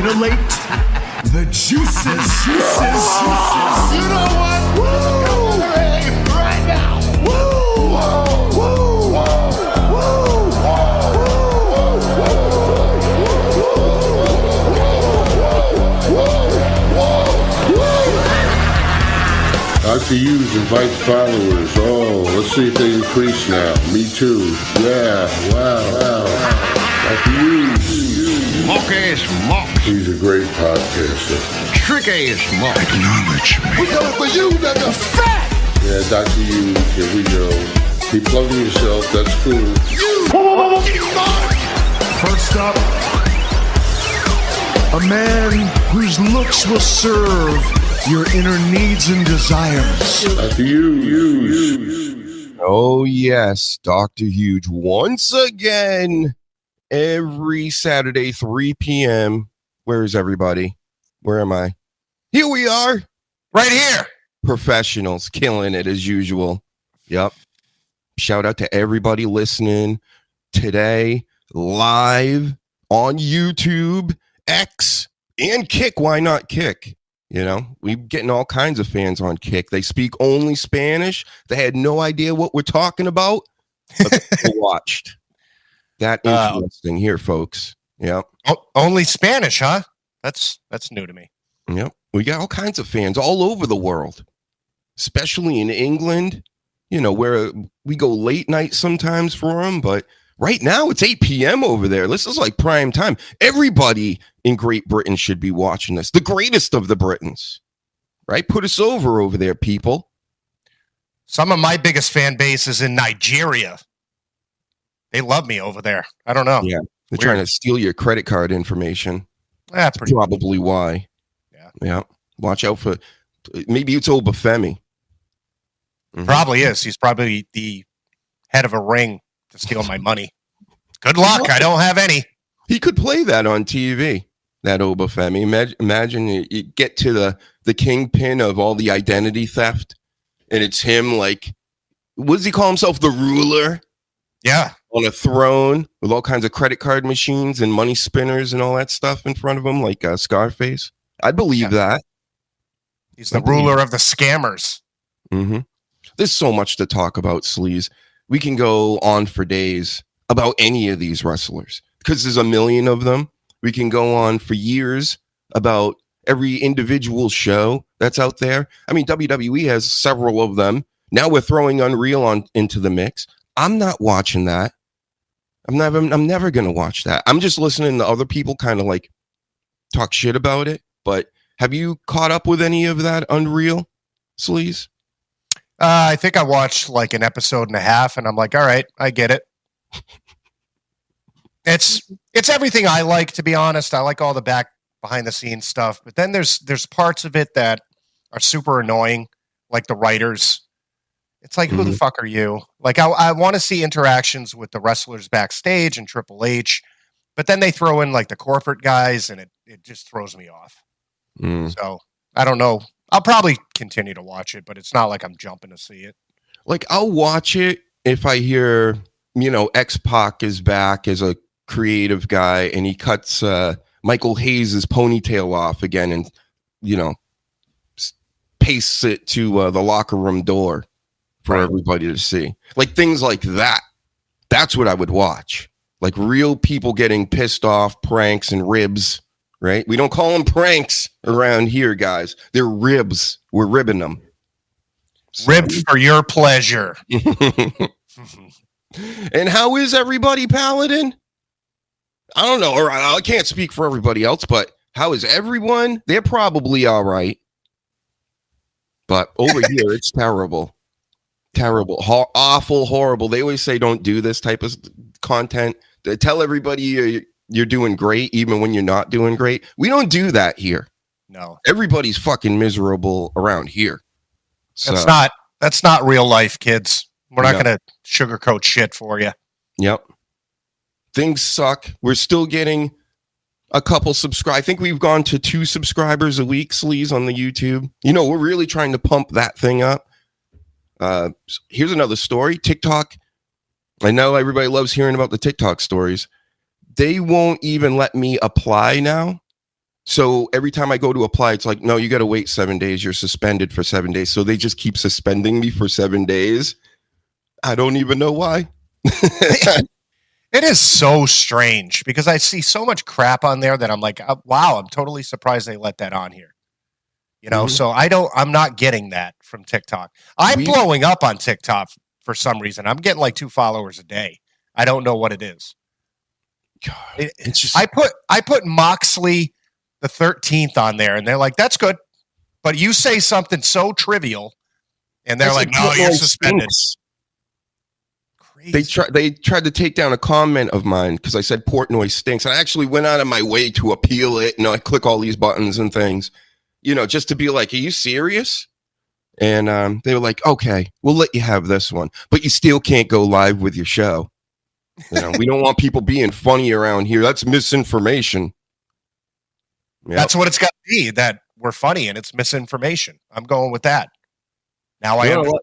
titillate the juices. You know what? Woo! Right now. Woo! Woo! Dr. Hughes invites followers. Oh, let's see if they increase now. Me too. Yeah, wow. Dr. Hughes. Mock-ass mock. He's a great podcaster. Trick-ass mock. Acknowledge me. We coming for you, nigga. Fat! Yeah, Dr. Hughes, here we go. Keep plugging yourself, that's cool. First up, a man whose looks will serve your inner needs and desires. Dr. Hughes. Oh, yes, Dr. Huge. Once again, every Saturday, 3 p.m. Where is everybody? Where am I? Here we are. Right here. Professionals, killing it as usual. Yep. Shout out to everybody listening today, live on YouTube, X, and Kick. Why not Kick? You know, we're getting all kinds of fans on Kick. They speak only Spanish. They had no idea what we're talking about, but they watched. That interesting here, folks. Yep. Only Spanish, huh? That's new to me. Yep. We got all kinds of fans all over the world, especially in England, you know, where we go late night sometimes for them. But right now it's 8 p.m. over there. This is like prime time. Everybody in Great Britain should be watching this. The greatest of the Britons, right? Put us over there, people. Some of my biggest fan base is in Nigeria. They love me over there. I don't know. Yeah. They're trying to steal your credit card information. That's probably why. Yeah. Watch out for, maybe it's Obafemi. Mm-hmm. Probably is. He's probably the head of a ring to steal my money. Good luck. I don't have any. He could play that on TV, that Obafemi. Imagine you get to the kingpin of all the identity theft, and it's him, like, what does he call himself? The ruler? Yeah. On a throne with all kinds of credit card machines and money spinners and all that stuff in front of him, like Scarface. I'd believe that. He's the ruler of the scammers. Mm-hmm. There's so much to talk about, Sleaze. We can go on for days about any of these wrestlers because there's a million of them. We can go on for years about every individual show that's out there. I mean, WWE has several of them. Now we're throwing Unreal into the mix. I'm not watching that. I'm never going to watch that. I'm just listening to other people kind of like talk shit about it. But have you caught up with any of that Unreal, Sleaze? I think I watched like an episode and a half, and I'm like, all right, I get it. It's everything I like, to be honest. I like all the behind the scenes stuff, but then there's parts of it that are super annoying, like the writers. It's like, who the fuck are you? Like, I want to see interactions with the wrestlers backstage and Triple H, but then they throw in like the corporate guys, and it just throws me off. So I don't know. I'll probably continue to watch it, but it's not like I'm jumping to see it. Like, I'll watch it if I hear, you know, X-Pac is back as a creative guy and he cuts Michael Hayes' ponytail off again and, you know, pastes it to the locker room door for everybody to see. Like, things like that. That's what I would watch. Like, real people getting pissed off, pranks and ribs. Right? We don't call them pranks around here, guys. They're ribs. We're ribbing them. Ribbed for your pleasure. And how is everybody, Paladin? I don't know. Or I can't speak for everybody else, but how is everyone? They're probably all right. But over here, it's terrible. Terrible. Awful, horrible. They always say don't do this type of content. They tell everybody you're doing great, even when you're not doing great. We don't do that here. No. Everybody's fucking miserable around here. So, that's not real life, kids. We're not going to sugarcoat shit for you. Yep. Things suck. We're still getting a couple subscribe. I think we've gone to 2 subscribers a week, Sleaze, on the YouTube. You know, we're really trying to pump that thing up. Here's another story. TikTok. I know everybody loves hearing about the TikTok stories. They won't even let me apply now So every time I go to apply, it's like, no, you got to wait 7 days. You're suspended for 7 days. So they just keep suspending me for 7 days. I don't even know why. It is so strange because I see so much crap on there that I'm like, wow, I'm totally surprised they let that on here. You know, so I'm not getting that from TikTok. I'm blowing up on TikTok for some reason. I'm getting like 2 followers a day. I don't know what it is. God, it's just, I put Moxley the 13th on there, and they're like, that's good. But you say something so trivial, and they're like, no, you're suspended. Crazy. They tried to take down a comment of mine because I said Portnoy stinks. I actually went out of my way to appeal it. I click all these buttons and things, just to be like, are you serious? And they were like, okay, we'll let you have this one, but you still can't go live with your show. We don't want people being funny around here. That's misinformation. Yep. That's what it's got to be, that we're funny and it's misinformation. I'm going with that. Now I understand.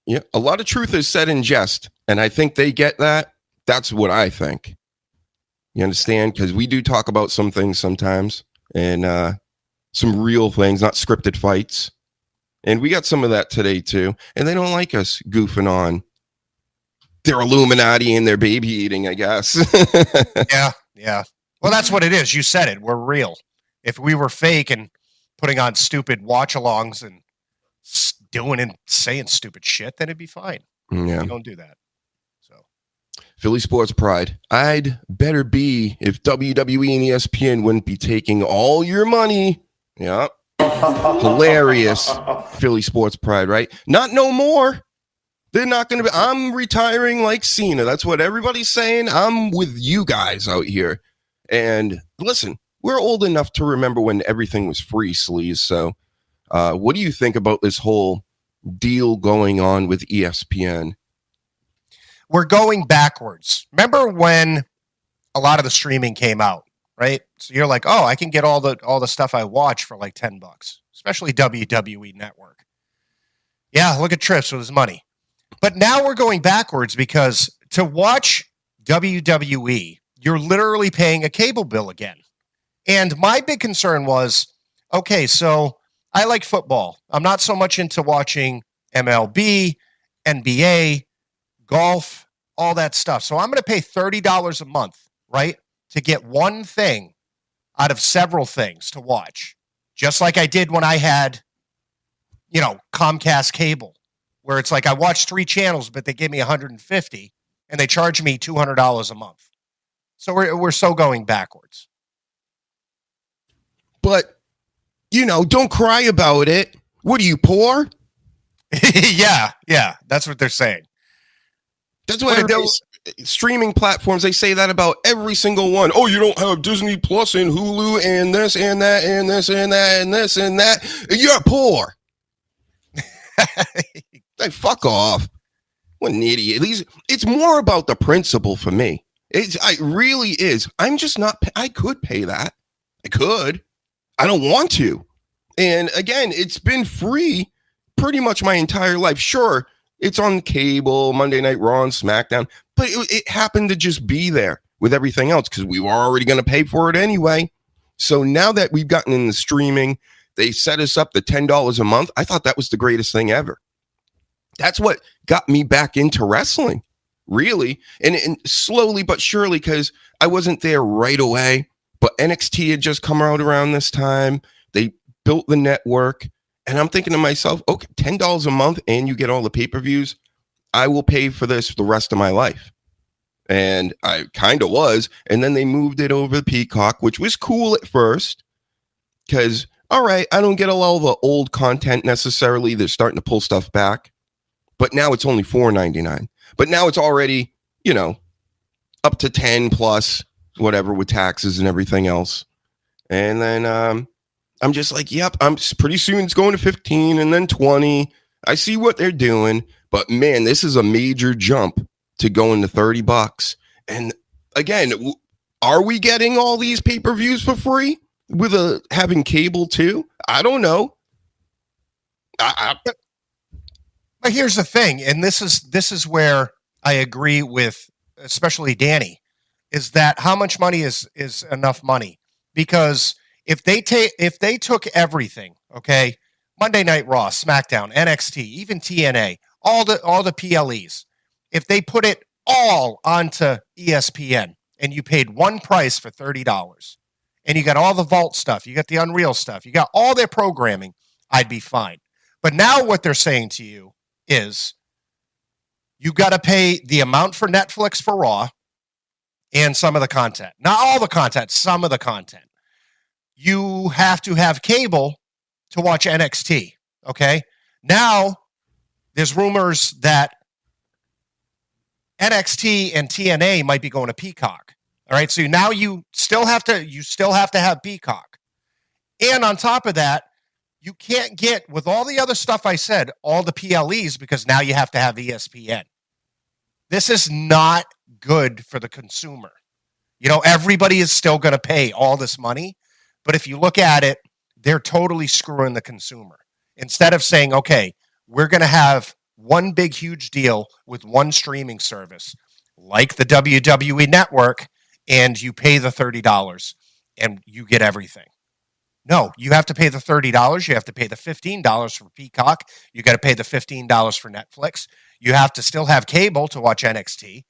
Yeah, a lot of truth is said in jest, and I think they get that. That's what I think. You understand? Because we do talk about some things sometimes, and some real things, not scripted fights. And we got some of that today, too. And they don't like us goofing on their Illuminati and their baby eating, I guess. Yeah. Well, that's what it is. You said it. We're real. If we were fake and putting on stupid watch-alongs and doing and saying stupid shit, then it'd be fine. Yeah. We don't do that. So, Philly Sports Pride. I'd better be if WWE and ESPN wouldn't be taking all your money. Yeah. Hilarious. Philly Sports Pride, right? Not no more. They're not going to be. I'm retiring like Cena. That's what everybody's saying. I'm with you guys out here. And listen, we're old enough to remember when everything was free, Sleaze. So what do you think about this whole deal going on with ESPN? We're going backwards. Remember when a lot of the streaming came out, right? So you're like, oh, I can get all the stuff I watch for like $10, especially WWE Network. Yeah, look at Trips with his money. But now we're going backwards because to watch WWE, you're literally paying a cable bill again. And my big concern was, okay, so I like football. I'm not so much into watching MLB, NBA, golf, all that stuff. So I'm going to pay $30 a month, right, to get one thing out of several things to watch, just like I did when I had, Comcast cable, where it's like I watched 3 channels, but they gave me $150 and they charged me $200 a month. So we're so going backwards. But, don't cry about it. What are you, poor? Yeah. That's what they're saying. That's what streaming platforms, they say that about every single one. Oh, you don't have Disney Plus and Hulu and this and that and this and that and this and that. You're poor. Hey, fuck off. What an idiot. It's more about the principle for me. It really is. I'm just not. I could pay that. I could. I don't want to. And again, it's been free pretty much my entire life. Sure, it's on cable, Monday Night Raw and SmackDown, but it happened to just be there with everything else because we were already going to pay for it anyway. So now that we've gotten in the streaming, they set us up the $10 a month. I thought that was the greatest thing ever. That's what got me back into wrestling, really. And slowly but surely, because I wasn't there right away, but NXT had just come out around this time. They built the network. And I'm thinking to myself, okay, $10 a month and you get all the pay-per-views. I will pay for this for the rest of my life. And I kind of was. And then they moved it over to Peacock, which was cool at first. Because, all right, I don't get all the old content necessarily. They're starting to pull stuff back. But now it's only $4.99. But now it's already, up to 10 plus whatever with taxes and everything else. And then I'm just like, yep, pretty soon it's going to 15 and then 20. I see what they're doing. But man, this is a major jump to going to $30. And again, are we getting all these pay-per-views for free with having cable too? I don't know. But here's the thing, and this is where I agree with especially Danny, is that how much money is enough money? Because if they took everything, okay, Monday Night Raw, SmackDown, NXT, even TNA, all the PLEs, if they put it all onto ESPN and you paid one price for $30 and you got all the Vault stuff, you got the Unreal stuff, you got all their programming, I'd be fine. But now what they're saying to you is you got to pay the amount for Netflix for Raw and some of the content. Not all the content, some of the content. You have to have cable to watch NXT, okay? Now, there's rumors that NXT and TNA might be going to Peacock. All right, so now you still have to have Peacock. And on top of that, you can't get, with all the other stuff I said, all the PLEs because now you have to have ESPN. This is not good for the consumer. You know, everybody is still going to pay all this money, but if you look at it, they're totally screwing the consumer. Instead of saying, okay, we're going to have one big, huge deal with one streaming service, like the WWE Network, and you pay the $30 and you get everything. No, you have to pay the $30. You have to pay the $15 for Peacock. You got to pay the $15 for Netflix. You have to still have cable to watch NXT.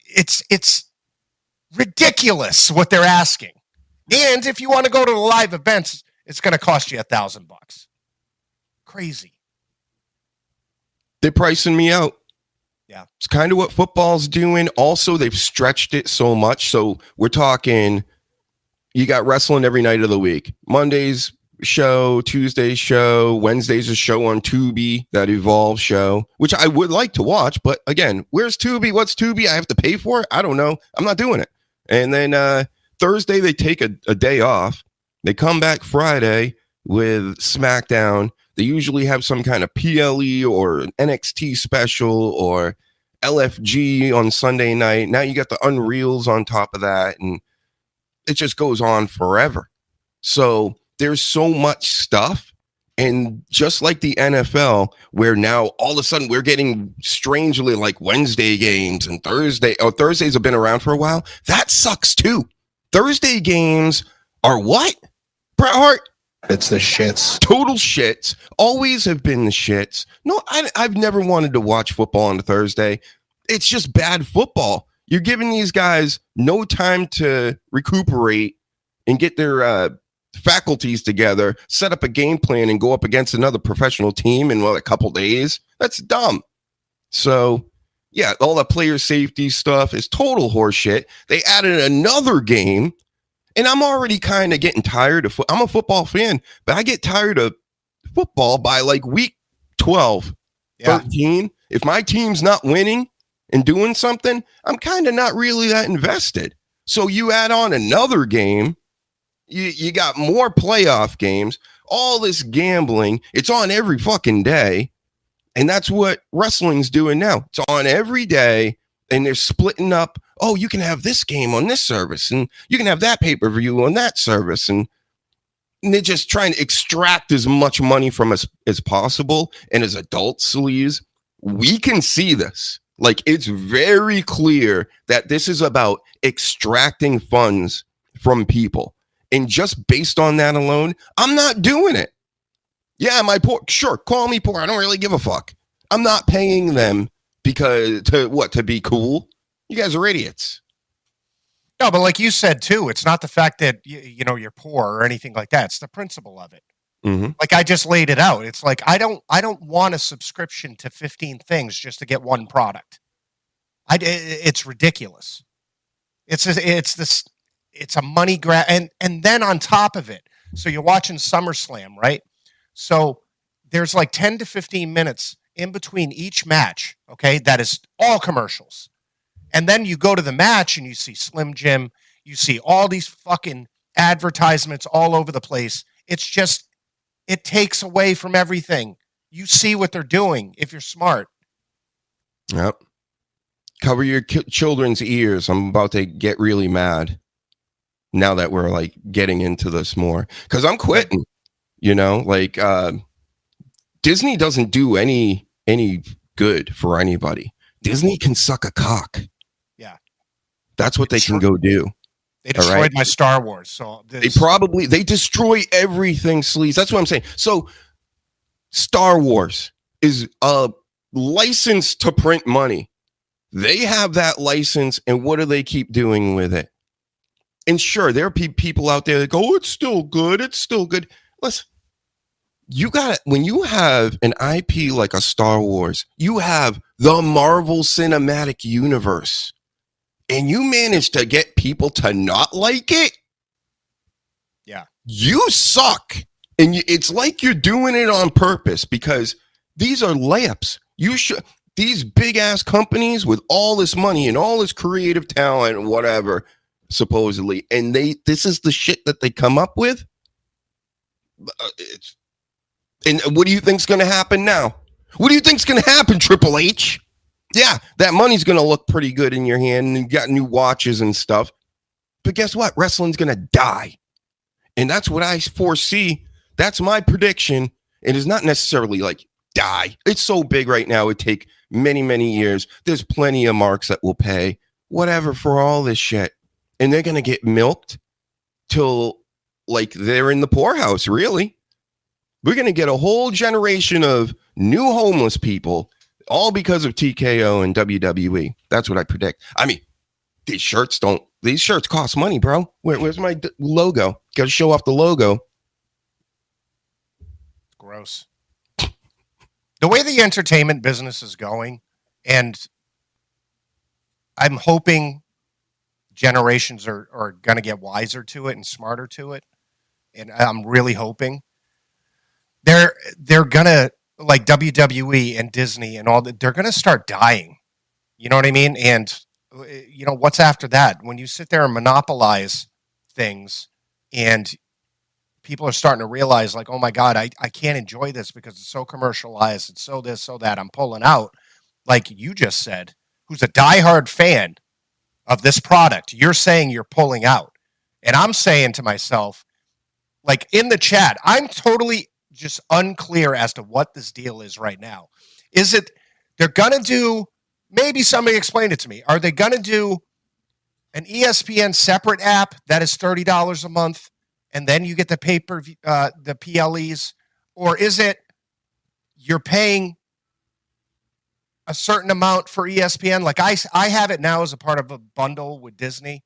It's ridiculous what they're asking. And if you want to go to the live events, it's going to cost you $1,000. Crazy. They're pricing me out. Yeah. It's kind of what football's doing. Also, they've stretched it so much. So we're talking, you got wrestling every night of the week. Monday's show, Tuesday's show, Wednesday's a show on Tubi, that Evolve show, which I would like to watch. But again, where's Tubi? What's Tubi? I have to pay for it? I don't know. I'm not doing it. And then Thursday, they take a day off. They come back Friday with SmackDown. They usually have some kind of PLE or an NXT special or LFG on Sunday night. Now you got the Unreals on top of that, and it just goes on forever. So there's so much stuff. And just like the NFL, where now all of a sudden we're getting strangely like Wednesday games and Thursdays have been around for a while. That sucks too. Thursday games are what? Bret Hart? It's the shits. Total shits. Always have been the shits. No, I've never wanted to watch football on a Thursday. It's just bad football. You're giving these guys no time to recuperate and get their faculties together, set up a game plan, and go up against another professional team in a couple days. That's dumb. So, yeah, all the player safety stuff is total horseshit. They added another game. And I'm already kind of getting tired of I'm a football fan, but I get tired of football by like week 12, 13. If my team's not winning and doing something, I'm kind of not really that invested. So you add on another game, you got more playoff games, all this gambling. It's on every fucking day. And that's what wrestling's doing now. It's on every day, and they're splitting up. Oh, you can have this game on this service, and you can have that pay-per-view on that service. And they're just trying to extract as much money from us as possible. And as adults, Sleaze, we can see this. Like, it's very clear that this is about extracting funds from people. And just based on that alone, I'm not doing it. Yeah, am I poor? Sure, call me poor. I don't really give a fuck. I'm not paying them because to be cool? You guys are idiots. No, but like you said too, it's not the fact that you're poor or anything like that. It's the principle of it. Mm-hmm. Like I just laid it out. It's like I don't want a subscription to 15 things just to get one product. It's ridiculous. It's a money grab, and then on top of it, so you're watching SummerSlam, right? So there's like 10 to 15 minutes in between each match, okay? That is all commercials. And then you go to the match and you see Slim Jim, you see all these fucking advertisements all over the place. It's just, it takes away from everything. You see what they're doing if you're smart. Yep. Cover your children's ears. I'm about to get really mad now that we're like getting into this more, because I'm quitting. Like Disney doesn't do any good for anybody. Disney can suck a cock. Yeah. That's what they can go do. They destroyed right? my Star Wars. So They destroy everything, Sleaze. That's what I'm saying. So Star Wars is a license to print money. They have that license, and what do they keep doing with it? And sure, there are people out there that go, oh, it's still good. It's still good. Listen, when you have an IP like a Star Wars, you have the Marvel Cinematic Universe, and you manage to get people to not like it. Yeah. You suck. And it's like you're doing it on purpose because these are layups. These big ass companies with all this money and all this creative talent and whatever, supposedly, and this is the shit that they come up with. And what do you think's going to happen now? What do you think's going to happen, Triple H? Yeah, that money's going to look pretty good in your hand, and you got new watches and stuff. But guess what? Wrestling's going to die. And that's what I foresee. That's my prediction. It is not necessarily like die. It's so big right now. It would take many, many years. There's plenty of marks that will pay whatever for all this shit. And they're going to get milked till like they're in the poorhouse, really. We're going to get a whole generation of new homeless people, all because of TKO and WWE. That's what I predict. I mean, these shirts cost money, bro. Where's my logo? Got to show off the logo. Gross. The way the entertainment business is going, and I'm hoping generations are going to get wiser to it and smarter to it. And I'm really hoping they're going to, like WWE and Disney and all that, they're going to start dying. You know what I mean? And you know, what's after that? When you sit there and monopolize things and people are starting to realize like, oh my God, I can't enjoy this because it's so commercialized. It's so this, so that, I'm pulling out. Like you just said, who's a diehard fan of this product, you're saying you're pulling out. And I'm saying to myself, like in the chat, I'm totally just unclear as to what this deal is right now. Is it they're going to do, maybe somebody explain it to me. Are they going to do an ESPN separate app that is $30 a month and then you get the pay-per-view, the PLEs? Or is it you're paying a certain amount for ESPN? Like I have it now as a part of a bundle with Disney.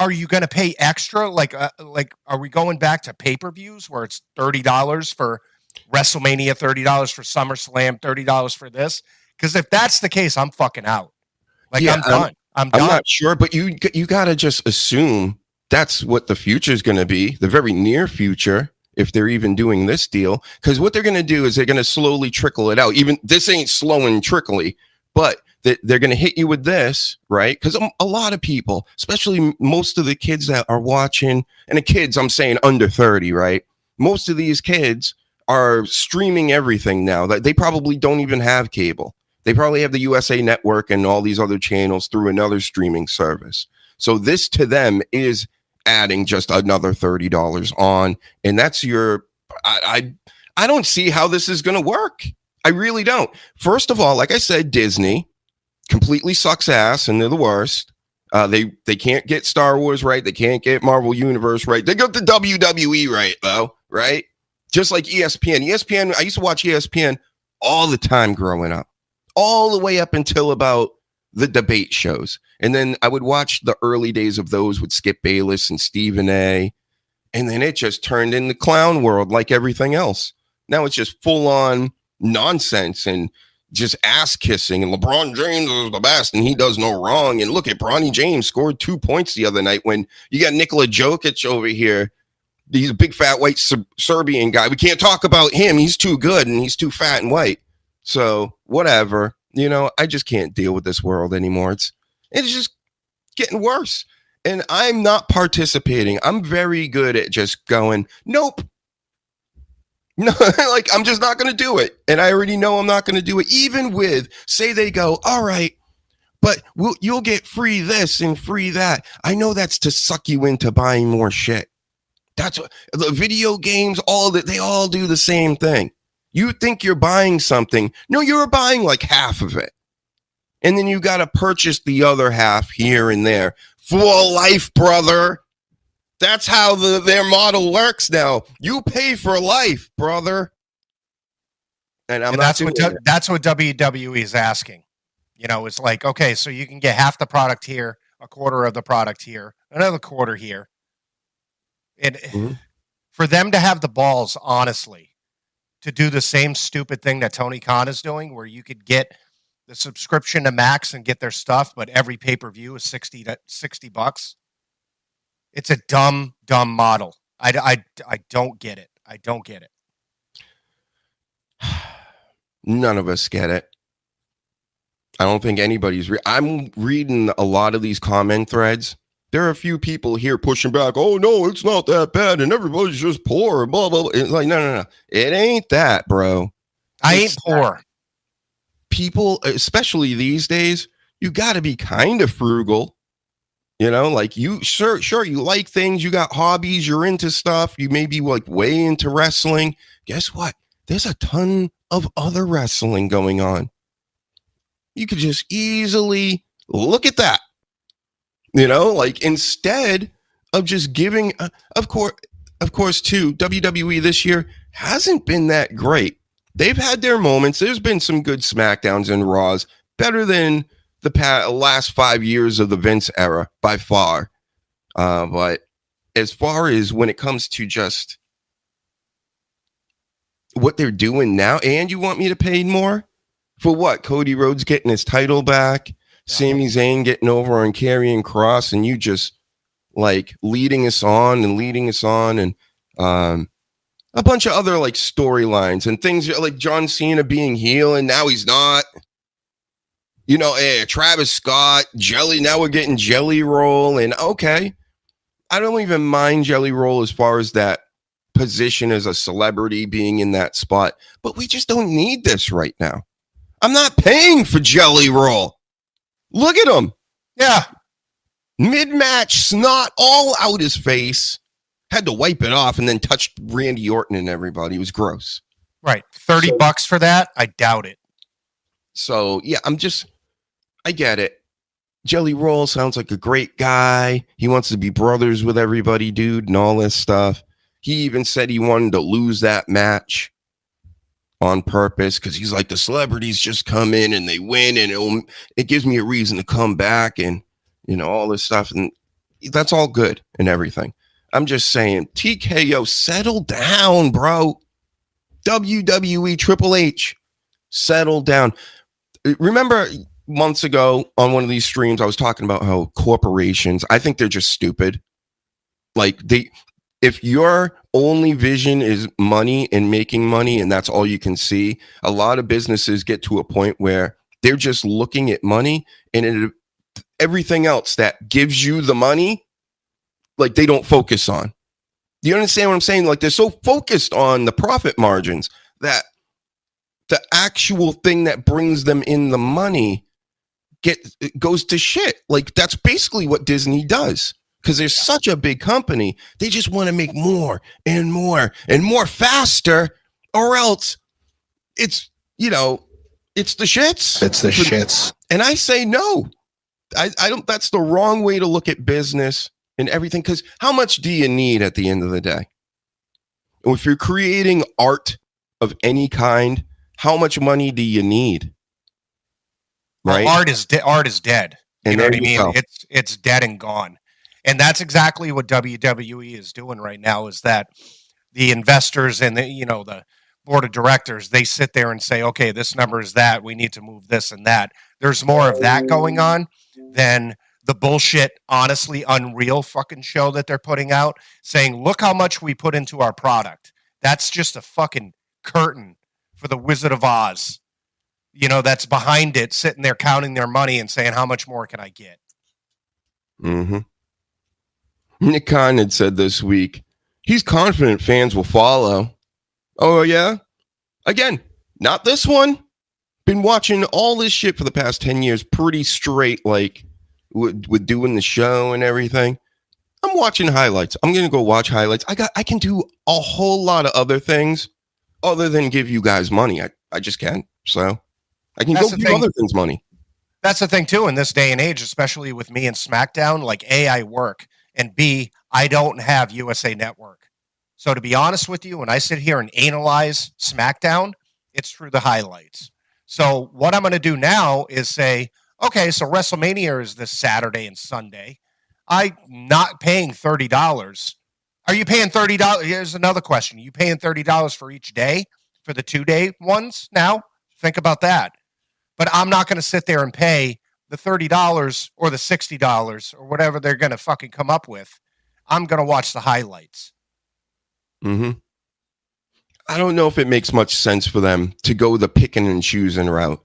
Are you going to pay extra? Like, are we going back to pay-per-views where it's $30 for WrestleMania, $30 for SummerSlam, $30 for this? Because if that's the case, I'm fucking out. Like, yeah, I'm done. I'm not sure, but you got to just assume that's what the future is going to be, the very near future, if they're even doing this deal. Because what they're going to do is they're going to slowly trickle it out. Even this ain't slow and trickly, but they're going to hit you with this, right? Because a lot of people, especially most of the kids that are watching, and the kids, I'm saying under 30, right? Most of these kids are streaming everything now. That they probably don't even have cable. They probably have the USA Network and all these other channels through another streaming service. So this to them is adding just another $30 on, and that's your. I don't see how this is going to work. I really don't. First of all, like I said, Disney completely sucks ass, and they're the worst. They can't get Star Wars right. They can't get Marvel Universe right. They got the WWE right, though, right? Just like ESPN. ESPN, I used to watch ESPN all the time growing up, all the way up until about the debate shows. And then I would watch the early days of those with Skip Bayless and Stephen A. And then it just turned into clown world like everything else. Now it's just full on nonsense and just ass kissing, and LeBron James is the best and he does no wrong. And look at Bronny James scored 2 points the other night when you got Nikola Jokic over here. He's a big fat white Serbian guy. We can't talk about him. He's too good and he's too fat and white. So whatever, you know, I just can't deal with this world anymore. It's just getting worse. And I'm not participating. I'm very good at just going, nope. No, like I'm just not going to do it. And I already know I'm not going to do it. Even with, say they go, all right, but you'll get free this and free that. I know that's to suck you into buying more shit. That's what the video games, all that, they all do the same thing. You think you're buying something. No, you're buying like half of it. And then you got to purchase the other half here and there for life, brother. That's how their model works now. You pay for life, brother. And that's what WWE is asking. You know, it's like, okay, so you can get half the product here, a quarter of the product here, another quarter here. And for them to have the balls, honestly, to do the same stupid thing that Tony Khan is doing, where you could get the subscription to Max and get their stuff, but every pay-per-view is $60. It's a dumb model. I don't get it. I don't get it. None of us get it. I don't think anybody's. I'm reading a lot of these comment threads. There are a few people here pushing back. Oh no, it's not that bad, and everybody's just poor. And blah blah blah. It's like no. It ain't that, bro. I ain't poor. People, especially these days, you got to be kind of frugal. You know, like you, sure, you like things. You got hobbies. You're into stuff. You may be like way into wrestling. Guess what? There's a ton of other wrestling going on. You could just easily look at that. You know, like instead of just giving, of course, too, WWE this year hasn't been that great. They've had their moments. There's been some good SmackDowns and Raws, better than the last 5 years of the Vince era by far. But as far as when it comes to just what they're doing now, and you want me to pay more for what? Cody Rhodes getting his title back, Sami Zayn getting over on Karrion Kross, and you just like leading us on, and a bunch of other like storylines and things like John Cena being heel and now he's not. You know, Travis Scott, Jelly. Now we're getting Jelly Roll, and okay, I don't even mind Jelly Roll as far as that position as a celebrity being in that spot, but we just don't need this right now. I'm not paying for Jelly Roll. Look at him. Yeah. Mid-match, snot all out his face. Had to wipe it off and then touched Randy Orton and everybody. It was gross. Right. $30 for that? I doubt it. So, yeah, I get it. Jelly Roll sounds like a great guy. He wants to be brothers with everybody, dude, and all this stuff. He even said he wanted to lose that match on purpose because he's like, the celebrities just come in and they win, and it gives me a reason to come back, and you know, all this stuff, and that's all good and everything. I'm just saying, TKO, settle down, bro. WWE, Triple H, settle down. Remember months ago on one of these streams, I was talking about how corporations, I think they're just stupid. Like if your only vision is money and making money, and that's all you can see, a lot of businesses get to a point where they're just looking at money, and everything else that gives you the money, like they don't focus on. Do you understand what I'm saying? Like they're so focused on the profit margins that the actual thing that brings them in the money goes to shit. Like that's basically what Disney does. Because they're such a big company, they just want to make more and more and more faster, or else it's, you know, it's the shits. It's the shits. And I say no. I don't. That's the wrong way to look at business and everything. Because how much do you need at the end of the day? If you're creating art of any kind, how much money do you need? Right. Well, art is dead. You know what I mean? Go. It's dead and gone. And that's exactly what WWE is doing right now, is that the investors and the board of directors, they sit there and say, okay, this number is that, we need to move this and that. There's more of that going on than the bullshit, honestly unreal fucking show that they're putting out, saying, look how much we put into our product. That's just a fucking curtain for the Wizard of Oz. You know, that's behind it, sitting there counting their money and saying, how much more can I get? Mm-hmm. Nick Khan had said this week, he's confident fans will follow. Oh, yeah? Again, not this one. Been watching all this shit for the past 10 years pretty straight, like with doing the show and everything. I'm watching highlights. I'm going to go watch highlights. I can do a whole lot of other things other than give you guys money. I just can't. So I can go give other things money. That's the thing too in this day and age, especially with me and SmackDown. Like A, I work, and B, I don't have USA Network. So to be honest with you, when I sit here and analyze SmackDown, it's through the highlights. So what I'm going to do now is say, okay, so WrestleMania is this Saturday and Sunday. I'm not paying $30. Are you paying $30? Here's another question. Are you paying $30 for each day for the 2-day ones now? Think about that. But I'm not going to sit there and pay the $30 or the $60 or whatever they're going to fucking come up with. I'm going to watch the highlights. Mm-hmm. I don't know if it makes much sense for them to go the picking and choosing route,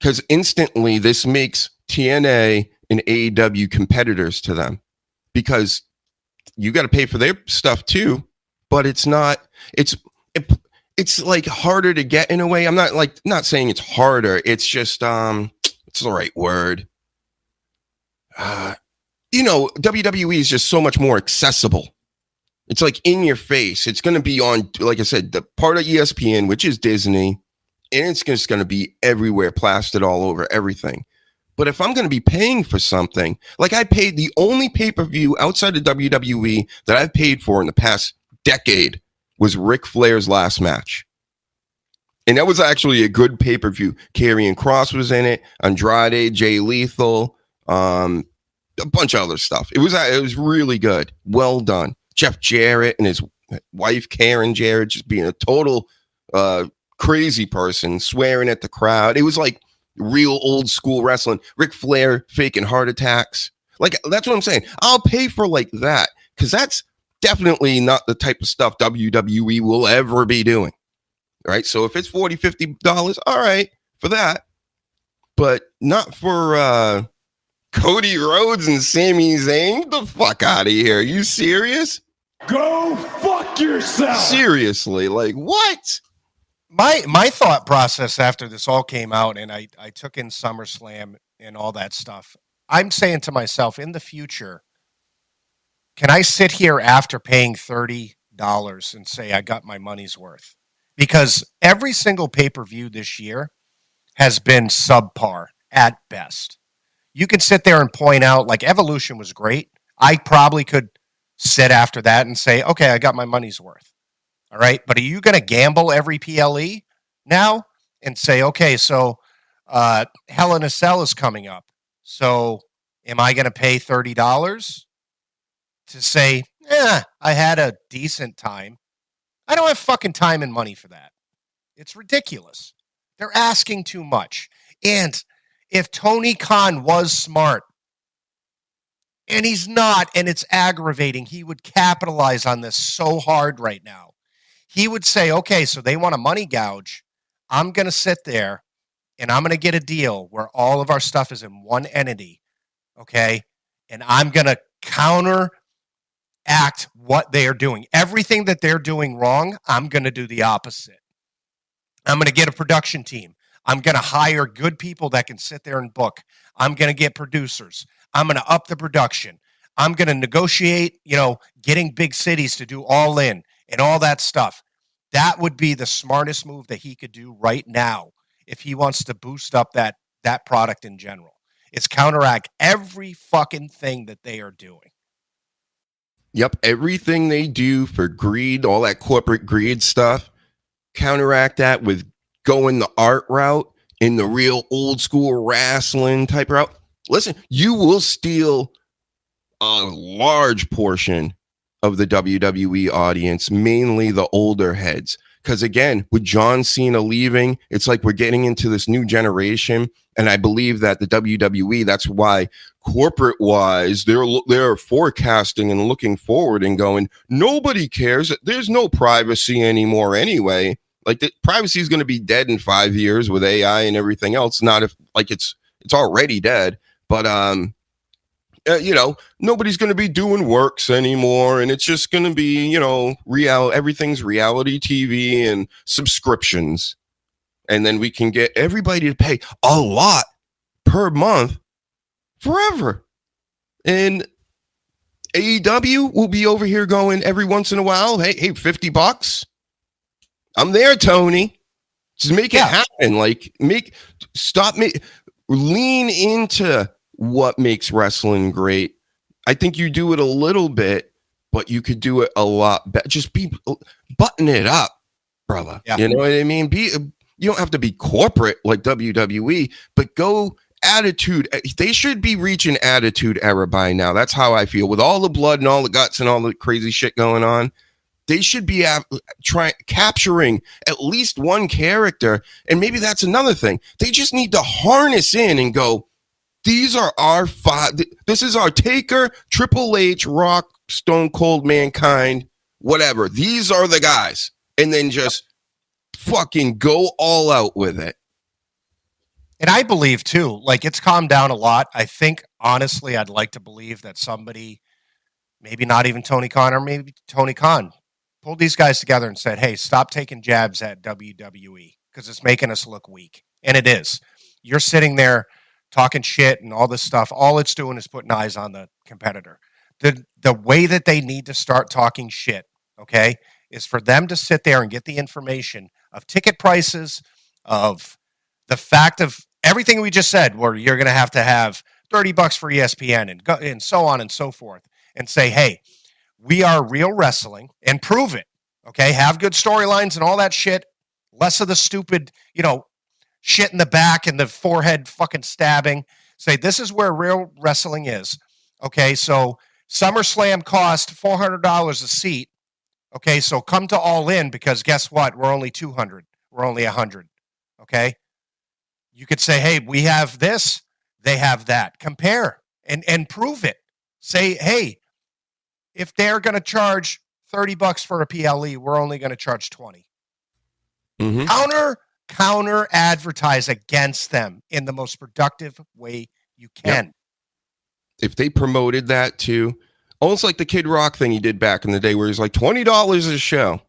because instantly this makes TNA and AEW competitors to them, because you got to pay for their stuff too, but it's not, it's like harder to get in a way. I'm not saying it's harder. It's just, it's the right word. WWE is just so much more accessible. It's like in your face. It's going to be on, like I said, the part of ESPN, which is Disney, and it's just going to be everywhere, plastered all over everything. But if I'm going to be paying for something, like I paid, the only pay-per-view outside of WWE that I've paid for in the past decade was Ric Flair's last match. And that was actually a good pay-per-view. Karrion Kross was in it, Andrade, Jay Lethal, a bunch of other stuff. It was really good. Well done. Jeff Jarrett and his wife, Karen Jarrett, just being a total crazy person, swearing at the crowd. It was like real old school wrestling. Ric Flair faking heart attacks. Like, that's what I'm saying. I'll pay for like that, because that's definitely not the type of stuff WWE will ever be doing. Right? So if it's $40, $50, all right, for that. But not for Cody Rhodes and Sami Zayn. Get the fuck out of here. Are you serious? Go fuck yourself. Seriously, like what? My thought process after this all came out, and I took in SummerSlam and all that stuff, I'm saying to myself, in the future, can I sit here after paying $30 and say I got my money's worth? Because every single pay-per-view this year has been subpar at best. You can sit there and point out, like, Evolution was great. I probably could sit after that and say, okay, I got my money's worth. All right. But are you going to gamble every PLE now and say, okay, so Hell in a Cell is coming up. So am I going to pay $30 to say, I had a decent time? I don't have fucking time and money for that. It's ridiculous. They're asking too much. And if Tony Khan was smart, and he's not, and it's aggravating, he would capitalize on this so hard right now. He would say, okay, so they want a money gouge. I'm going to sit there, and I'm going to get a deal where all of our stuff is in one entity, okay? And I'm going to counteract what they are doing. Everything that they're doing wrong, I'm going to do the opposite. I'm going to get a production team. I'm going to hire good people that can sit there and book. I'm going to get producers. I'm going to up the production. I'm going to negotiate, getting big cities to do All In and all that stuff. That would be the smartest move that he could do right now if he wants to boost up that product in general. It's counteract every fucking thing that they are doing. Yep, everything they do for greed, all that corporate greed stuff, counteract that with going the art route in the real old school wrestling type route. Listen, you will steal a large portion of the WWE audience, mainly the older heads. Because again, with John Cena leaving, it's like we're getting into this new generation. And I believe that the WWE, that's why corporate-wise, they're forecasting and looking forward and going, nobody cares. There's no privacy anymore anyway. Like, the privacy is going to be dead in 5 years with AI and everything else. Not if, like, it's already dead. But, nobody's going to be doing works anymore. And it's just going to be, everything's reality TV and subscriptions. And then we can get everybody to pay a lot per month forever. And AEW will be over here going every once in a while, hey, $50. I'm there, Tony. Just make it happen. Like, stop me. lean into what makes wrestling great. I think you do it a little bit, but you could do it a lot better. Just button it up, brother. Yeah. You know what I mean? You don't have to be corporate like WWE, but go attitude. They should be reaching attitude era by now. That's how I feel. With all the blood and all the guts and all the crazy shit going on, they should be capturing at least one character. And maybe that's another thing. They just need to harness in and go, these are our five. This is our Taker, Triple H, Rock, Stone Cold, Mankind, whatever. These are the guys. And then just fucking go all out with it. And I believe, too, like, it's calmed down a lot. I think, honestly, I'd like to believe that somebody, maybe not even Tony Khan, or maybe Tony Khan, pulled these guys together and said, hey, stop taking jabs at WWE because it's making us look weak. And it is. You're sitting there talking shit and all this stuff. All it's doing is putting eyes on the competitor. The way that they need to start talking shit, okay, is for them to sit there and get the information of ticket prices, of the fact of everything we just said, where you're going to have $30 for ESPN and so on and so forth, and say, hey, we are real wrestling, and prove it. Okay, have good storylines and all that shit. Less of the stupid, shit in the back and the forehead fucking stabbing. Say, this is where real wrestling is. Okay, so SummerSlam cost $400 a seat. Okay, so come to All In because guess what? We're only 200. We're only 100. Okay, you could say, hey, we have this, they have that. Compare and prove it. Say, hey, if they're going to charge $30 for a PLE, we're only going to charge 20. Mm-hmm. Counter advertise against them in the most productive way you can. Yep. If they promoted that too, almost like the Kid Rock thing he did back in the day where he's like $20 a show.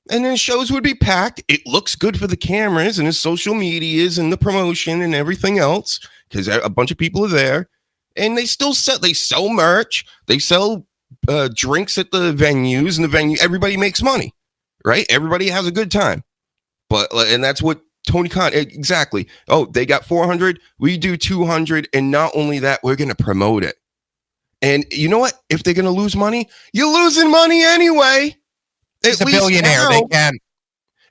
And then shows would be packed. It looks good for the cameras and his social medias and the promotion and everything else because a bunch of people are there. And they still sell merch. They sell drinks at the venues, and the venue, everybody makes money, right? Everybody has a good time. And that's what Tony Khan, exactly. Oh, they got 400. We do 200. And not only that, we're going to promote it. And you know what? If they're going to lose money, you're losing money anyway. He's a billionaire. They can.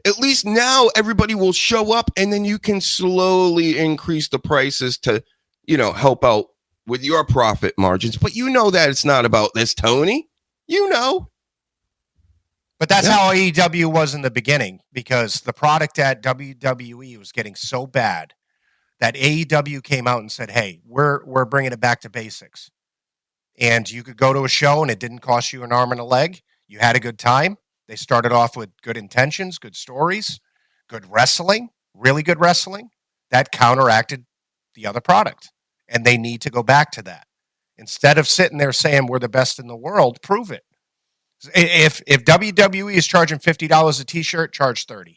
At least now everybody will show up, and then you can slowly increase the prices to, help out with your profit margins. But you know that it's not about this, Tony. But that's how AEW was in the beginning, because the product at WWE was getting so bad that AEW came out and said, hey, we're bringing it back to basics. And you could go to a show and it didn't cost you an arm and a leg. You had a good time. They started off with good intentions, good stories, good wrestling, really good wrestling. That counteracted the other product. And they need to go back to that. Instead of sitting there saying we're the best in the world, prove it. If WWE is charging $50 a t-shirt, charge $30.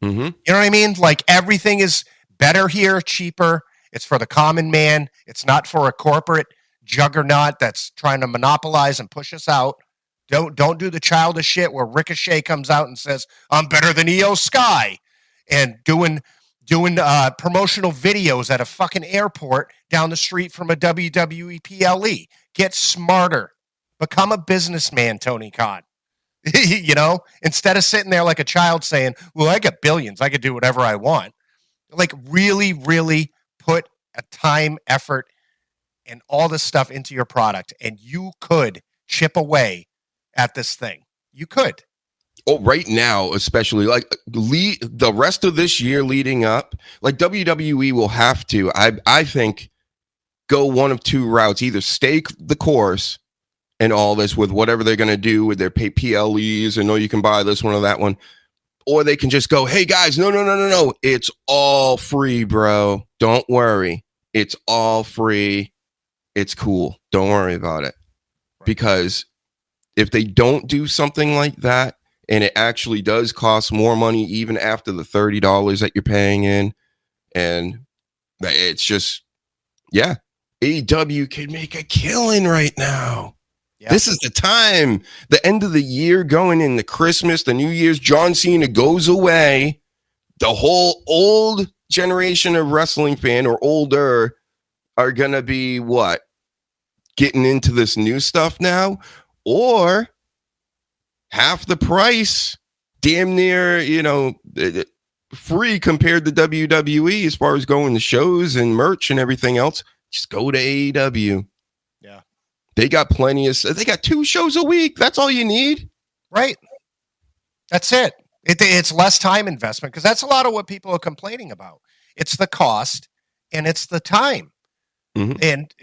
Mm-hmm. You know what I mean? Like, everything is better here, cheaper. It's for the common man. It's not for a corporate juggernaut that's trying to monopolize and push us out. Don't do the childish shit where Ricochet comes out and says, I'm better than Io Sky, and doing promotional videos at a fucking airport down the street from a WWE PLE. Get smarter. Become a businessman, Tony Khan. Instead of sitting there like a child saying, well, I got billions, I could do whatever I want. Like, really, really put a time, effort, and all this stuff into your product, and you could chip away at this thing. You could. Oh, right now, especially like the rest of this year leading up, like WWE will have to, I think, go one of two routes. Either stake the course and all this with whatever they're going to do with their PLEs, and you can buy this one or that one, or they can just go, hey guys, no. It's all free, bro. Don't worry. It's all free. It's cool. Don't worry about it. Because if they don't do something like that, and it actually does cost more money even after the $30 that you're paying in, and it's just, AEW can make a killing right now. Yeah. This is the time. The end of the year, going into Christmas, the New Year's, John Cena goes away. The whole old generation of wrestling fan or older are going to be what? Getting into this new stuff now? Or half the price, damn near, free compared to WWE as far as going to shows and merch and everything else. Just go to AEW. Yeah. They got they got 2 shows a week. That's all you need. Right. That's it. It's less time investment because that's a lot of what people are complaining about. It's the cost and it's the time. Mm-hmm. And,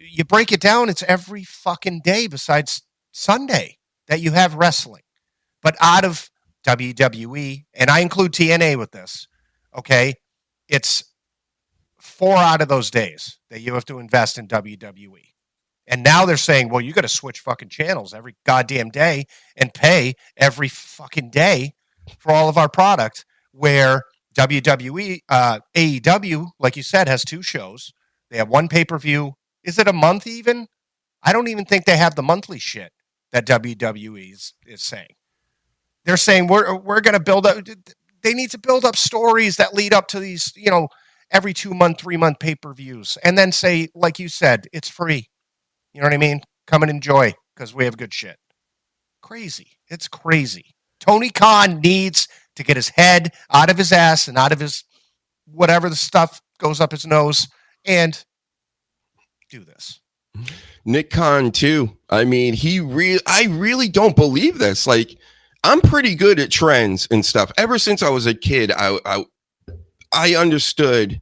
you break it down, it's every fucking day besides Sunday that you have wrestling. But out of WWE, and I include TNA with this, okay, it's 4 out of those days that you have to invest in WWE. And now they're saying, well, you got to switch fucking channels every goddamn day and pay every fucking day for all of our product, where WWE, AEW, like you said, has 2 shows. They have 1 pay-per-view. Is it a month even? I don't even think they have the monthly shit that WWE is saying. They're saying we're going to build up. They need to build up stories that lead up to these, every 2-month, 3-month pay-per-views, and then say, like you said, it's free. You know what I mean? Come and enjoy because we have good shit. Crazy. It's crazy. Tony Khan needs to get his head out of his ass and out of his whatever the stuff goes up his nose and do this. Nick Khan too. I mean, I really don't believe this. Like, I'm pretty good at trends and stuff. Ever since I was a kid, I understood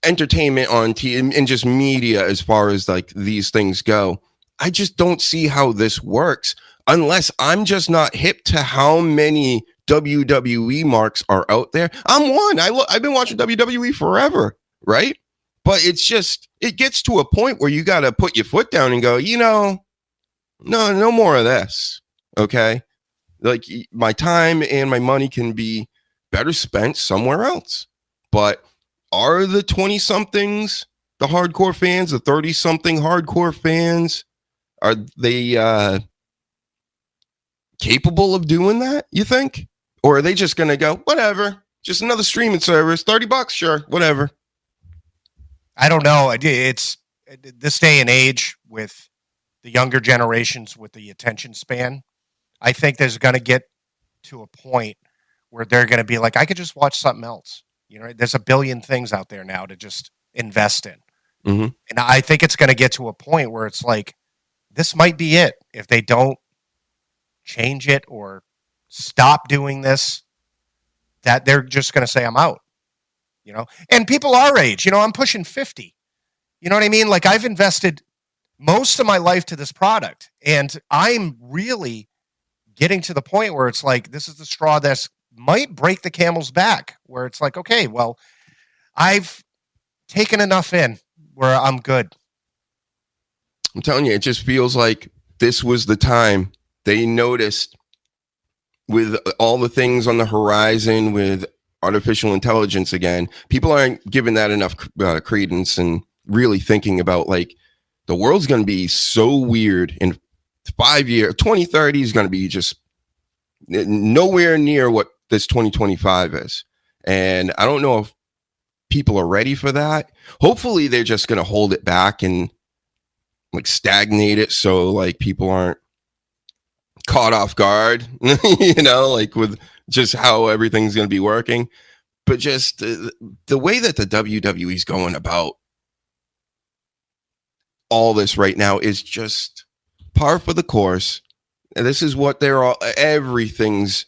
entertainment on TV and just media as far as like these things go. I just don't see how this works unless I'm just not hip to how many WWE marks are out there. I'm one. I've been watching WWE forever, right? But it's just, it gets to a point where you got to put your foot down and go, no more of this. Okay. Like, my time and my money can be better spent somewhere else. But are the 20 somethings, the hardcore fans, the 30 something hardcore fans, are they capable of doing that, you think? Or are they just going to go, whatever, just another streaming service, $30, sure, whatever. I don't know. It's this day and age with the younger generations with the attention span. I think there's going to get to a point where they're going to be like, I could just watch something else. There's a billion things out there now to just invest in. Mm-hmm. And I think it's going to get to a point where it's like, this might be it. If they don't change it or stop doing this, that they're just going to say, I'm out. And people our age, I'm pushing 50. You know what I mean? Like, I've invested most of my life to this product, and I'm really getting to the point where it's like, this is the straw that might break the camel's back, where it's like, okay, well, I've taken enough in where I'm good. I'm telling you, it just feels like this was the time they noticed, with all the things on the horizon with artificial intelligence again, people aren't giving that enough credence and really thinking about, like, the world's going to be so weird in 5 years. 2030 is going to be just nowhere near what this 2025 is. And I don't know if people are ready for that. Hopefully they're just going to hold it back and like stagnate it, so like people aren't caught off guard, like with just how everything's going to be working. But just the way that the WWE is going about all this right now is just par for the course. And this is what everything's.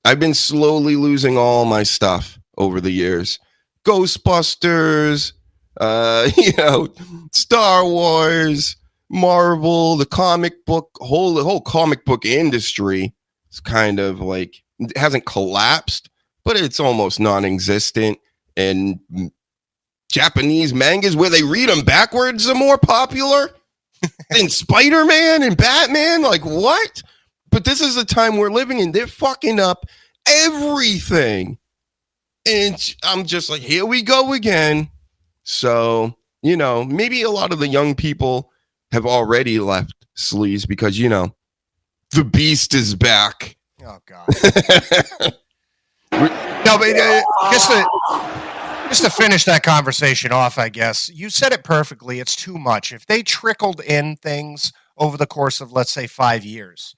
I've been slowly losing all my stuff over the years. Ghostbusters, Star Wars, Marvel, the comic book, the whole comic book industry is kind of like, it hasn't collapsed, but it's almost non-existent. And Japanese mangas where they read them backwards are more popular than Spider-Man and Batman. Like, what? But this is the time we're living in. They're fucking up everything. And I'm just like, here we go again. So, maybe a lot of the young people have already left Sleaze because, the beast is back. Oh, God. No, No, but just to finish that conversation off, I guess you said it perfectly. It's too much. If they trickled in things over the course of, let's say, 5 years,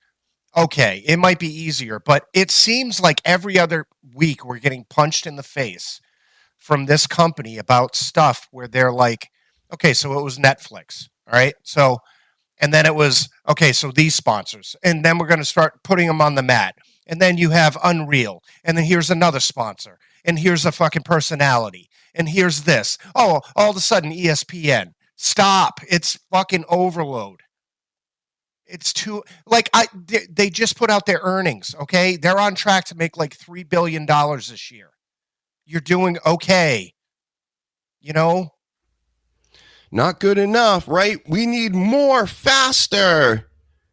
okay, it might be easier. But it seems like every other week we're getting punched in the face from this company about stuff where they're like, okay, so it was Netflix, all right? So, and then it was, okay, so these sponsors, and then we're going to start putting them on the mat. And then you have Unreal, and then here's another sponsor, and here's a fucking personality, and here's this. Oh, all of a sudden, ESPN. Stop. It's fucking overload. It's too, like, they just put out their earnings, okay? They're on track to make like $3 billion this year. You're doing okay. You know? Not good enough, right? We need more, faster.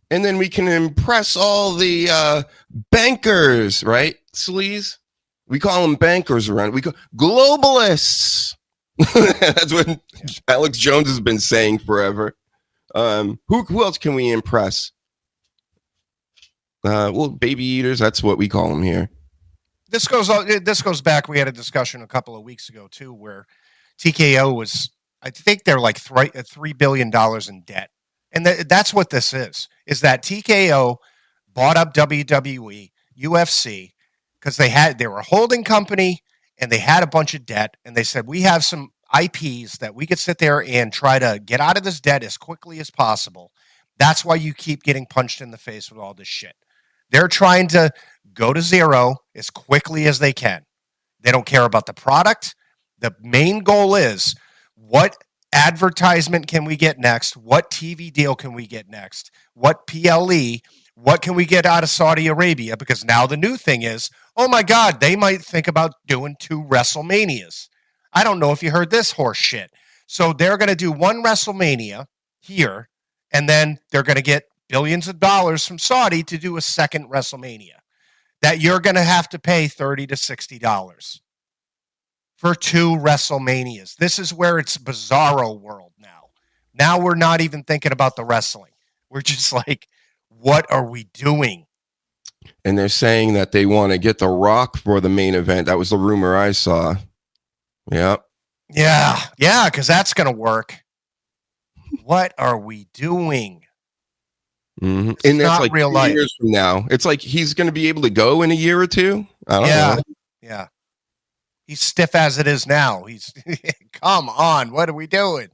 And then we can impress all the bankers, right? Sleaze? We call them bankers around. We call globalists. That's what Alex Jones has been saying forever. Who else can we impress? Well, baby eaters. That's what we call them here. This goes back. We had a discussion a couple of weeks ago too, where TKO was. I think they're like $3 billion in debt, and that's what this is. Is that TKO bought up WWE, UFC, because they were a holding company and they had a bunch of debt, and they said, we have some IPs that we could sit there and try to get out of this debt as quickly as possible. That's why you keep getting punched in the face with all this shit. They're trying to go to zero as quickly as they can. They don't care about the product. The main goal is, what advertisement can we get next? What TV deal can we get next? What PLE? What can we get out of Saudi Arabia? Because now the new thing is, oh my God, they might think about doing 2 WrestleManias. I don't know if you heard this horse shit. So they're going to do one WrestleMania here, and then they're going to get billions of dollars from Saudi to do a second WrestleMania that you're going to have to pay $30 to $60 for 2 WrestleManias. This is where it's bizarro world now. Now we're not even thinking about the wrestling. We're just like, what are we doing? And they're saying that they want to get The Rock for the main event. That was the rumor I saw. Yep. Yeah, because that's going to work. What are we doing? Mm-hmm. It's and not that's like real 2 life. years from now. It's like he's going to be able to go in a year or two. I don't know. Yeah. He's stiff as it is now. He's come on. What are we doing?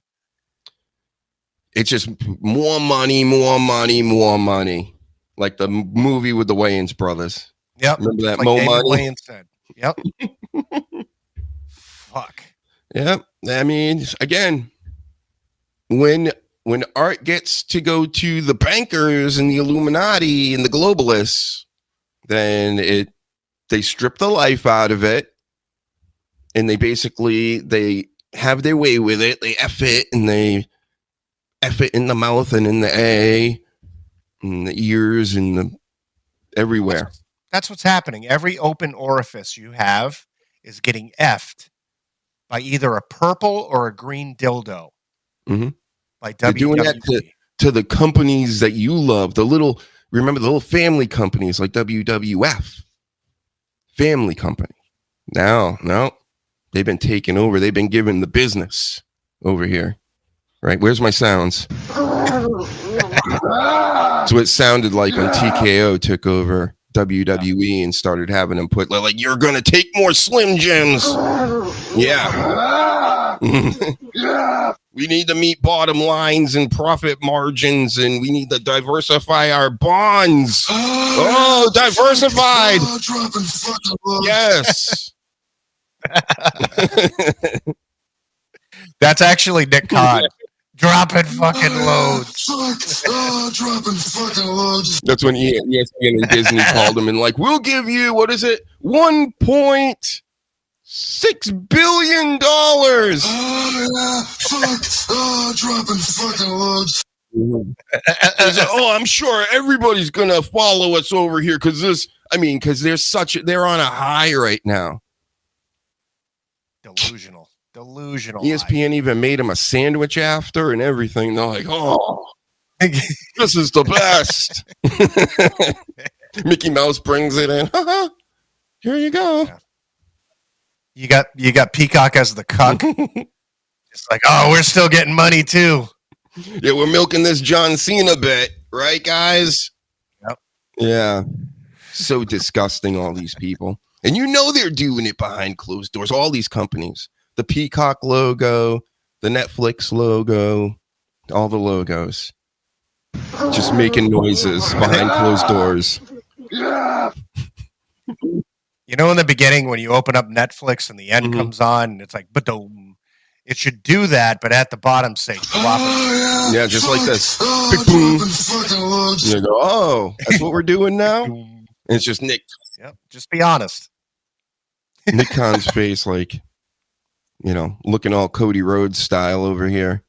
It's just more money, more money, more money. Like the movie with the Wayans brothers. Yep. Remember that? Like Mo David money. Wayans said. Yep. Fuck. Yep. I mean, again, when art gets to go to the bankers and the Illuminati and the globalists, then they strip the life out of it, and they have their way with it. They F it, and they F it in the mouth and in the A, and the ears and the everywhere. That's what's happening. Every open orifice you have is getting effed by either a purple or a green dildo. Mm-hmm. By WWE. They're doing that to the companies that you love. Remember the little family companies like WWF. Family company. No, they've been taken over. They've been given the business over here. Right? Where's my sounds? That's what it sounded like when TKO took over WWE and started having them put like, you're gonna take more Slim Jims. Yeah. We need to meet bottom lines and profit margins, and we need to diversify our bonds. Oh, diversified. Yes. That's actually Nick Khan. Dropping fucking loads. Dropping fucking loads. That's when ESPN and Disney called him and like, we'll give you, what is it? $1.6 billion. Dropping fucking loads. Oh, I'm sure everybody's going to follow us over here because they're on a high right now. Delusional. ESPN even made him a sandwich after and everything. They're like, oh, this is the best. Mickey Mouse brings it in. Here you go. You got Peacock as the cuck. It's like, oh, we're still getting money too. Yeah, we're milking this John Cena bit, right, guys? Yep. Yeah. So disgusting, all these people. And you know they're doing it behind closed doors. All these companies. The Peacock logo, the Netflix logo, all the logos. Just making noises behind closed doors. You know, in the beginning, when you open up Netflix and the end comes on, and it's like, ba-dum. It should do that, but at the bottom say, drop it. Yeah, just like this. Big boom. You go, oh, that's what we're doing now? And it's just Nick. Yep, just be honest. Nick Khan's face, like, you know, looking all Cody Rhodes style over here.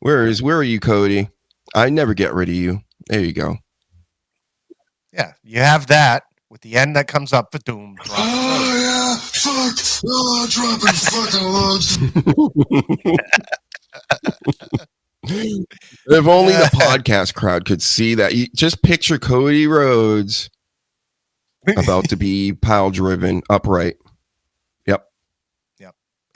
Where are you, Cody? I never get rid of you. There you go. Yeah, you have that with the end that comes up, ba-doom. Drop it. Oh, yeah. Fuck. Oh, dropping fucking loads. If only the podcast crowd could see that. You just picture Cody Rhodes about to be pile driven upright. Yep.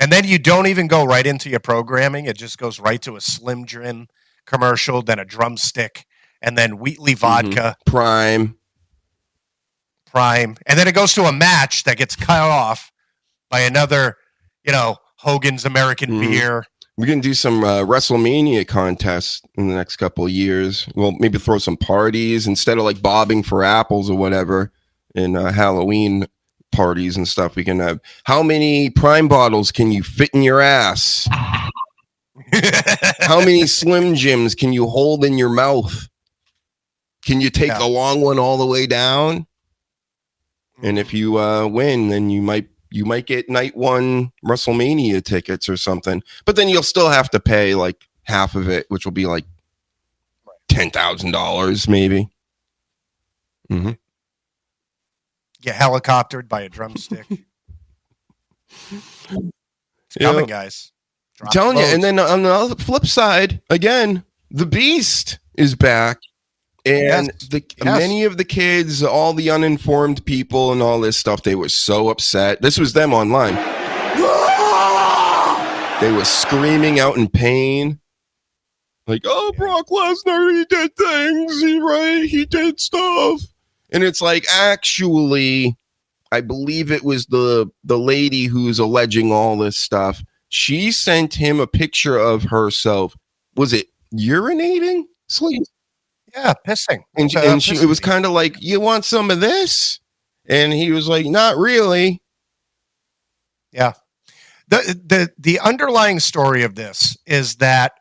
And then you don't even go right into your programming. It just goes right to a Slim Jim commercial, then a drumstick, and then Wheatley vodka. Prime. And then it goes to a match that gets cut off by another, you know, Hogan's American beer. We're going to do some WrestleMania contests in the next couple of years. We'll maybe throw some parties instead of like bobbing for apples or whatever in Halloween parties and stuff. We can have, how many Prime bottles can you fit in your ass? How many Slim Jims can you hold in your mouth? Can you take the long one all the way down? And if you win, then you might get night one WrestleMania tickets or something. But then you'll still have to pay like half of it, which will be like $10,000 maybe. Mm-hmm. Get helicoptered by a drumstick. It's coming, guys. I'm telling you. And then on the flip side, again, the Beast is back. And many of the kids, all the uninformed people and all this stuff, they were so upset. This was them online. They were screaming out in pain. Like, oh, Brock Lesnar, he did things. He did stuff. And it's like, actually, I believe it was the lady who's alleging all this stuff. She sent him a picture of herself. Was it urinating? Sleep. Yeah, pissing. And it was kind of like, you want some of this? And he was like, not really. Yeah. The underlying story of this is that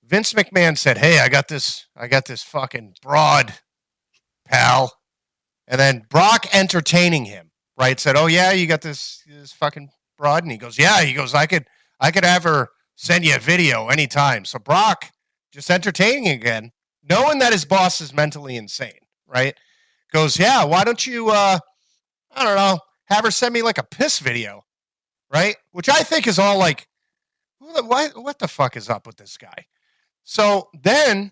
Vince McMahon said, hey, I got this fucking broad, pal. And then Brock entertaining him, right? Said, oh yeah, you got this fucking broad. And he goes, yeah, I could have her send you a video anytime. So Brock just entertaining again, knowing that his boss is mentally insane, right? Goes, yeah, why don't you, I don't know, have her send me like a piss video, right? Which I think is all like, what the fuck is up with this guy? So then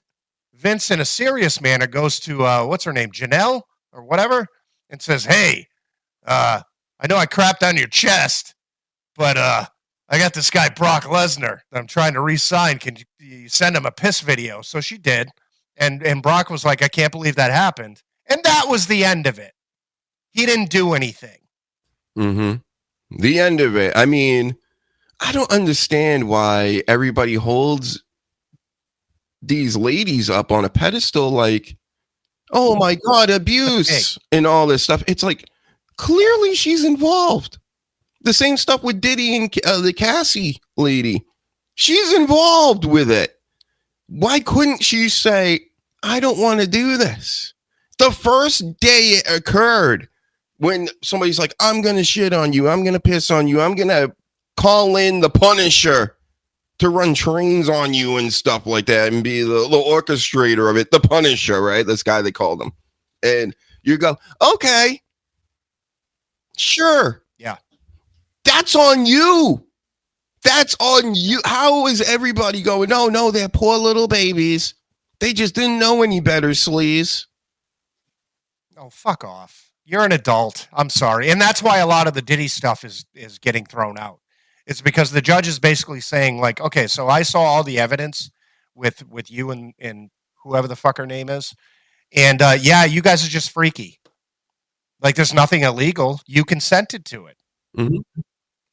Vince, in a serious manner, goes to, what's her name, Janelle or whatever, and says, hey, I know I crapped on your chest, but I got this guy, Brock Lesnar, that I'm trying to re-sign. Can you send him a piss video? So she did. And Brock was like, I can't believe that happened. And that was the end of it. He didn't do anything. Mm-hmm. The end of it. I mean, I don't understand why everybody holds these ladies up on a pedestal like, oh my God, abuse and all this stuff. It's like, clearly she's involved. The same stuff with Diddy and the Cassie lady. She's involved with it. Why couldn't she say, I don't want to do this? The first day it occurred, when somebody's like, I'm going to shit on you, I'm going to piss on you, I'm going to call in the Punisher to run trains on you and stuff like that and be the orchestrator of it, the Punisher, right? This guy they called him. And you go, okay, sure. Yeah. That's on you. That's on you. How is everybody going, no, they're poor little babies. They just didn't know any better, Sleaze. Oh, fuck off. You're an adult. I'm sorry. And that's why a lot of the Diddy stuff is getting thrown out. It's because the judge is basically saying, like, okay, so I saw all the evidence with you and whoever the fuck her name is. And yeah, you guys are just freaky. Like, there's nothing illegal. You consented to it. Mm-hmm.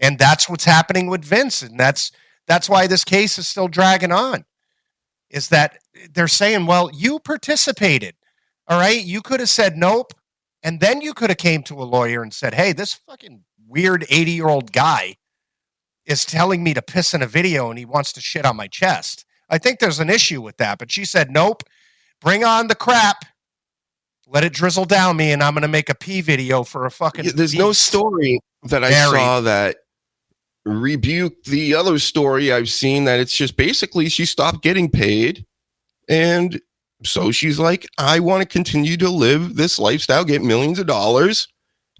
And that's what's happening with Vince. And that's why this case is still dragging on. Is that they're saying, well, you participated. All right. You could have said nope. And then you could have came to a lawyer and said, hey, this fucking weird 80-year-old guy is telling me to piss in a video and he wants to shit on my chest. I think there's an issue with that. But she said, nope, bring on the crap. Let it drizzle down me and I'm going to make a pee video for a fucking... There's no story that I saw that rebuked the other story I've seen that it's just basically she stopped getting paid. And so she's like, I want to continue to live this lifestyle, get millions of dollars.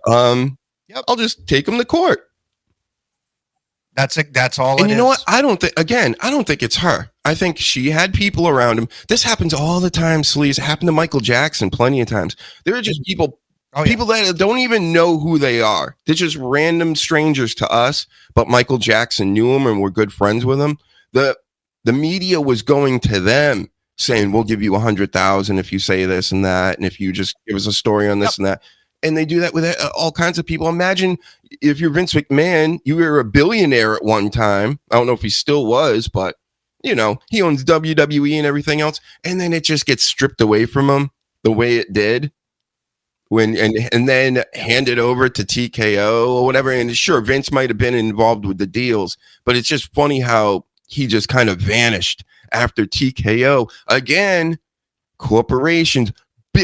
I'll just take them to court. That's it. That's all. And you know what? I don't think it's her. I think she had people around him. This happens all the time, Sleaze. It happened to Michael Jackson plenty of times. There are just people that don't even know who they are. They're just random strangers to us, but Michael Jackson knew them and we're good friends with them. The media was going to them saying, we'll give you $100,000 if you say this and that. And if you just give us a story on this and that. And they do that with all kinds of people. Imagine if you're Vince McMahon, you were a billionaire at one time. I don't know if he still was, but you know, he owns WWE and everything else. And then it just gets stripped away from him the way it did and then handed over to TKO or whatever. And sure, Vince might have been involved with the deals, but it's just funny how he just kind of vanished after TKO. Again, corporations.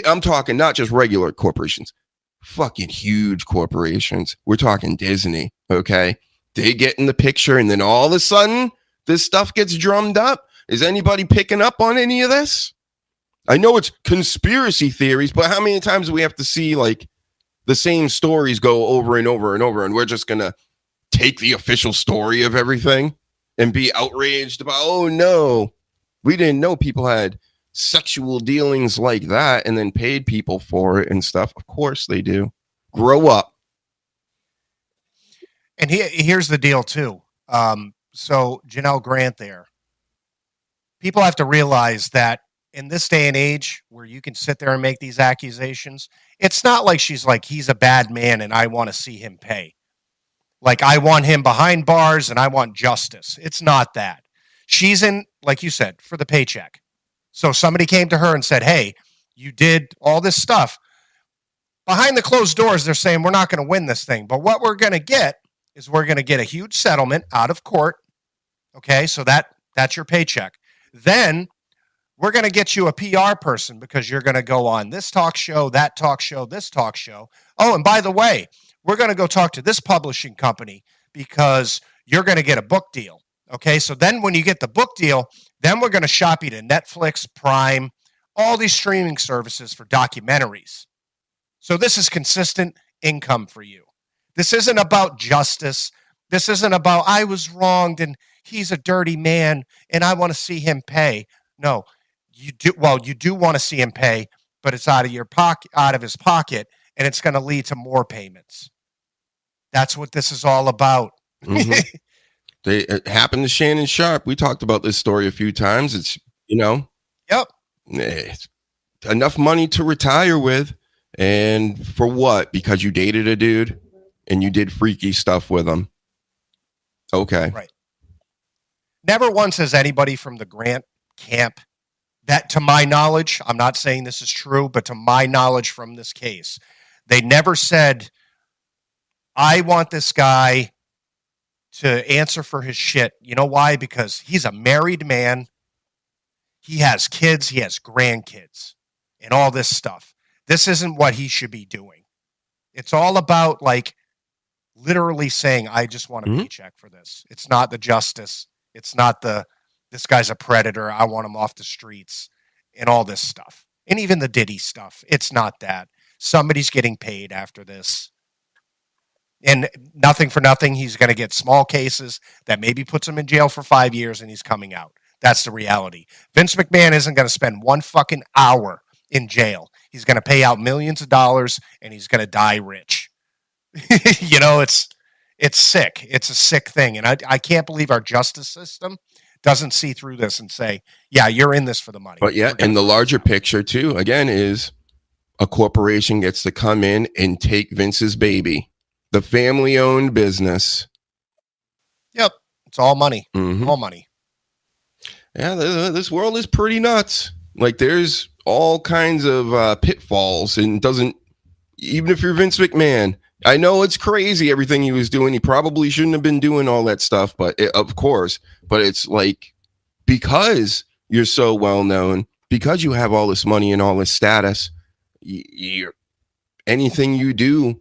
I'm talking not just regular corporations. Fucking huge corporations. We're talking Disney, okay? They get in the picture and then all of a sudden this stuff gets drummed up. Is anybody picking up on any of this? I know it's conspiracy theories, but how many times do we have to see like the same stories go over and over and over and we're just going to take the official story of everything and be outraged about, oh no, we didn't know people had sexual dealings like that and then paid people for it and stuff. Of course they do. Grow up. And here's the deal too. So Janelle Grant there, people have to realize that in this day and age where you can sit there and make these accusations, it's not like she's like, he's a bad man and I want to see him pay. Like I want him behind bars and I want justice. It's not that. She's in, like you said, for the paycheck. So somebody came to her and said, hey, you did all this stuff. Behind the closed doors, they're saying, we're not going to win this thing. But what we're going to get is we're going to get a huge settlement out of court. Okay, so that's your paycheck. Then we're going to get you a PR person because you're going to go on this talk show, that talk show, this talk show. Oh, and by the way, we're going to go talk to this publishing company because you're going to get a book deal. Okay, so then when you get the book deal, then we're going to shop you to Netflix, Prime, all these streaming services for documentaries. So this is consistent income for you. This isn't about justice. This isn't about I was wronged and he's a dirty man and I want to see him pay. No, you do. Well, you do want to see him pay, but it's out of your pocket, out of his pocket, and it's going to lead to more payments. That's what this is all about. Mm-hmm. It happened to Shannon Sharp. We talked about this story a few times. It's, you know, it's enough money to retire with. And for what? Because you dated a dude and you did freaky stuff with him. Okay. Right. Never once has anybody from the Grant camp that, to my knowledge, I'm not saying this is true, but to my knowledge from this case, they never said, I want this guy to answer for his shit. You know why? Because he's a married man. He has kids. He has grandkids and all this stuff. This isn't what he should be doing. It's all about like literally saying, I just want a paycheck for this. It's not the justice. It's not this guy's a predator. I want him off the streets and all this stuff. And even the Diddy stuff. It's not that. Somebody's getting paid after this. And nothing for nothing, he's going to get small cases that maybe puts him in jail for 5 years and he's coming out. That's the reality. Vince McMahon isn't going to spend one fucking hour in jail. He's going to pay out millions of dollars, and he's going to die rich. You know, it's sick. It's a sick thing, and I can't believe our justice system doesn't see through this and say, yeah, you're in this for the money. But yeah, and the larger picture too, again, is a corporation gets to come in and take Vince's baby, the family-owned business. Yep, it's all money. Mhm. All money. Yeah, this world is pretty nuts. Like, there's all kinds of pitfalls, and doesn't, even if you're Vince McMahon, I know it's crazy everything he was doing. He probably shouldn't have been doing all that stuff, but of course. But it's like, because you're so well known, because you have all this money and all this status, anything you do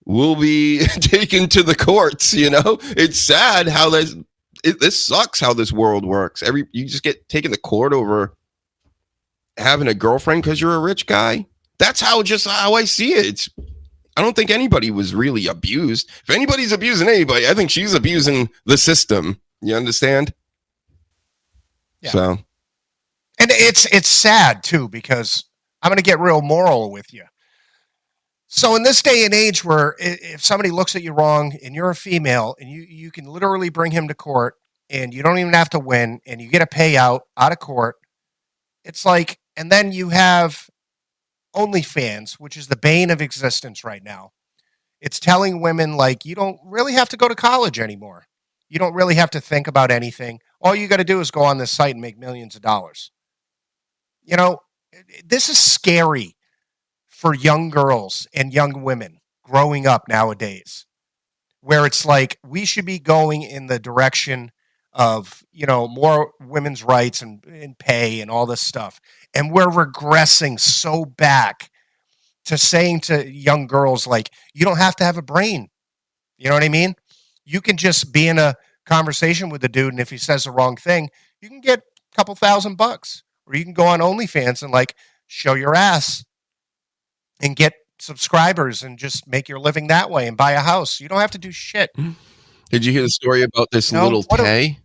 will be taken to the courts. You know, it's sad how this sucks how this world works. You just get taken to court over having a girlfriend because you're a rich guy. That's how I see it. I don't think anybody was really abused. If anybody's abusing anybody, I think she's abusing the system. You understand? Yeah. So, and it's sad too, because I'm going to get real moral with you. So in this day and age where if somebody looks at you wrong and you're a female and you can literally bring him to court and you don't even have to win and you get a payout out of court, it's like, and then you have OnlyFans, which is the bane of existence right now. It's telling women, like, you don't really have to go to college anymore. You don't really have to think about anything. All you got to do is go on this site and make millions of dollars. You know, this is scary for young girls and young women growing up nowadays, where it's like we should be going in the direction of, you know, more women's rights and pay and all this stuff. And we're regressing so back to saying to young girls, like, you don't have to have a brain. You know what I mean? You can just be in a conversation with the dude, and if he says the wrong thing, you can get a couple $1,000, or you can go on OnlyFans and like show your ass and get subscribers and just make your living that way and buy a house. You don't have to do shit. did you hear the story about this little Tay?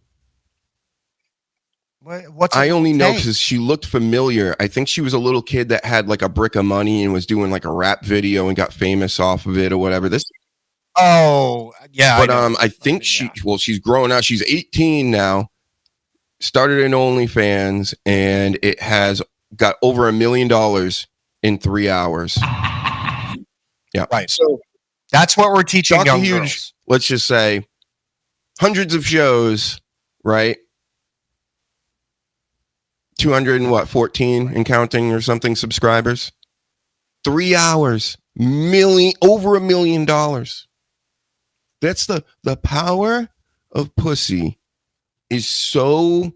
What's I only know because she looked familiar. I think she was a little kid that had like a brick of money and was doing like a rap video and got famous off of it or whatever. Oh, yeah. But I think she's grown out. She's 18 now. Started in OnlyFans, and it has got over $1 million in 3 hours. Yeah. Right. So that's what we're teaching young girls. Let's just say hundreds of shows, right? 214 and counting or something subscribers. 3 hours, over $1 million. That's the power of pussy is so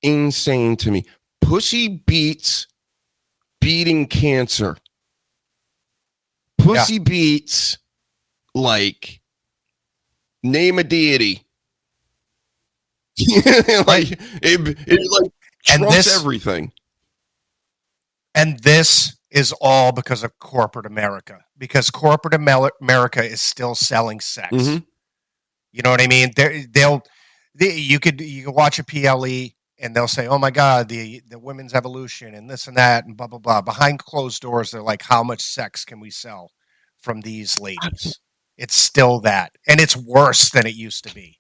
insane to me. Pussy beats beating cancer. Pussy beats, like, name a deity. Like it like trumps everything. And this is all because of corporate America. Because corporate America is still selling sex. Mm-hmm. You know what I mean? You could watch a PLE and they'll say, "Oh my God, the women's evolution and this and that and blah blah blah." Behind closed doors, they're like, "How much sex can we sell from these ladies?" It's still that, and it's worse than it used to be.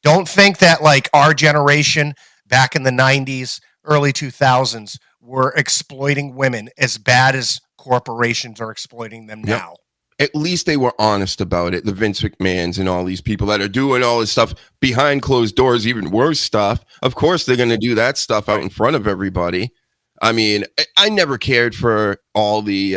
Don't think that like our generation back in the 90s, early 2000s were exploiting women as bad as corporations are exploiting them now. At least they were honest about it. The Vince McMahons and all these people that are doing all this stuff behind closed doors, even worse stuff. Of course, they're going to do that stuff out in front of everybody. I mean, I never cared for all the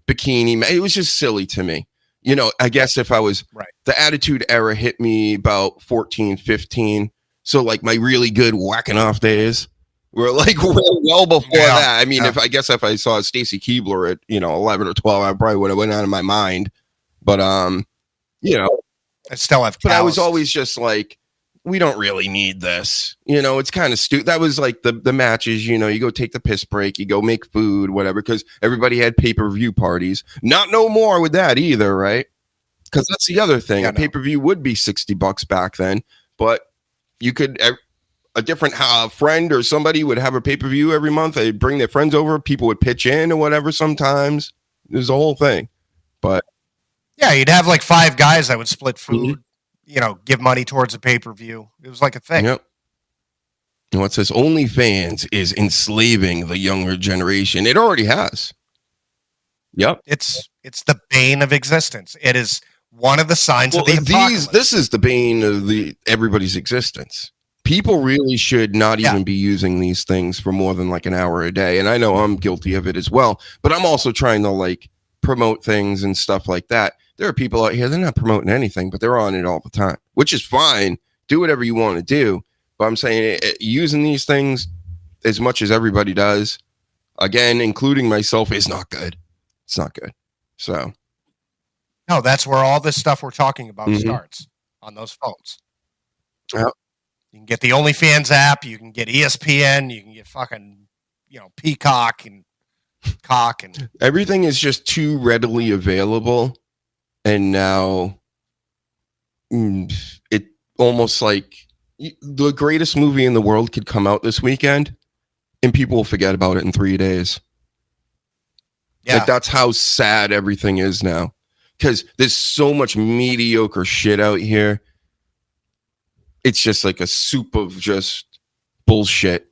bikini. It was just silly to me. You know, I guess if I was the Attitude Era hit me about 14, 15. So like my really good whacking off days were like well before that. I mean, if I saw Stacy Keibler at 11 or 12, I probably would have went out of my mind. But I still have. But I was always just like, we don't really need this. It's kind of stupid. That was like the matches. You go take the piss break, you go make food, whatever, because everybody had pay-per-view parties. Not no more with that either, right? Because that's the other thing. A pay-per-view would be $60 back then, but you could a different friend or somebody would have a pay-per-view every month. They'd bring their friends over. People would pitch in or whatever sometimes. There's a whole thing. But yeah, you'd have like 5 guys that would split food, give money towards a pay-per-view. It was like a thing. Yep. And what says OnlyFans is enslaving the younger generation. It already has. Yep. It's the bane of existence. It is one of the signs of the apocalypse. This is the bane of everybody's existence. People really should not even be using these things for more than like an hour a day. And I know I'm guilty of it as well, but I'm also trying to like promote things and stuff like that. There are people out here, they're not promoting anything, but they're on it all the time, which is fine. Do whatever you want to do. But I'm saying using these things as much as everybody does, again, including myself, is not good. It's not good. So. No, that's where all this stuff we're talking about starts, on those phones. Yep. You can get the OnlyFans app. You can get ESPN. You can get fucking, Peacock and Cock. And everything is just too readily available. And now it almost like the greatest movie in the world could come out this weekend and people will forget about it in 3 days. Yeah. Like, that's how sad everything is now. Because there's so much mediocre shit out here. It's just like a soup of just bullshit.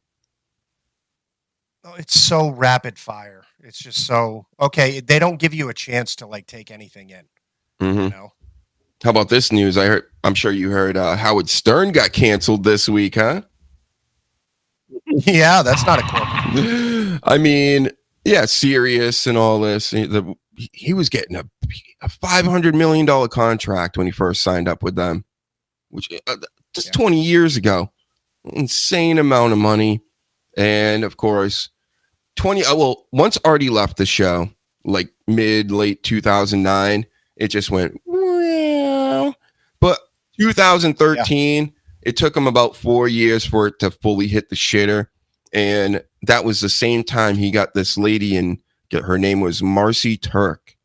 Oh, it's so rapid fire. It's just so okay. They don't give you a chance to like take anything in. Mm-hmm. How about this news? I'm sure you heard Howard Stern got canceled this week, huh? Yeah, that's not a corporate. I mean, yeah, Sirius and all this. He was getting a $500 million contract when he first signed up with them, which just 20 years ago. Insane amount of money. And of course, once Artie left the show, like late 2009, it just went, well. But 2013, it took him about 4 years for it to fully hit the shitter. And that was the same time he got this lady, and her name was Marcy Turk,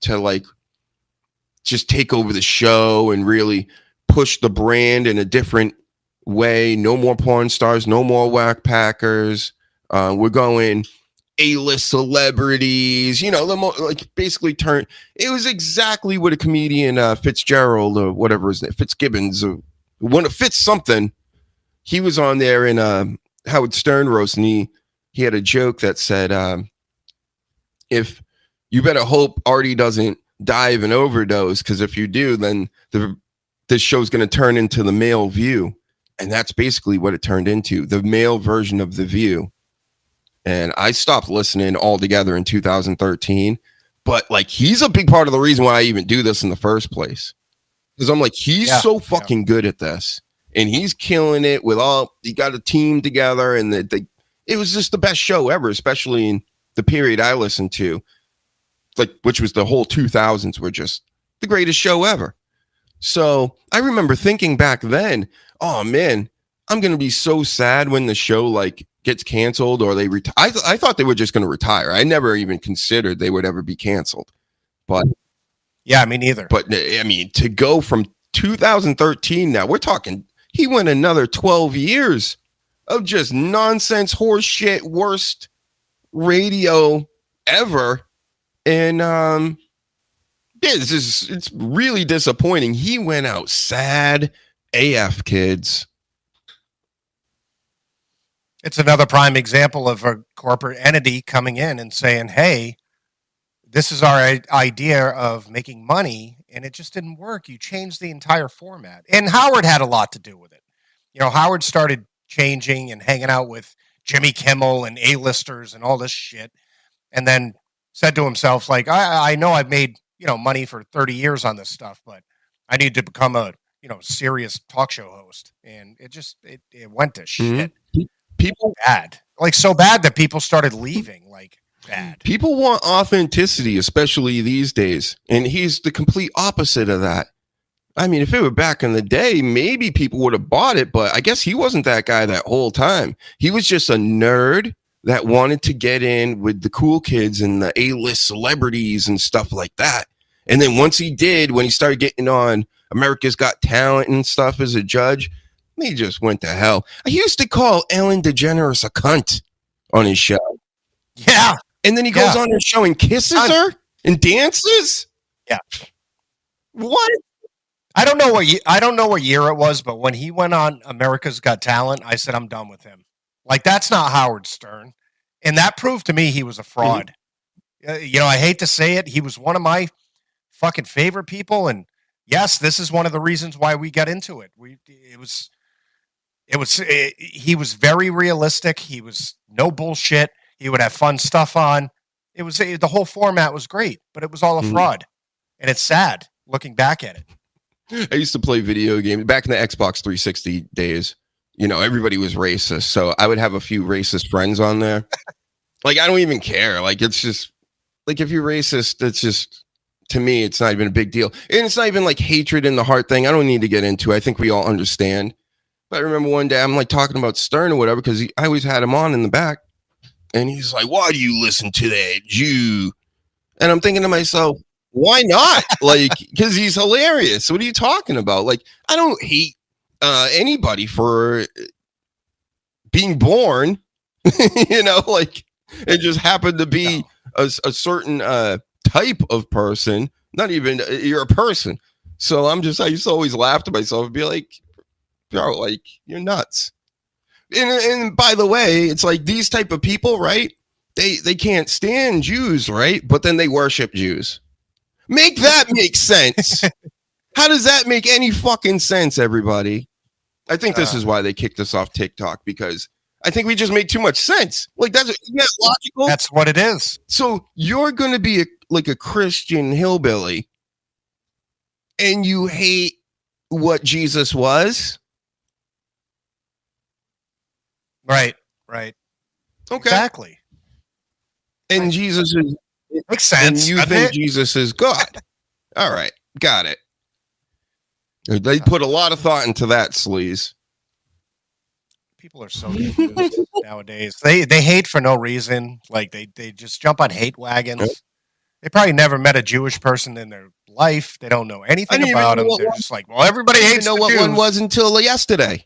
to like just take over the show and really push the brand in a different way. No more porn stars, no more whack packers. We're going A-list celebrities, basically it was exactly what a comedian Fitzgerald or whatever his name, Fitzgibbons, or one of Fitz something. He was on there in Howard Stern roast, and he had a joke that said, if you better hope Artie doesn't die of an overdose, because if you do, then this show's going to turn into the male View. And that's basically what it turned into, the male version of The View. And I stopped listening altogether in 2013. But like, he's a big part of the reason why I even do this in the first place. Because I'm like, he's so fucking good at this. And he's killing it he got a team together, and it was just the best show ever, especially in the period I listened to, which was the whole 2000s, were just the greatest show ever. So I remember thinking back then, oh man, I'm going to be so sad when the show like gets canceled or they retire. I thought they were just going to retire. I never even considered they would ever be canceled. But yeah, me neither. But I mean, to go from 2013, now we're talking, he went another 12 years of just nonsense, horse shit, worst radio ever. And it's really disappointing. He went out sad AF, kids. It's another prime example of a corporate entity coming in and saying, hey, this is our idea of making money, and it just didn't work. You changed the entire format. And Howard had a lot to do with it. Howard started changing and hanging out with Jimmy Kimmel and A-listers and all this shit, and then said to himself, like, I know I've made, money for 30 years on this stuff, but I need to become a, serious talk show host. And it went to shit. People bad, like so bad that people started leaving, like bad. People want authenticity, especially these days. And he's the complete opposite of that. I mean, if it were back in the day, maybe people would have bought it, but I guess he wasn't that guy that whole time. He was just a nerd that wanted to get in with the cool kids and the A-list celebrities and stuff like that. And then once he did, when he started getting on America's Got Talent and stuff as a judge, He just went to hell. He used to call Ellen DeGeneres a cunt on his show. Yeah. And then he goes on her show and kisses her and dances. Yeah. What? I don't know what year it was, but when he went on America's Got Talent, I said I'm done with him. Like, that's not Howard Stern. And that proved to me he was a fraud. I hate to say it. He was one of my fucking favorite people. And yes, this is one of the reasons why we got into it. He was very realistic. He was no bullshit. He would have fun stuff on. The whole format was great, but it was all a fraud. And it's sad looking back at it. I used to play video games back in the Xbox 360 days. Everybody was racist. So I would have a few racist friends on there. Like, I don't even care. Like, it's just like, if you're racist, it's just, to me, it's not even a big deal. And it's not even like hatred in the heart thing. I don't need to get into it. I think we all understand. But I remember one day I'm like talking about Stern or whatever, because I always had him on in the back. And he's like, why do you listen to that Jew? And I'm thinking to myself, why not? Like, because he's hilarious. What are you talking about? Like, I don't hate anybody for being born, like, it just happened to be a certain type of person. Not even, you're a person. So I used to always laugh to myself and be like, bro, like, you're nuts. And by the way, it's like these type of people, right? They can't stand Jews, right? But then they worship Jews. Make that make sense. How does that make any fucking sense, everybody? I think this is why they kicked us off TikTok, because I think we just make too much sense. Like, isn't that logical? That's what it is. So you're going to be a Christian hillbilly and you hate what Jesus was? Right. Okay. Exactly. And Jesus is... Makes sense. And you think Jesus is God. All right. Got it. They put a lot of thought into that, Sleaze. People are so confused nowadays. They hate for no reason. Like, they just jump on hate wagons. Yep. They probably never met a Jewish person in their life. They don't know anything about them. They're just like, well, everybody hates the Jews. I didn't know what one was until yesterday.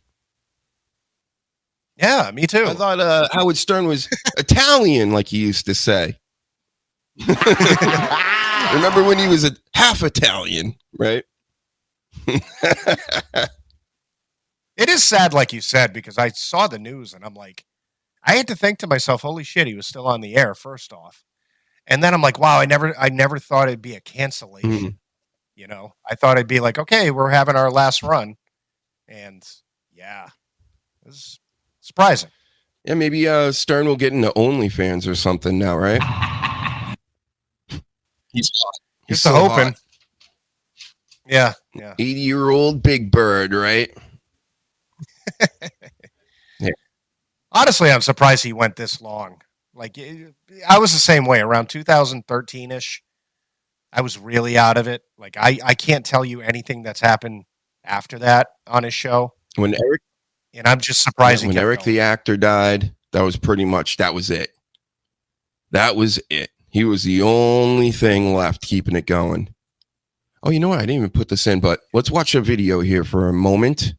Yeah, me too. I thought Howard Stern was Italian, like he used to say. Remember when he was half Italian, right? It is sad, like you said, because I saw the news and I'm like, I had to think to myself, holy shit, he was still on the air, first off. And then I'm like, wow, I never thought it'd be a cancellation. Mm-hmm. I thought it'd be like, okay, we're having our last run. And yeah, it was surprising. Yeah, maybe Stern will get into OnlyFans or something now, right? He's hot. He's so hoping. Hot. Yeah. 80-year-old Big Bird, right? Yeah. Honestly, I'm surprised he went this long. Like, I was the same way around 2013-ish. I was really out of it. Like, I can't tell you anything that's happened after that on his show. And I'm just surprised. When Eric the actor died, that was it. That was it. He was the only thing left keeping it going. Oh, you know what? I didn't even put this in, but let's watch a video here for a moment.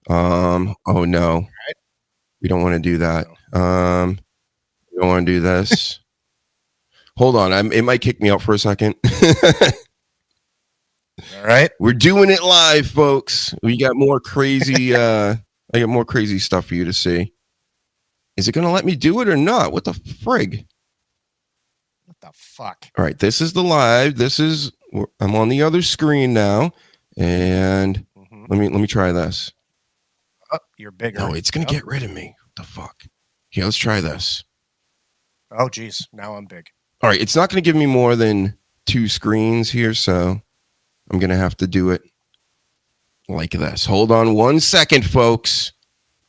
Oh no. Right. We don't want to do that. We don't want to do this. Hold on. It might kick me out for a second. All right. We're doing it live, folks. We got more crazy I got more crazy stuff for you to see. Is it going to let me do it or not? What the frig? What the fuck? All right, this is the live. I'm on the other screen now, and let me try this. Oh, you're bigger. No, it's going to get rid of me. What the fuck? Okay, let's try this. Oh, geez. Now I'm big. All right, it's not going to give me more than 2 screens here, so I'm going to have to do it like this. Hold on 1 second, folks.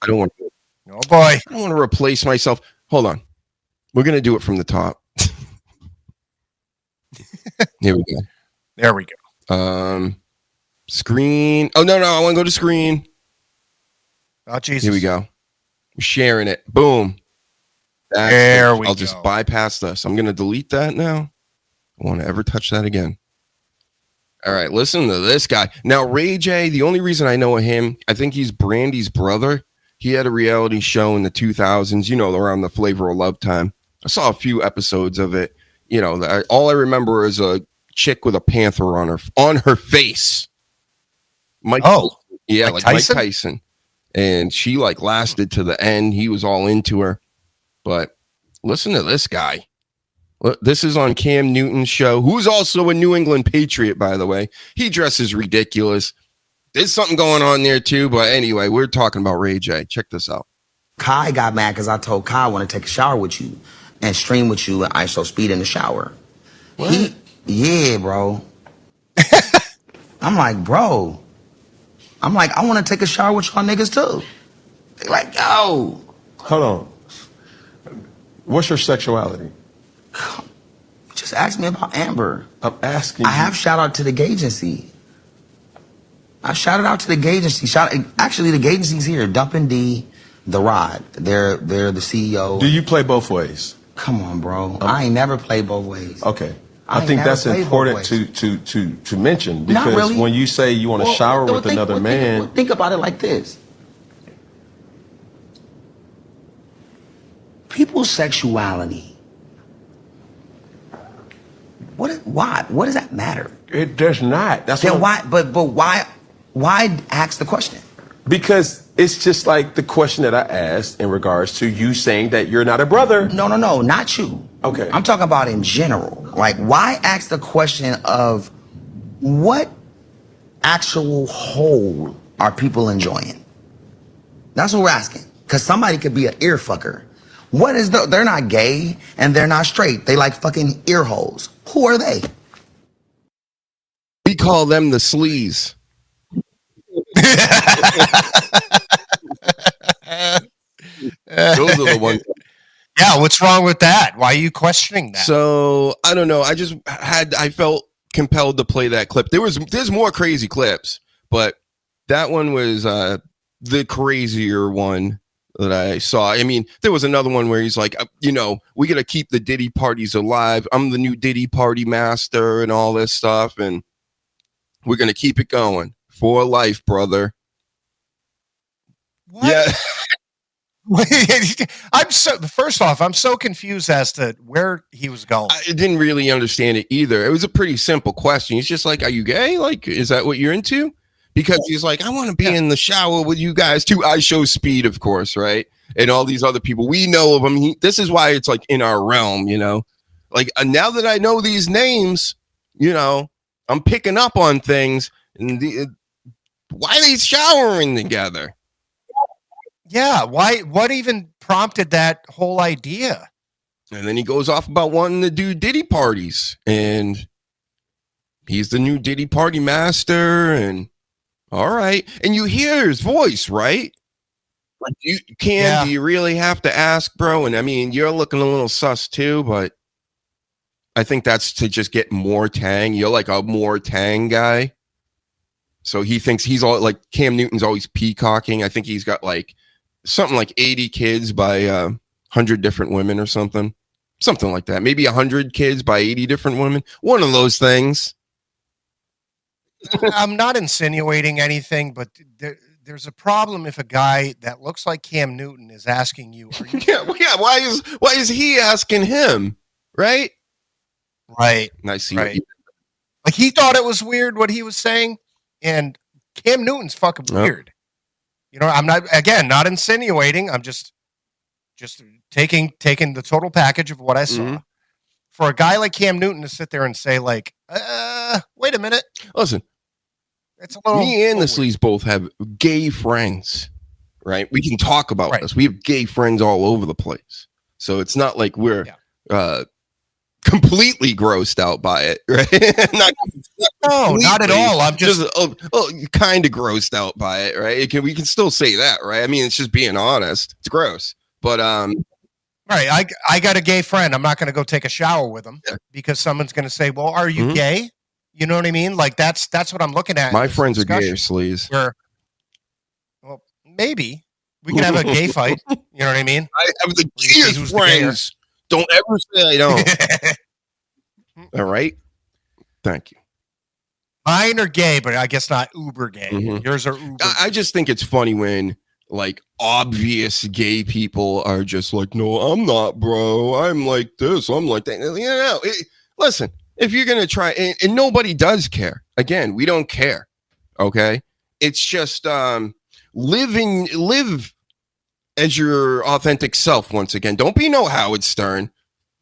I don't want to. Oh, boy. I don't want to replace myself. Hold on. We're going to do it from the top. Here we go. There we go. Screen. Oh, no. I want to go to screen. Oh, Jesus. Here we go. We're sharing it. Boom. I'll just bypass this. I'm going to delete that now. I don't want to ever touch that again. All right, listen to this guy. Now, Ray J, the only reason I know him, I think he's Brandy's brother. He had a reality show in the 2000s, around the Flavor of Love time. I saw a few episodes of it. All I remember is a chick with a panther on her face. Mike Tyson. And she lasted to the end. He was all into her. But listen to this guy. This is on Cam Newton's show, who's also a New England Patriot, by the way. He dresses ridiculous. There's something going on there, too. But anyway, we're talking about Ray J. Check this out. Kai got mad because I told Kai I want to take a shower with you and stream with you at ISO speed in the shower. What? Yeah, bro. I'm like, bro. I'm like, I want to take a shower with y'all niggas, too. They like, yo. Hold on. What's your sexuality? Just ask me about Amber. I'm asking you. I have shout out to the gay agency. I shouted out to the gay agency. Actually, the gay agency's here. Dumpin' D, The Rod. They're the CEO. Do you play both ways? Come on, bro. I ain't never played both ways. Okay. I think that's important to mention, because Not really. when you say you want to shower with another man. Think about it like this. People's sexuality. Why? What does that matter? It does not. That's Then what why? But why ask the question? Because it's just like the question that I asked in regards to you saying that you're not a brother. No, not you. Okay. I'm talking about in general. Like, why ask the question of what actual whole are people enjoying? That's what we're asking. Because somebody could be an ear fucker. What is they're not gay and they're not straight. They like fucking ear holes. Who are they? We call them the sleaze. Those are the ones. Yeah, what's wrong with that? Why are you questioning that? So I don't know. I felt compelled to play that clip. There's more crazy clips, but that one was the crazier one that I saw. I mean, there was another one where he's like, we got to keep the Diddy parties alive. I'm the new Diddy party master and all this stuff, and we're gonna keep it going for life, brother. What? Yeah. First off, I'm so confused as to where he was going. I didn't really understand it either. It was a pretty simple question. He's just like, are you gay? Like, is that what you're into? Because he's like, I want to be in the shower with you guys too. I show speed, of course, right? And all these other people, we know of them. This is why it's like in our realm, like now that I know these names, I'm picking up on things. And why are they showering together? Yeah, why? What even prompted that whole idea? And then he goes off about wanting to do Diddy parties, and he's the new Diddy party master. And all right, and you hear his voice, right? Like do you really have to ask, bro? And I mean, you're looking a little sus too, but I think that's to just get more tang. You're like a more tang guy. So he thinks he's all like Cam Newton's always peacocking. I think he's got like something like 80 kids by 100 different women or something like that. Maybe 100 kids by 80 different women. One of those things. I'm not insinuating anything, but there's a problem if a guy that looks like Cam Newton is asking you. Yeah. Why is he asking him? Right. Right. And I see. Right. Like he thought it was weird what he was saying, and Cam Newton's fucking weird. I'm not insinuating. I'm just taking the total package of what I saw. Mm-hmm. For a guy like Cam Newton to sit there and say like, wait a minute. Listen, it's a little. Me and the Sleaze both have gay friends, right? We can talk about this. We have gay friends all over the place. So it's not like we're completely grossed out by it, right? Not at all. I'm just kind of grossed out by it, right? We can still say that, right? I mean, it's just being honest. It's gross, but right. I got a gay friend. I'm not going to go take a shower with him because someone's going to say, "Well, are you gay?" You know what I mean? Like that's what I'm looking at. My friends are gay or Sleaze. Well, maybe we can have a gay fight. You know what I mean? I have the gayest friends. Don't ever say I don't. All right. Thank you. Mine are gay, but I guess not uber gay. Mhm. Yours are uber. I just think it's funny when like obvious gay people are just like, no, I'm not, bro. I'm like this. I'm like that. Listen, if you're gonna try, and nobody does care. Again, we don't care. Okay, it's just live as your authentic self. Once again, don't be no Howard Stern.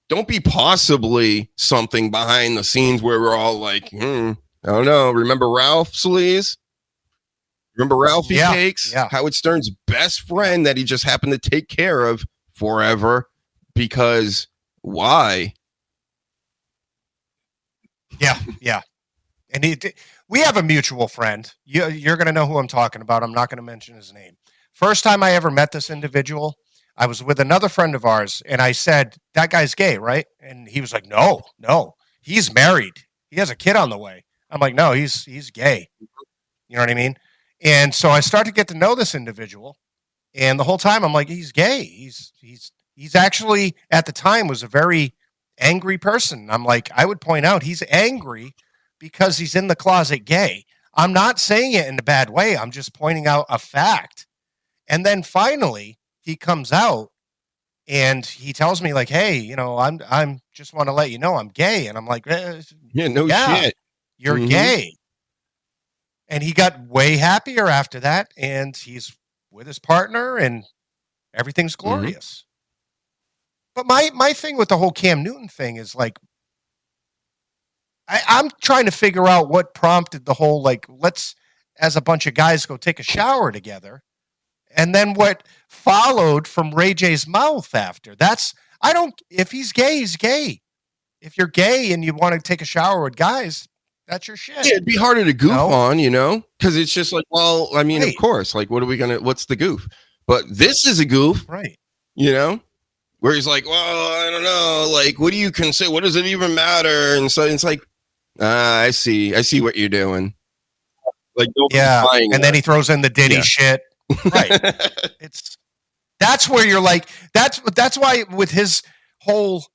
Don't be possibly something behind the scenes where we're all like, I don't know. Remember Ralph Sleaze? Remember Ralphie Cakes? Yeah. Howard Stern's best friend that he just happened to take care of forever. Because why? Yeah. And we have a mutual friend. You're going to know who I'm talking about. I'm not going to mention his name. First time I ever met this individual, I was with another friend of ours, and I said, that guy's gay, right? And he was like, no, he's married. He has a kid on the way. I'm like, no, he's gay. You know what I mean? And so I started to get to know this individual, and the whole time I'm like, he's gay. He's actually at the time was a very angry person. I'm like, I would point out he's angry because he's in the closet gay. I'm not saying it in a bad way. I'm just pointing out a fact. And then finally he comes out and he tells me like, hey, I'm just want to let you know I'm gay. And I'm like, Shit. You're gay. And he got way happier after that. And he's with his partner and everything's glorious. But my thing with the whole Cam Newton thing is like, I'm trying to figure out what prompted the whole, like, let's, as a bunch of guys, go take a shower together. And then what followed from Ray J's mouth after. If he's gay, he's gay. If you're gay and you want to take a shower with guys, that's your shit. Yeah, it'd be harder to goof on, because it's just like, well, I mean, of course, like, what's the goof? But this is a goof. Right. Where he's like, well, I don't know, like, what do you consider? What does it even matter? And so it's like, I see what you're doing. Like, and then he throws in the Diddy shit. Right. That's where you're like, that's why with his whole,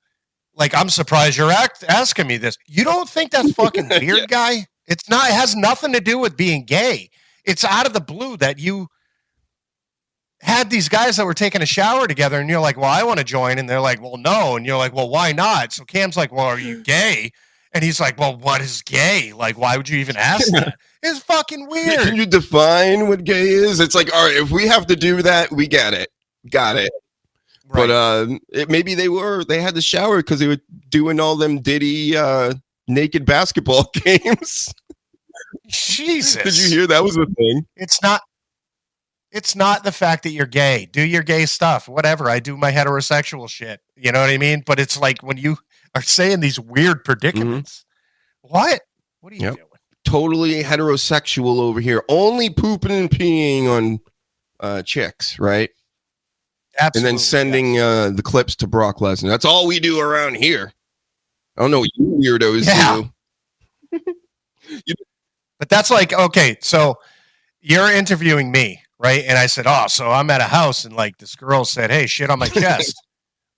like, I'm surprised you're asking me this. You don't think that's fucking weird, guy? It's not. It has nothing to do with being gay. It's out of the blue that you had these guys that were taking a shower together, and you're like, well, I want to join, and they're like, well, no, and you're like, well, why not? So Cam's like, well, are you gay? And he's like, well, what is gay? Like, why would you even ask that? It's fucking weird. Can you define what gay is? It's like, all right, if we have to do that, we get it. Got it. Right. But maybe they had the shower because they were doing all them Diddy naked basketball games. Jesus. Did you hear that was a thing? It's not the fact that you're gay. Do your gay stuff. Whatever. I do my heterosexual shit. You know what I mean? But it's like when you are saying these weird predicaments. What are you doing? Totally heterosexual over here. Only pooping and peeing on chicks, right? Absolutely. And then sending the clips to Brock Lesnar. That's all we do around here. I don't know what you weirdos do. But that's like, okay, so you're interviewing me, right? And I said, oh, so I'm at a house and like this girl said, hey, shit on my chest,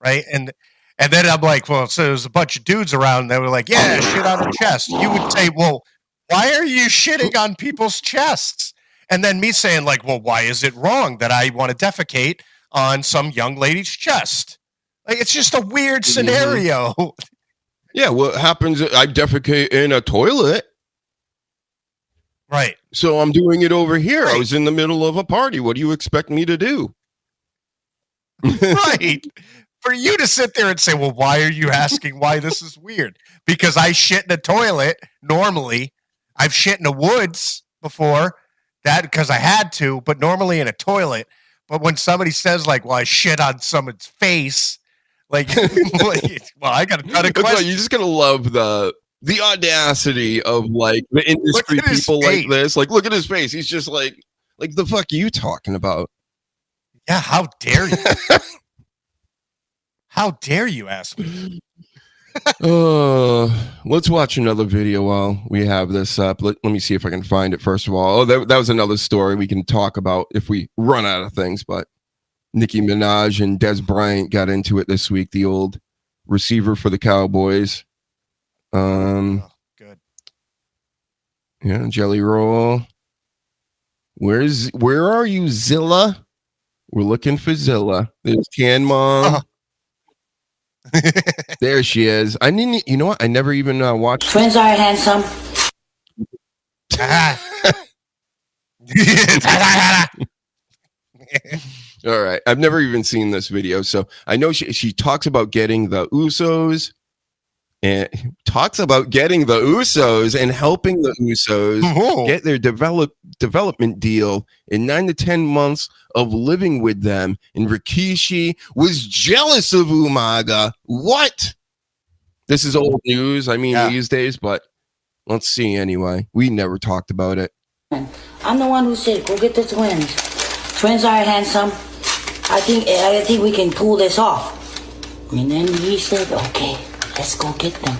right? And then I'm like, well, so there's a bunch of dudes around and they were like, yeah, shit on her chest. You would say, well, why are you shitting on people's chests? And then me saying like, well, why is it wrong that I want to defecate on some young lady's chest? Like, it's just a weird scenario. Yeah, what happens? I defecate in a toilet. Right. So I'm doing it over here. Right. I was in the middle of a party. What do you expect me to do? Right. For you to sit there and say, well, why are you asking why this is weird? Because I shit in a toilet normally. I've shit in the woods before that because I had to, but normally in a toilet. But when somebody says like, well, I shit on someone's face, like, well, I got to cut a question. You're just going to love the audacity of like the industry people like this. Like, look at his face. He's just like the fuck are you talking about? Yeah. How dare you? How dare you ask me? Let's watch another video while we have this up. Let me see if I can find it first of all. Oh, that was another story we can talk about if we run out of things, but Nicki Minaj and Des Bryant got into it this week, the old receiver for the Cowboys. Good. Yeah, Jelly Roll. Where are you, Zilla? We're looking for Zilla. There's Can Mom. There she is. I didn't. You know what? I never even watched. Twins are handsome. All right. I've never even seen this video. So I know she talks about getting the Usos and helping the Usos get their development deal in 9 to 10 months of living with them. And Rikishi was jealous of Umaga. What? This is old news. I mean, these days, but let's see anyway. We never talked about it. I'm the one who said, go get the twins. Twins are handsome. I think we can pull this off. And then he said, okay, let's go get them.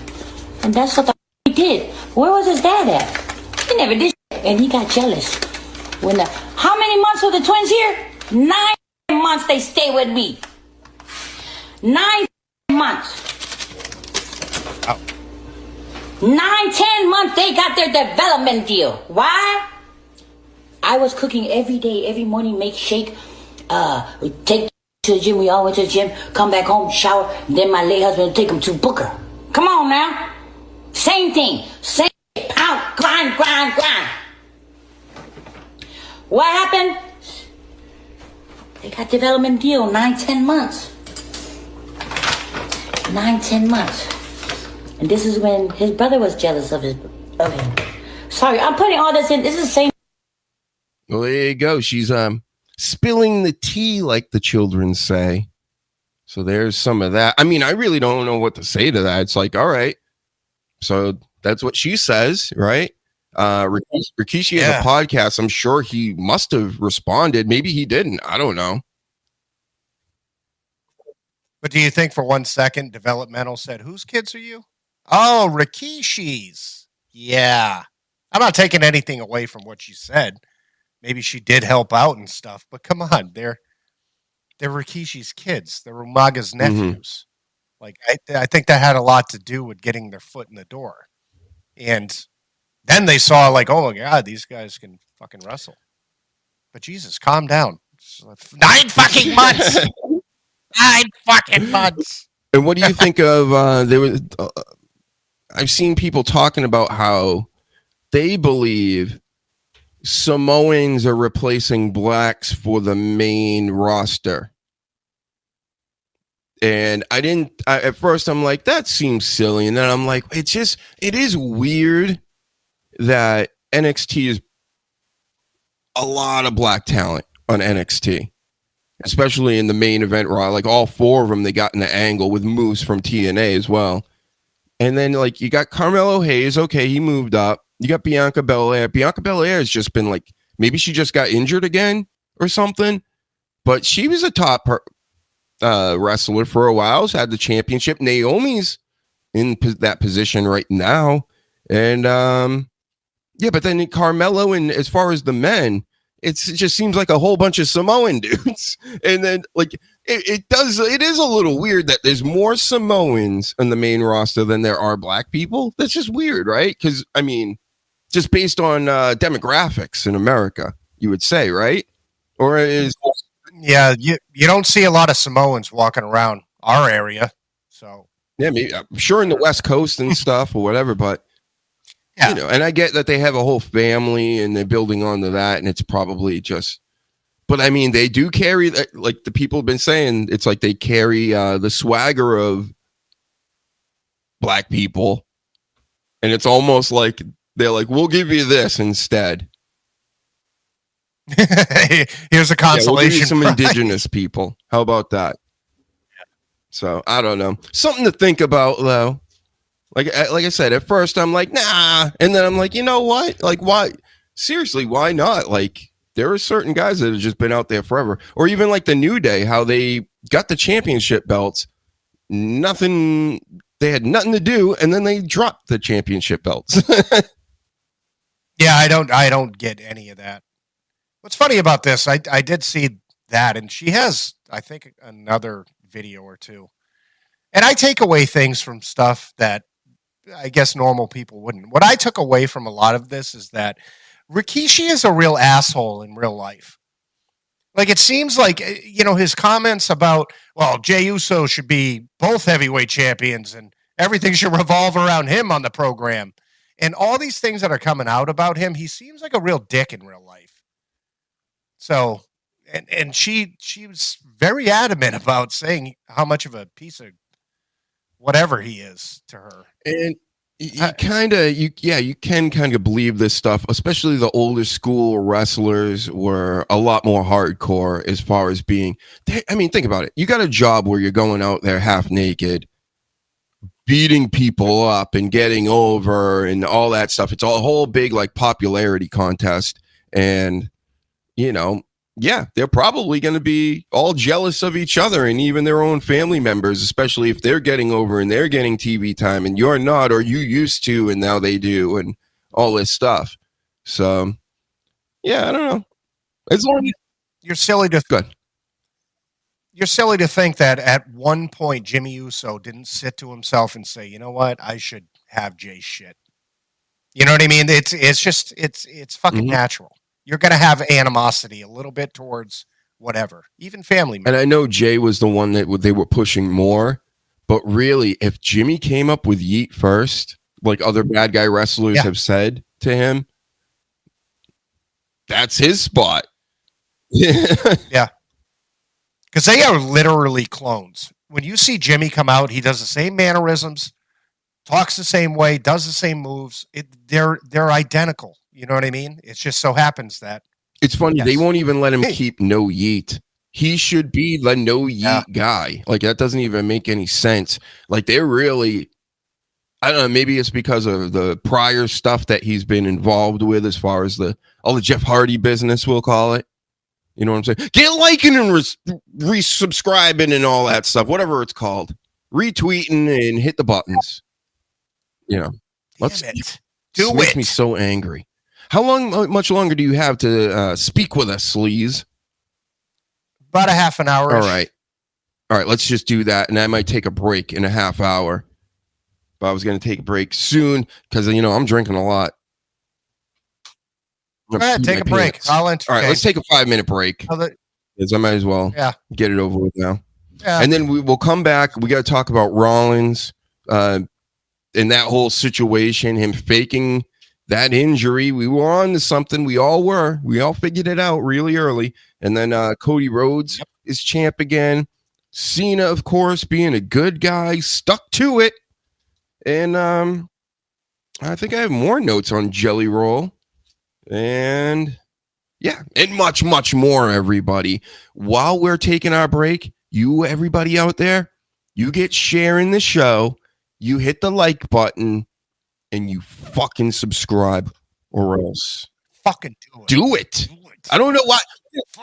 And that's what he did. Where was his dad at? He never did. And he got jealous. How many months were the twins here? 9 months they stay with me. 9 months. 9-10 months they got their development deal. Why? I was cooking every day, every morning, make shake, take to the gym. We all went to the gym, come back home, shower, then my late husband would take them to Booker. Come on now. Same thing. Same pound, grind. What happened? They got development deal 9-10 months. 9-10 months. And this is when his brother was jealous of him. Sorry, I'm putting all this in. This is the same. Well, there you go. She's spilling the tea, like the children say. So there's some of that. I mean, I really don't know what to say to that. It's like, all right. So that's what she says, right? Rikishi has a podcast. I'm sure he must have responded. Maybe he didn't. I don't know. But do you think for 1 second developmental said, whose kids are you? Oh, Rikishi's. Yeah. I'm not taking anything away from what she said. Maybe she did help out and stuff, but come on, they're Rikishi's kids. They're Umaga's nephews. Like I think that had a lot to do with getting their foot in the door. And then they saw like, oh my God, these guys can fucking wrestle. But Jesus, calm down. 9 fucking months. 9 fucking months. And what do you think of I've seen people talking about how they believe Samoans are replacing blacks for the main roster. And at first I'm like, that seems silly. And then I'm like, it is weird that NXT is a lot of black talent on NXT, especially in the main event Raw. Like all 4 of them, they got in the angle with Moose from TNA as well. And then like you got Carmelo Hayes. Okay, he moved up. You got Bianca Belair. Bianca Belair has just been like, maybe she just got injured again or something. But she was a top wrestler for a while. She's had the championship. Naomi's in that position right now. And but then Carmelo, and as far as the men, it just seems like a whole bunch of Samoan dudes. And then like it is a little weird that there's more Samoans on the main roster than there are black people. That's just weird, right? Because I mean, just based on demographics in America, you would say, right? Or is you don't see a lot of Samoans walking around our area. So yeah, maybe I'm sure in the West Coast and stuff or whatever, but you know, and I get that they have a whole family and they're building onto that, and it's probably just. But I mean, they do carry that. Like the people have been saying, it's like they carry the swagger of black people, and it's almost like they're like, "We'll give you this instead." Here's a consolation. We'll give you some indigenous people. How about that? So I don't know. Something to think about, though. Like I said, at first I'm like, nah, and then I'm like, you know what? Like, why? Seriously, why not? Like, there are certain guys that have just been out there forever, or even like the New Day, how they got the championship belts. They had nothing to do, and then they dropped the championship belts. Yeah, I don't get any of that. What's funny about this? I did see that, and she has, I think, another video or two. And I take away things from stuff that I guess normal people wouldn't. What I took away from a lot of this is that Rikishi is a real asshole in real life. Like, it seems like, his comments about, well, Jey Uso should be both heavyweight champions and everything should revolve around him on the program. And all these things that are coming out about him, he seems like a real dick in real life. So, and she was very adamant about saying how much of a piece of whatever he is to her. And you can kind of believe this stuff, especially the older school wrestlers were a lot more hardcore as far as being. I mean, think about it. You got a job where you're going out there half naked, beating people up and getting over and all that stuff. It's a whole big like popularity contest. And, they're probably going to be all jealous of each other and even their own family members, especially if they're getting over and they're getting TV time and you're not, or you used to and now they do, and all this stuff. So, yeah, I don't know. As long as you're silly to good. You're silly to think that at one point Jimmy Uso didn't sit to himself and say, "You know what? I should have Jay's shit." You know what I mean? It's fucking natural. You're going to have animosity a little bit towards whatever, even family members. And I know Jay was the one that they were pushing more, but really, if Jimmy came up with Yeet first, like other bad guy wrestlers have said to him, that's his spot. Yeah. Because they are literally clones. When you see Jimmy come out, he does the same mannerisms, talks the same way, does the same moves. They're identical. You know what I mean? It just so happens that it's funny. They won't even let him keep No Yeet. He should be the No Yeet guy. Like, that doesn't even make any sense. Like, they're really, I don't know, maybe it's because of the prior stuff that he's been involved with as far as all the Jeff Hardy business, we'll call it. You know what I'm saying? Get liking and resubscribing and all that stuff, whatever it's called. Retweeting and hit the buttons. Let's do it. Makes me so angry. How much longer do you have to speak with us, Sleaze? About a half an hour. All right. Let's just do that. And I might take a break in a half hour. But I was going to take a break soon because, I'm drinking a lot. Go ahead, take a break. I'll entertain. All right, let's take a 5-minute break. Because I might as well get it over with now. Yeah. And then we will come back. We got to talk about Rollins and that whole situation, him faking that injury. We were on to something. We all were. We all figured it out really early. And then Cody Rhodes is champ again. Cena, of course, being a good guy, stuck to it. And I think I have more notes on Jelly Roll. And and much, much more, everybody. While we're taking our break, everybody out there, you get sharing the show, you hit the like button, and you fucking subscribe, or else fucking do it. I don't know why.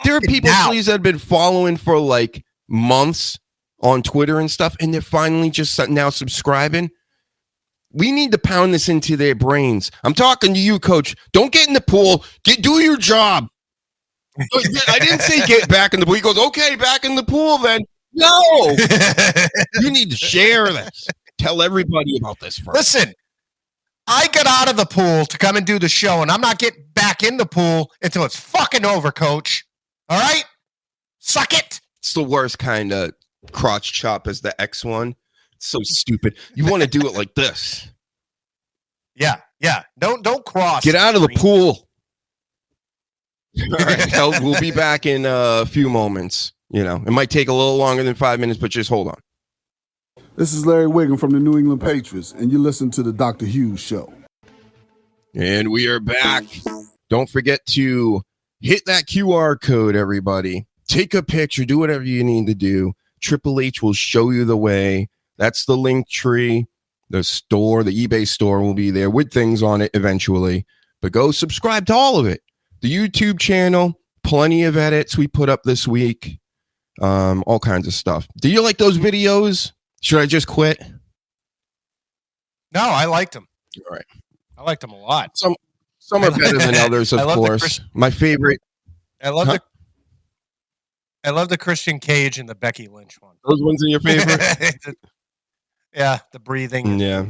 There are people, please, that have been following for like months on Twitter and stuff, and they're finally just now subscribing. We need to pound this into their brains. I'm talking to you, Coach. Don't get in the pool. Do your job. I didn't say get back in the pool. He goes, okay, back in the pool then. No. You need to share this. Tell everybody about this first. Listen, I got out of the pool to come and do the show, and I'm not getting back in the pool until it's fucking over, Coach. All right? Suck it. It's the worst kind of crotch chop as the X one. So stupid. You want to do it like this. Yeah. Don't cross. Get out of the pool. All right, we'll be back in a few moments. It might take a little longer than 5 minutes, but just hold on. This is Larry Wiggum from the New England Patriots, and you listen to the Dr. Hughes Show. And we are back. Don't forget to hit that QR code, everybody. Take a picture. Do whatever you need to do. Triple H will show you the way. That's the link tree. The store, the eBay store will be there with things on it eventually. But go subscribe to all of it. The YouTube channel, plenty of edits we put up this week. All kinds of stuff. Do you like those videos? Should I just quit? No, I liked them. All right. I liked them a lot. Some are better than others, of course. My favorite. I love the Christian Cage and the Becky Lynch one. Those ones are your favorite? Yeah, the breathing. Yeah.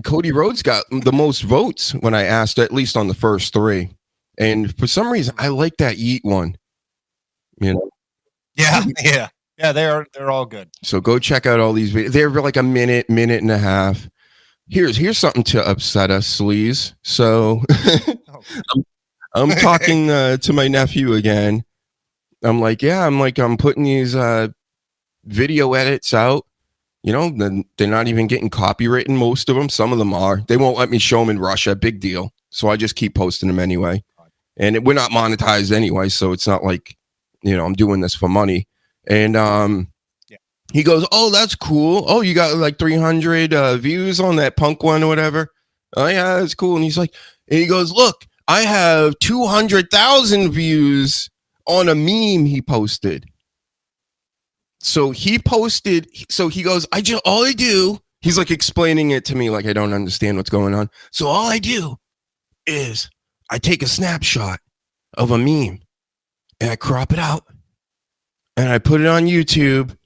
Cody Rhodes got the most votes when I asked, at least on the first 3. And for some reason, I like that Yeet one. You know? Yeah. They're all good. So go check out all these videos. They're like a minute and a half. Here's something to upset us, Sleaze. So I'm talking to my nephew again. I'm like, I'm putting these video edits out. You know, they're not even getting copywritten, most of them. Some of them are. They won't let me show them in Russia. Big deal. So I just keep posting them anyway. And we're not monetized anyway, so it's not like, you know, I'm doing this for money. And he goes, oh, that's cool. Oh, you got like 300 views on that punk one or whatever. Oh, yeah, that's cool. And he goes, look, I have 200,000 views on a meme he posted. So he posted, so he goes, all I do, he's like explaining it to me like I don't understand what's going on. So all I do is I take a snapshot of a meme and I crop it out and I put it on YouTube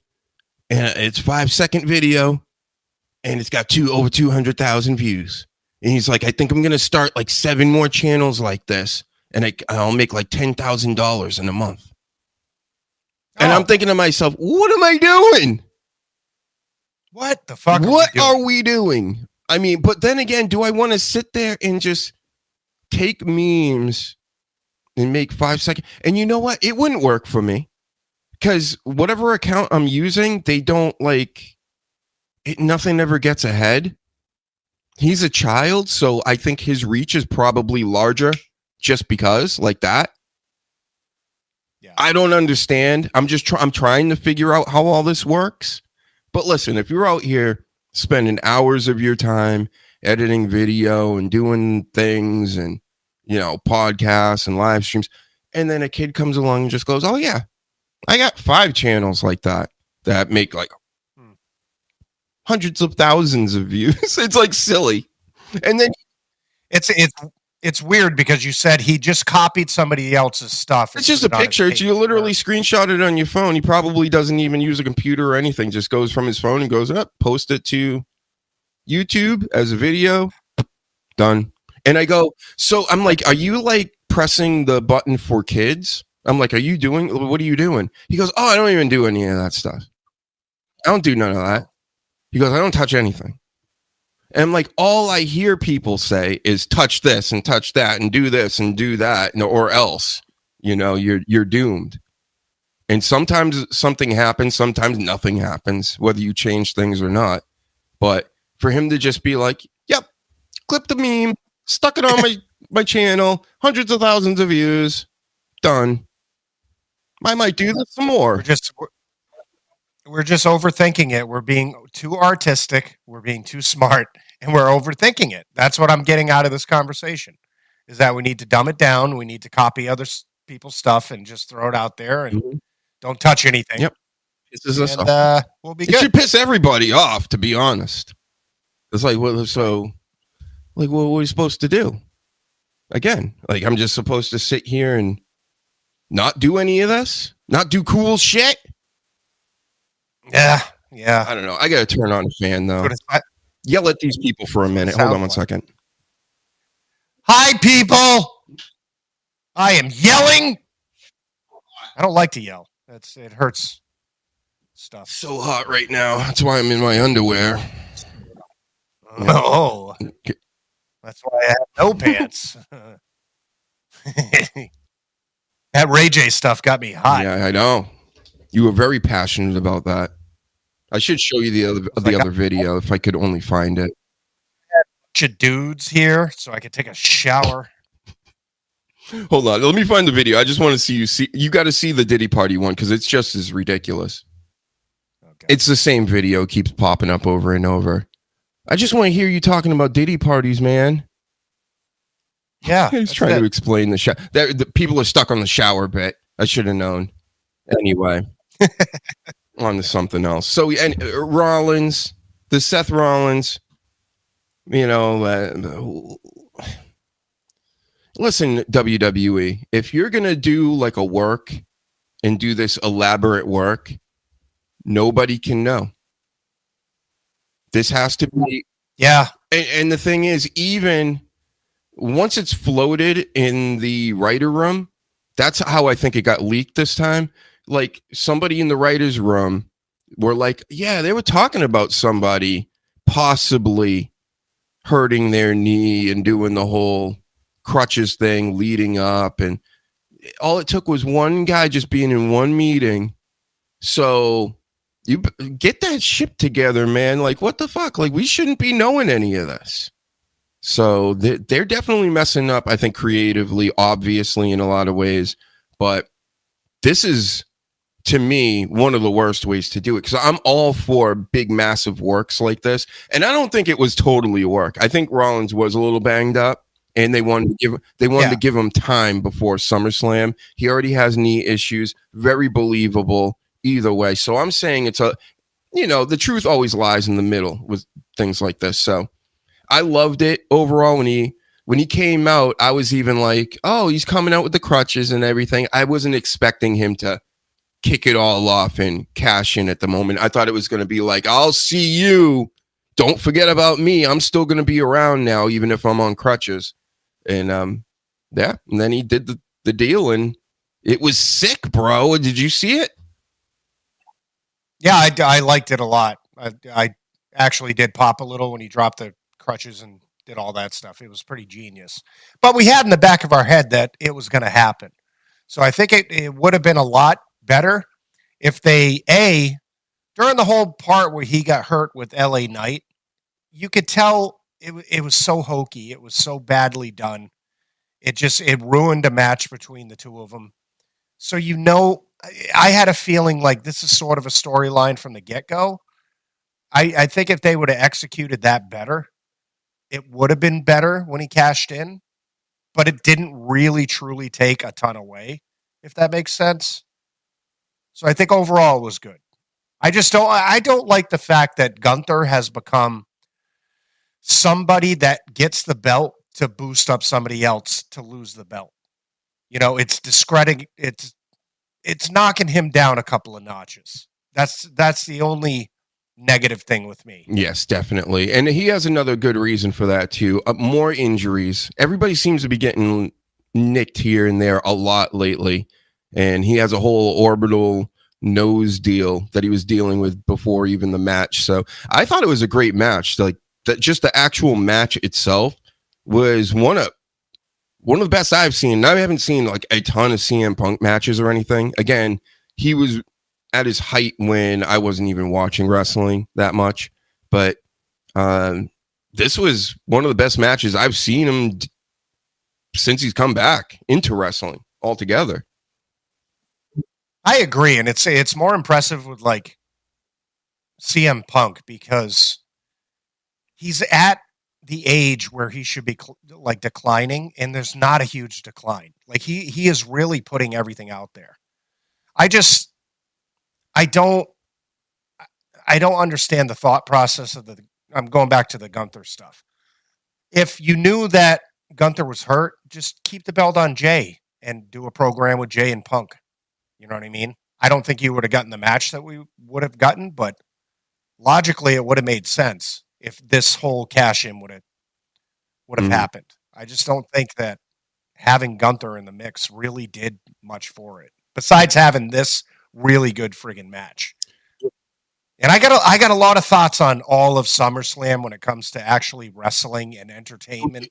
and it's 5-second video and it's got over 200,000 views. And he's like, I think I'm going to start like 7 more channels like this and I'll make like $10,000 in a month. And I'm thinking to myself, what am I doing? What the fuck? What are we doing? I mean, but then again, do I want to sit there and just take memes and make 5-second? And you know what? It wouldn't work for me because whatever account I'm using, they don't like it. Nothing ever gets ahead. He's a child, so I think his reach is probably larger just because like that. Yeah. I don't understand. I'm trying to figure out how all this works. But listen, if you're out here spending hours of your time editing video and doing things and, you know, podcasts and live streams, and then a kid comes along and just goes, oh yeah, I got 5 channels like that make like hundreds of thousands of views. It's like silly. And then it's weird because you said he just copied somebody else's stuff. It's just a picture. You literally screenshot it on your phone. He probably doesn't even use a computer or anything. Just goes from his phone and goes up, post it to YouTube as a video. Done. And I go, so I'm like, are you like pressing the button for kids? I'm like, what are you doing? He goes, oh, I don't even do any of that stuff. I don't do none of that. He goes, I don't touch anything. And I'm like, all I hear people say is touch this and touch that and do this and do that, or else, you know, you're doomed. And sometimes something happens, sometimes nothing happens, whether you change things or not. But for him to just be like, yep, clip the meme, stuck it on my channel, hundreds of thousands of views, done. I might do this some more. We're just overthinking it. We're being too artistic. We're being too smart, and we're overthinking it. That's what I'm getting out of this conversation, is that we need to dumb it down. We need to copy other people's stuff and just throw it out there and don't touch anything. Yep. We'll be good. It should piss everybody off, to be honest. It's like, what are we supposed to do? Again, like I'm just supposed to sit here and not do any of this? Not do cool shit? Yeah. I don't know. I got to turn on the fan, though. Yell at these people for a minute. Hold on 1 second. Hi, people. I am yelling. I don't like to yell. It hurts stuff. So hot right now. That's why I'm in my underwear. Oh. That's why I have no pants. That Ray J stuff got me hot. Yeah, I know. You were very passionate about that. I should show you the other video if I could only find it. Bunch of dudes here, so I could take a shower. Hold on, let me find the video. I just want to see. You got to see the Diddy Party one because it's just as ridiculous. Okay. It's the same video, keeps popping up over and over. I just want to hear you talking about Diddy parties, man. Yeah, he's trying to explain the shower. The people are stuck on the shower bit. I should have known. Anyway, on to something else. So, and Rollins, the Seth Rollins, you know, listen, WWE, if you're going to do like a work and do this elaborate work, nobody can know. This has to be, And the thing is, even once it's floated in the writer room, that's how I think it got leaked this time. Like somebody in the writer's room were like, yeah, they were talking about somebody possibly hurting their knee and doing the whole crutches thing leading up. And all it took was one guy just being in one meeting. So you get that shit together, man. Like, what the fuck? Like, we shouldn't be knowing any of this. So they're definitely messing up, I think, creatively, obviously, in a lot of ways. But this is, to me, one of the worst ways to do it, because I'm all for big, massive works like this. And I don't think it was totally a work. I think Rollins was a little banged up, and they wanted to give him time before SummerSlam. He already has knee issues. Very believable either way. So I'm saying the truth always lies in the middle with things like this. So I loved it overall. When he came out, I was even like, oh, he's coming out with the crutches and everything. I wasn't expecting him to kick it all off and cash in at the moment. I thought it was going to be like, I'll see you. Don't forget about me. I'm still going to be around now, even if I'm on crutches. And and then he did the deal, and it was sick, bro. Did you see it? Yeah, I liked it a lot. I actually did pop a little when he dropped the crutches and did all that stuff. It was pretty genius. But we had in the back of our head that it was going to happen. So I think it would have been a lot better if they, during the whole part where he got hurt with LA Knight, you could tell it was so hokey. It was so badly done. It ruined a match between the two of them. So, I had a feeling like this is sort of a storyline from the get-go. I think if they would have executed that better, it would have been better when he cashed in, but it didn't really truly take a ton away, if that makes sense. So I think overall it was good. I don't like the fact that Gunther has become somebody that gets the belt to boost up somebody else to lose the belt. It's discrediting, it's knocking him down a couple of notches. That's the only negative thing with me. Yes, definitely. And he has another good reason for that too. More injuries. Everybody seems to be getting nicked here and there a lot lately. And he has a whole orbital nose deal that he was dealing with before even the match. So I thought it was a great match. Like that, just the actual match itself was one of the best I've seen. I haven't seen like a ton of CM Punk matches or anything. Again, he was at his height when I wasn't even watching wrestling that much. But this was one of the best matches I've seen him since he's come back into wrestling altogether. I agree, and it's more impressive with like CM Punk because he's at the age where he should be like declining, and there's not a huge decline. Like he is really putting everything out there. I don't understand the thought process of I'm going back to the Gunther stuff. If you knew that Gunther was hurt, just keep the belt on Jay and do a program with Jay and Punk. You know what I mean? I don't think you would have gotten the match that we would have gotten, but logically it would have made sense if this whole cash-in would have happened. I just don't think that having Gunther in the mix really did much for it, besides having this really good friggin' match. And I got a lot of thoughts on all of SummerSlam when it comes to actually wrestling and entertainment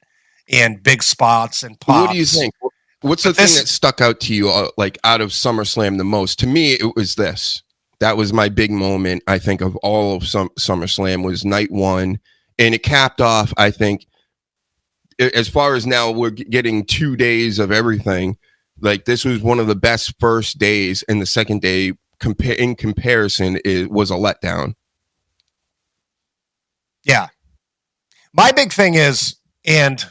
and big spots and pops. What do you think? What's the thing that stuck out to you, like out of SummerSlam the most? To me, it was this. That was my big moment, I think, of all of SummerSlam was night one. And it capped off, I think, as far as now we're getting 2 days of everything. Like this was one of the best first days, and the second day in comparison, it was a letdown. Yeah. My big thing is, and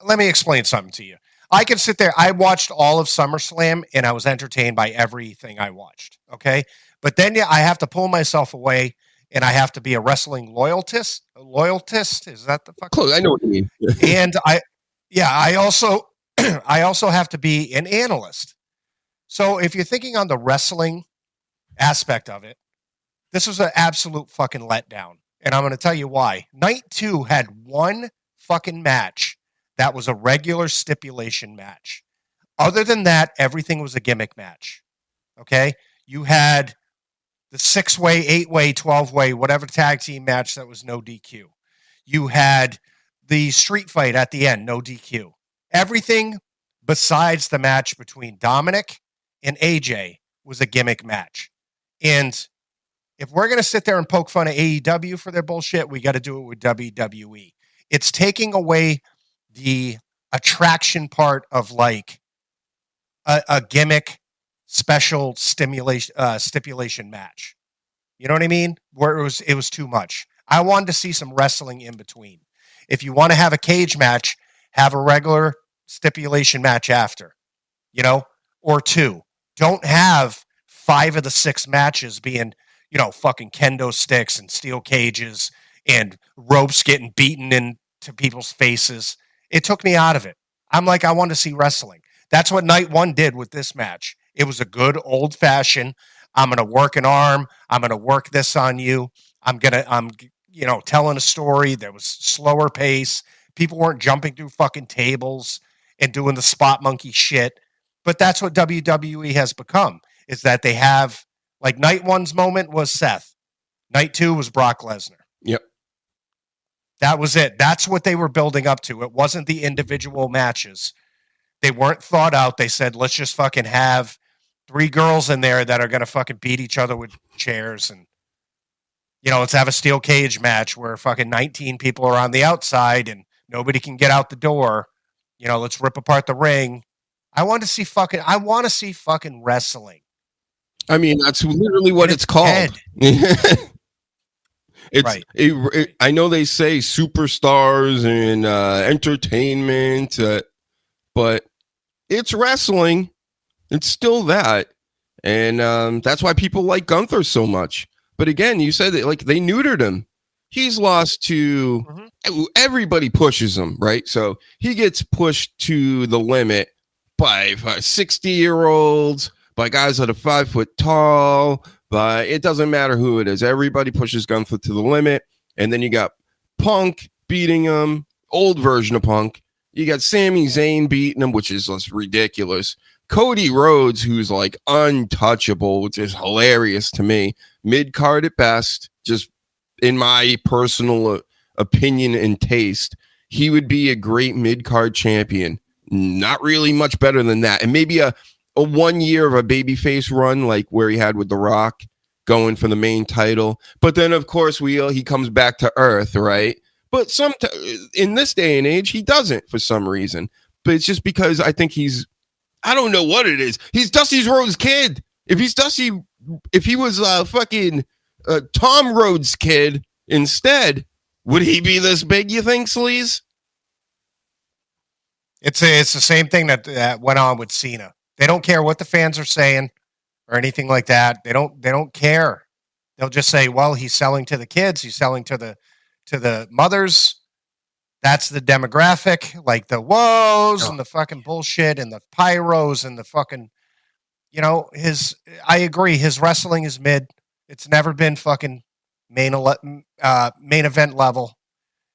let me explain something to you. I can sit there. I watched all of SummerSlam and I was entertained by everything I watched. Okay. But then I have to pull myself away and I have to be a wrestling loyalist. Is that the fuck? Close. I know what you mean. And I also have to be an analyst. So if you're thinking on the wrestling aspect of it, this was an absolute fucking letdown. And I'm going to tell you why. Night 2 had one fucking match that was a regular stipulation match. Other than that, everything was a gimmick match. Okay? You had the 6-way, 8-way, 12-way, whatever tag team match that was no DQ. You had the street fight at the end, no DQ. Everything besides the match between Dominic and AJ was a gimmick match. And if we're going to sit there and poke fun at AEW for their bullshit, we got to do it with WWE. It's taking away the attraction part of like a gimmick special stipulation match. You know what I mean? Where it was too much. I wanted to see some wrestling in between. If you want to have a cage match, have a regular stipulation match after, you know, or 2. Don't have 5 of the 6 matches being, you know, fucking kendo sticks and steel cages and ropes getting beaten into people's faces. It took me out of it. I'm like, I want to see wrestling. That's what night 1 did with this match. It was a good old fashioned, I'm going to work an arm. I'm going to work this on you. I'm you know, telling a story. There was slower pace. People weren't jumping through fucking tables and doing the spot monkey shit. But that's what WWE has become, is that they have, like, night 1's moment was Seth. Night 2 was Brock Lesnar. Yep. That was it. That's what they were building up to. It wasn't the individual matches. They weren't thought out. They said, let's just fucking have 3 girls in there that are going to fucking beat each other with chairs. And, you know, let's have a steel cage match where fucking 19 people are on the outside and nobody can get out the door. You know, let's rip apart the ring. I want to see fucking wrestling. I mean, that's literally what it's called. It's right. I know they say superstars and entertainment, but it's wrestling. It's still that. And that's why people like Gunther so much. But again, you said that, like, they neutered him. He's lost to everybody pushes him, right? So he gets pushed to the limit by 60-year-olds, by guys that are 5 foot tall, but it doesn't matter who it is. Everybody pushes Gunther to the limit. And then you got Punk beating him, old version of Punk. You got Sami Zayn beating him, which is just ridiculous. Cody Rhodes, who's like untouchable, which is hilarious to me. Mid-card at best, just in my personal opinion and taste. He would be a great mid-card champion. Not really much better than that. And maybe a 1 year of a babyface run, like where he had with The Rock, going for the main title. But then, of course, he comes back to earth, right? But in this day and age, he doesn't for some reason. But it's just because I think I don't know what it is. He's Dusty Rhodes' kid. If he was fucking Tom Rhodes' kid instead, would he be this big, you think, Sleaze? It's the same thing that went on with Cena. They don't care what the fans are saying or anything like that. They don't care. They'll just say, well, he's selling to the kids. He's selling to the mothers. That's the demographic, like the woes and the fucking bullshit and the pyros and the fucking, you know, I agree. His wrestling is mid. It's never been fucking main event level.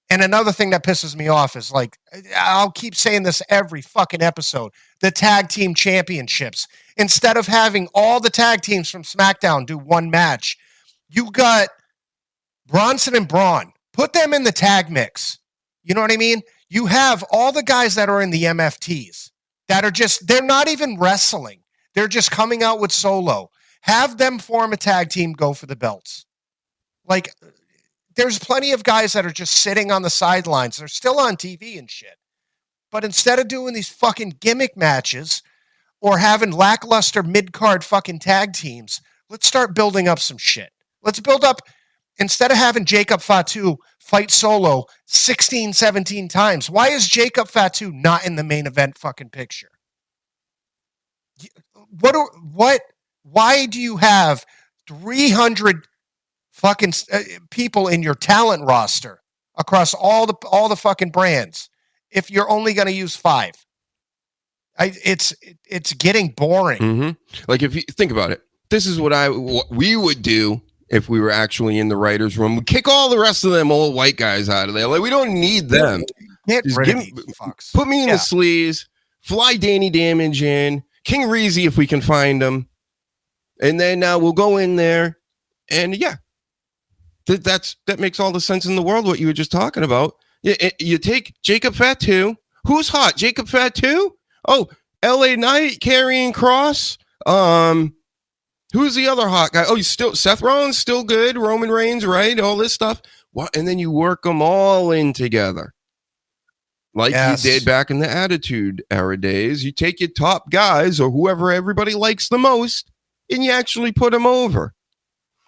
And another thing that pisses me off is, like, I'll keep saying this every fucking episode, the tag team championships. Instead of having all the tag teams from SmackDown do one match, you got Bronson and Braun. Put them in the tag mix. You know what I mean? You have all the guys that are in the MFTs that are they're not even wrestling. They're just coming out with solo. Have them form a tag team, go for the belts. Like, there's plenty of guys that are just sitting on the sidelines. They're still on TV and shit. But instead of doing these fucking gimmick matches or having lackluster mid-card fucking tag teams, let's start building up some shit. Let's build up, instead of having Jacob Fatu fight solo 16, 17 times, why is Jacob Fatu not in the main event fucking picture? Why do you have 300 fucking people in your talent roster across all the fucking brands if you're only going to use 5? It's getting boring. Mm-hmm. Like, if you think about it, this is what we would do if we were actually in the writers' room. We kick all the rest of them old white guys out of there. Like, we don't need them. Get Just rid give of me- these fucks. Put me in the sleaze. Fly Danny Damage in. King Reezy if we can find him. And then we'll go in there. And yeah, that makes all the sense in the world what you were just talking about. You take Jacob Fatu. Who's hot? Jacob Fatu? Oh, LA Knight, Karrion Kross. Who's the other hot guy? Oh, you still Seth Rollins, still good. Roman Reigns, right? All this stuff. What? And then you work them all in together, like you did back in the Attitude Era days. You take your top guys or whoever everybody likes the most, and you actually put them over.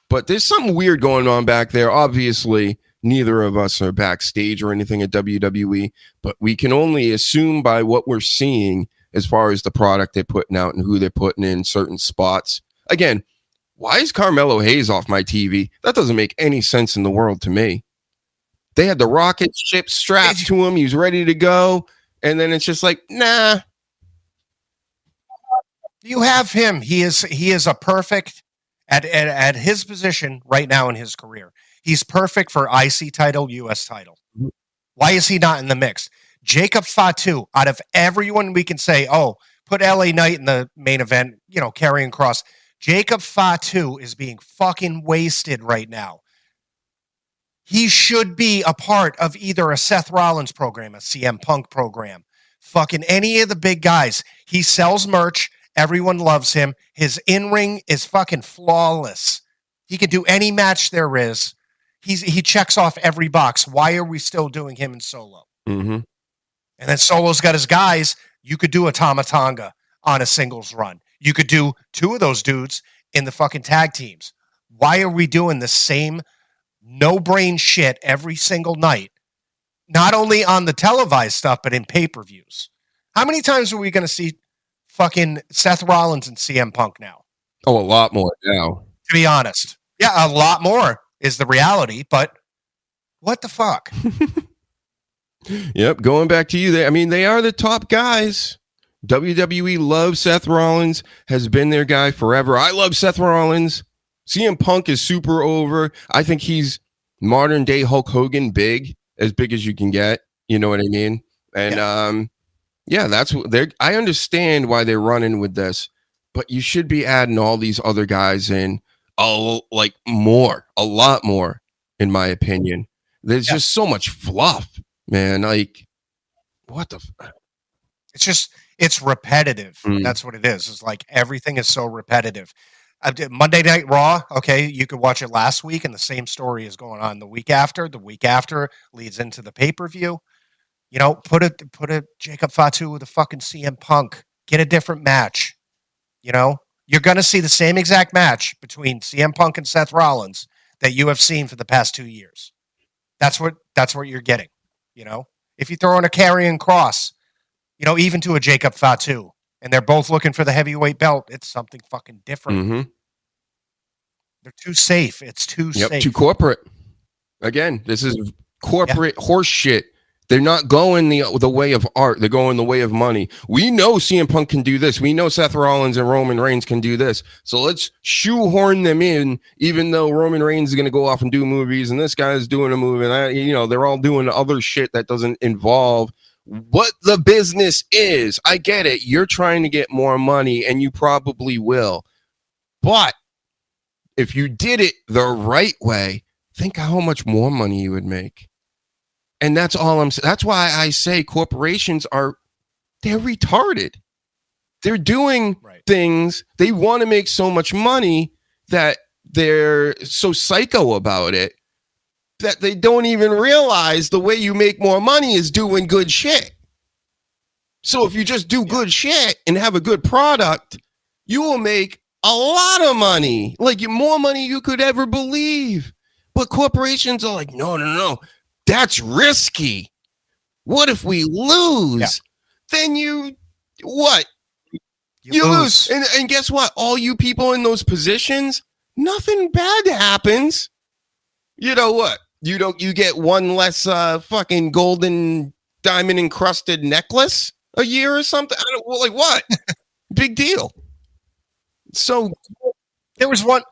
But there's something weird going on back there. Obviously, neither of us are backstage or anything at WWE, but we can only assume by what we're seeing as far as the product they're putting out and who they're putting in certain spots. Again, why is Carmelo Hayes off my TV? That doesn't make any sense in the world to me. They had the rocket ship strapped to him. He was ready to go. And then it's just like, nah. You have him. He is a perfect at his position right now in his career. He's perfect for IC title, US title. Why is he not in the mix? Jacob Fatu, out of everyone we can say, oh, put LA Knight in the main event, Karrion Kross. Jacob Fatu is being fucking wasted right now. He should be a part of either a Seth Rollins program, a CM Punk program, fucking any of the big guys. He sells merch. Everyone loves him. His in-ring is fucking flawless. He can do any match there is. He checks off every box. Why are we still doing him in Solo? Mm-hmm. And then Solo's got his guys. You could do a Tama Tonga on a singles run. You could do two of those dudes in the fucking tag teams. Why are we doing the same no-brain shit every single night? Not only on the televised stuff, but in pay-per-views. How many times are we going to see fucking Seth Rollins and CM Punk now? Oh, a lot more now. To be honest. Yeah, a lot more is the reality, but what the fuck? Yep, going back to you. They are the top guys. WWE loves Seth Rollins, has been their guy forever. I love Seth Rollins. CM Punk is super over. I think he's modern day Hulk Hogan, as big as you can get. You know what I mean? And that's what I understand why they're running with this, but you should be adding all these other guys in a lot more, in my opinion. There's just so much fluff, man. Like, what the? It's repetitive. That's what it is. It's like everything is so repetitive. Monday Night Raw, okay, you could watch it last week and the same story is going on the week after. The week after leads into the pay-per-view. Put a Jacob Fatu with a fucking CM Punk. Get a different match. You're going to see the same exact match between CM Punk and Seth Rollins that you have seen for the past 2 years. That's what you're getting. If you throw in a Karrion Kross, even to a Jacob Fatu, and they're both looking for the heavyweight belt, it's something fucking different. Mm-hmm. They're too safe. It's too safe. Too corporate. Again, this is corporate horse shit. They're not going the way of art. They're going the way of money. We know CM Punk can do this. We know Seth Rollins and Roman Reigns can do this. So let's shoehorn them in, even though Roman Reigns is going to go off and do movies, and this guy's doing a movie, and they're all doing other shit that doesn't involve what the business is. I get it. You're trying to get more money, and you probably will. But if you did it the right way, think how much more money you would make. And that's all I'm saying. That's why I say corporations they're retarded. They're doing things. They want to make so much money that they're so psycho about it that they don't even realize the way you make more money is doing good shit. So if you just do good shit and have a good product, you will make a lot of money, like more money you could ever believe. But corporations are like, no. That's risky. What if we lose? Yeah. Then you lose. And guess what? All you people in those positions, nothing bad happens. You know what? You get one less fucking golden diamond encrusted necklace a year or something. Like what? Big deal. So there was one.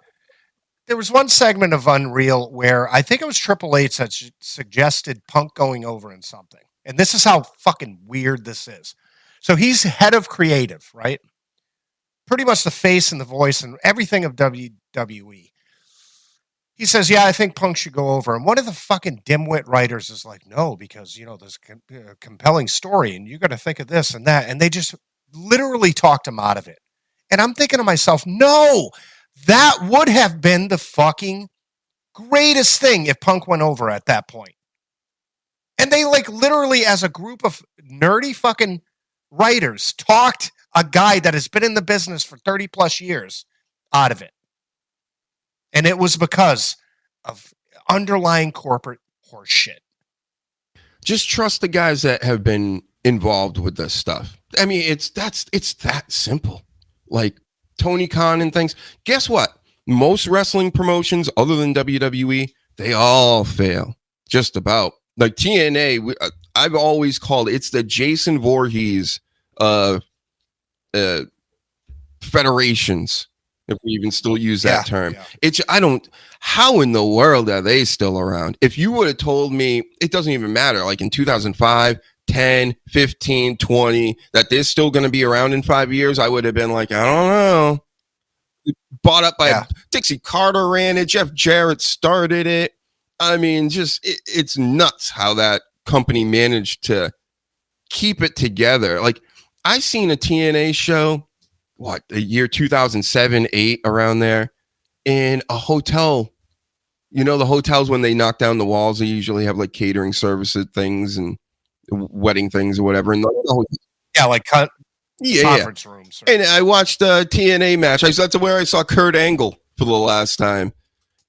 there was one segment of Unreal where I think it was Triple H that suggested Punk going over in something. And this is how fucking weird this is. So he's head of creative, right? Pretty much the face and the voice and everything of WWE. He says, yeah, I think Punk should go over. And one of the fucking dimwit writers is like, no, because, there's a compelling story and you got to think of this and that. And they just literally talked him out of it. And I'm thinking to myself, no, that would have been the fucking greatest thing if Punk went over at that point. And they literally as a group of nerdy fucking writers talked a guy that has been in the business for 30 plus years out of it. And it was because of underlying corporate horseshit. Just trust the guys that have been involved with this stuff. I mean, it's that simple. Like Tony Khan and things. Guess what? Most wrestling promotions other than WWE, they all fail. Just about. Like TNA, I've always called it's the Jason Voorhees federations, if we even still use that term. Yeah. How in the world are they still around? If you would have told me, it doesn't even matter, like in 2005, 10, 15, 20, that they're still going to be around in 5 years, I would have been like, I don't know. Bought up by Dixie Carter ran it. Jeff Jarrett started it. I mean, it's nuts how that company managed to keep it together. Like, I seen a TNA show, the year 2007, 8, around there, in a hotel. You know, the hotels, when they knock down the walls, they usually have like catering services, things, and wedding things or whatever. And conference rooms. And I watched a TNA match. That's where I saw Kurt Angle for the last time.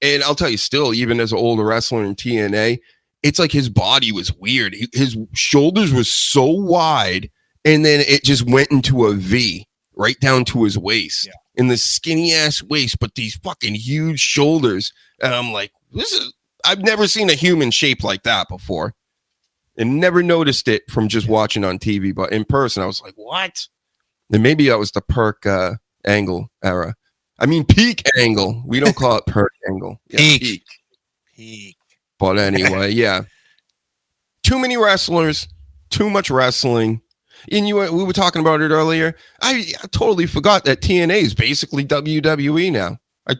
And I'll tell you, still, even as an older wrestler in TNA, it's like his body was weird. His shoulders were so wide, and then it just went into a V right down to his waist. Yeah. In the skinny ass waist, but these fucking huge shoulders. And I'm like, I've never seen a human shape like that before. And never noticed it from just watching on TV, but in person, I was like, what? And maybe that was the Perk Angle era. I mean, peak Angle. We don't call it Perk Angle. Yeah, peak. But anyway, yeah. Too many wrestlers, too much wrestling. And we were talking about it earlier. I totally forgot that TNA is basically WWE now. I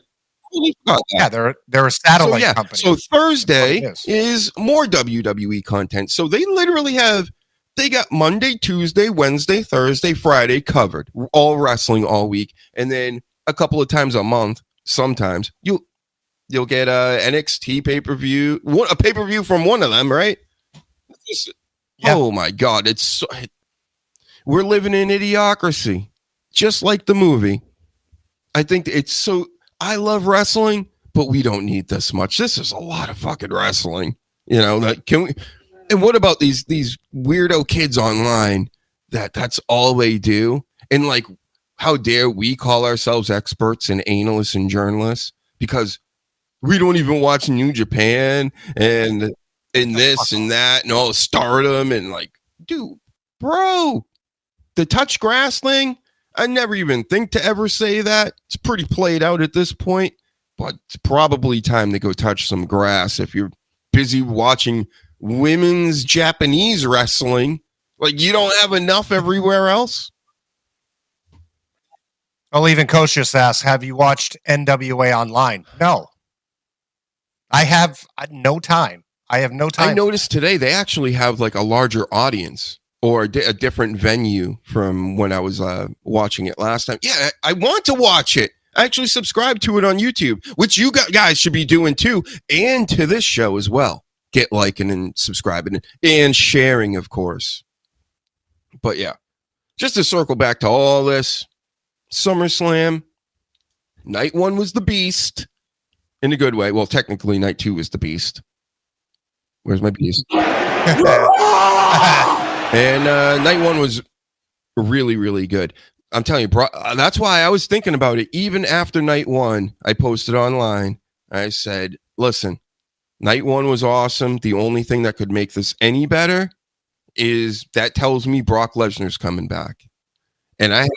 totally forgot that. Yeah, they're a satellite company. So Thursday is more WWE content. So they literally they got Monday, Tuesday, Wednesday, Thursday, Friday covered. All wrestling all week. And then a couple of times a month, sometimes, you'll get a NXT pay-per-view, a pay-per-view from one of them, right? Oh my God, we're living in idiocracy, just like the movie. I think I love wrestling, but we don't need this much. This is a lot of fucking wrestling. And what about these weirdo kids online that's all they do? And like, how dare we call ourselves experts and analysts and journalists because we don't even watch New Japan and this and that and all Stardom and like, dude, bro, the touch grass thing, I never even think to ever say that. It's pretty played out at this point, but it's probably time to go touch some grass if you're busy watching women's Japanese wrestling. Like, you don't have enough everywhere else. Well, even Coach just asked, have you watched NWA online? No. I have no time. I have no time. I noticed today they actually have like a larger audience or a different venue from when I was watching it last time. Yeah, I want to watch it. I actually subscribe to it on YouTube, which you guys should be doing too, and to this show as well. Get liking and subscribing and sharing, of course. But yeah, just to circle back to all this, SummerSlam, night 1 was the beast in a good way. Well, technically, night 2 was the beast. Where's my beast? And night 1 was really, really good. I'm telling you, that's why I was thinking about it. Even after night 1, I posted online. I said, listen, night 1 was awesome. The only thing that could make this any better is that tells me Brock Lesnar's coming back. And I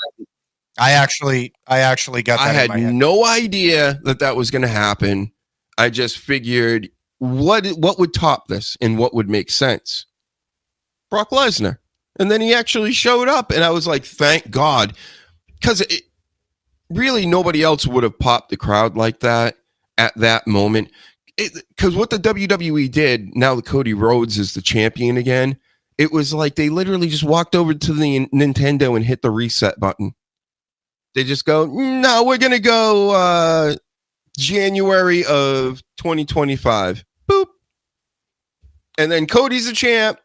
I actually got that I in had my head. no idea that was going to happen. I just figured what would top this and what would make sense. Brock Lesnar. And then he actually showed up, and I was like, thank God. Because really nobody else would have popped the crowd like that at that moment. Because what the WWE did, now that Cody Rhodes is the champion again, it was like they literally just walked over to the Nintendo and hit the reset button. They just go, no, we're going to go January of 2025. Boop. And then Cody's the champ,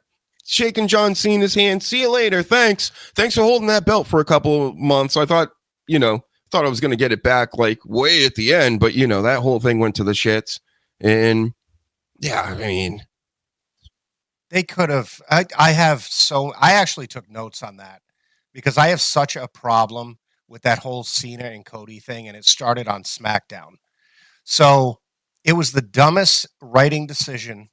shaking John Cena's hand. See you later. Thanks for holding that belt for a couple of months. I thought I was going to get it back like way at the end, but that whole thing went to the shits. And yeah, I mean, they could have. I actually took notes on that because I have such a problem with that whole Cena and Cody thing, and it started on SmackDown. So it was the dumbest writing decision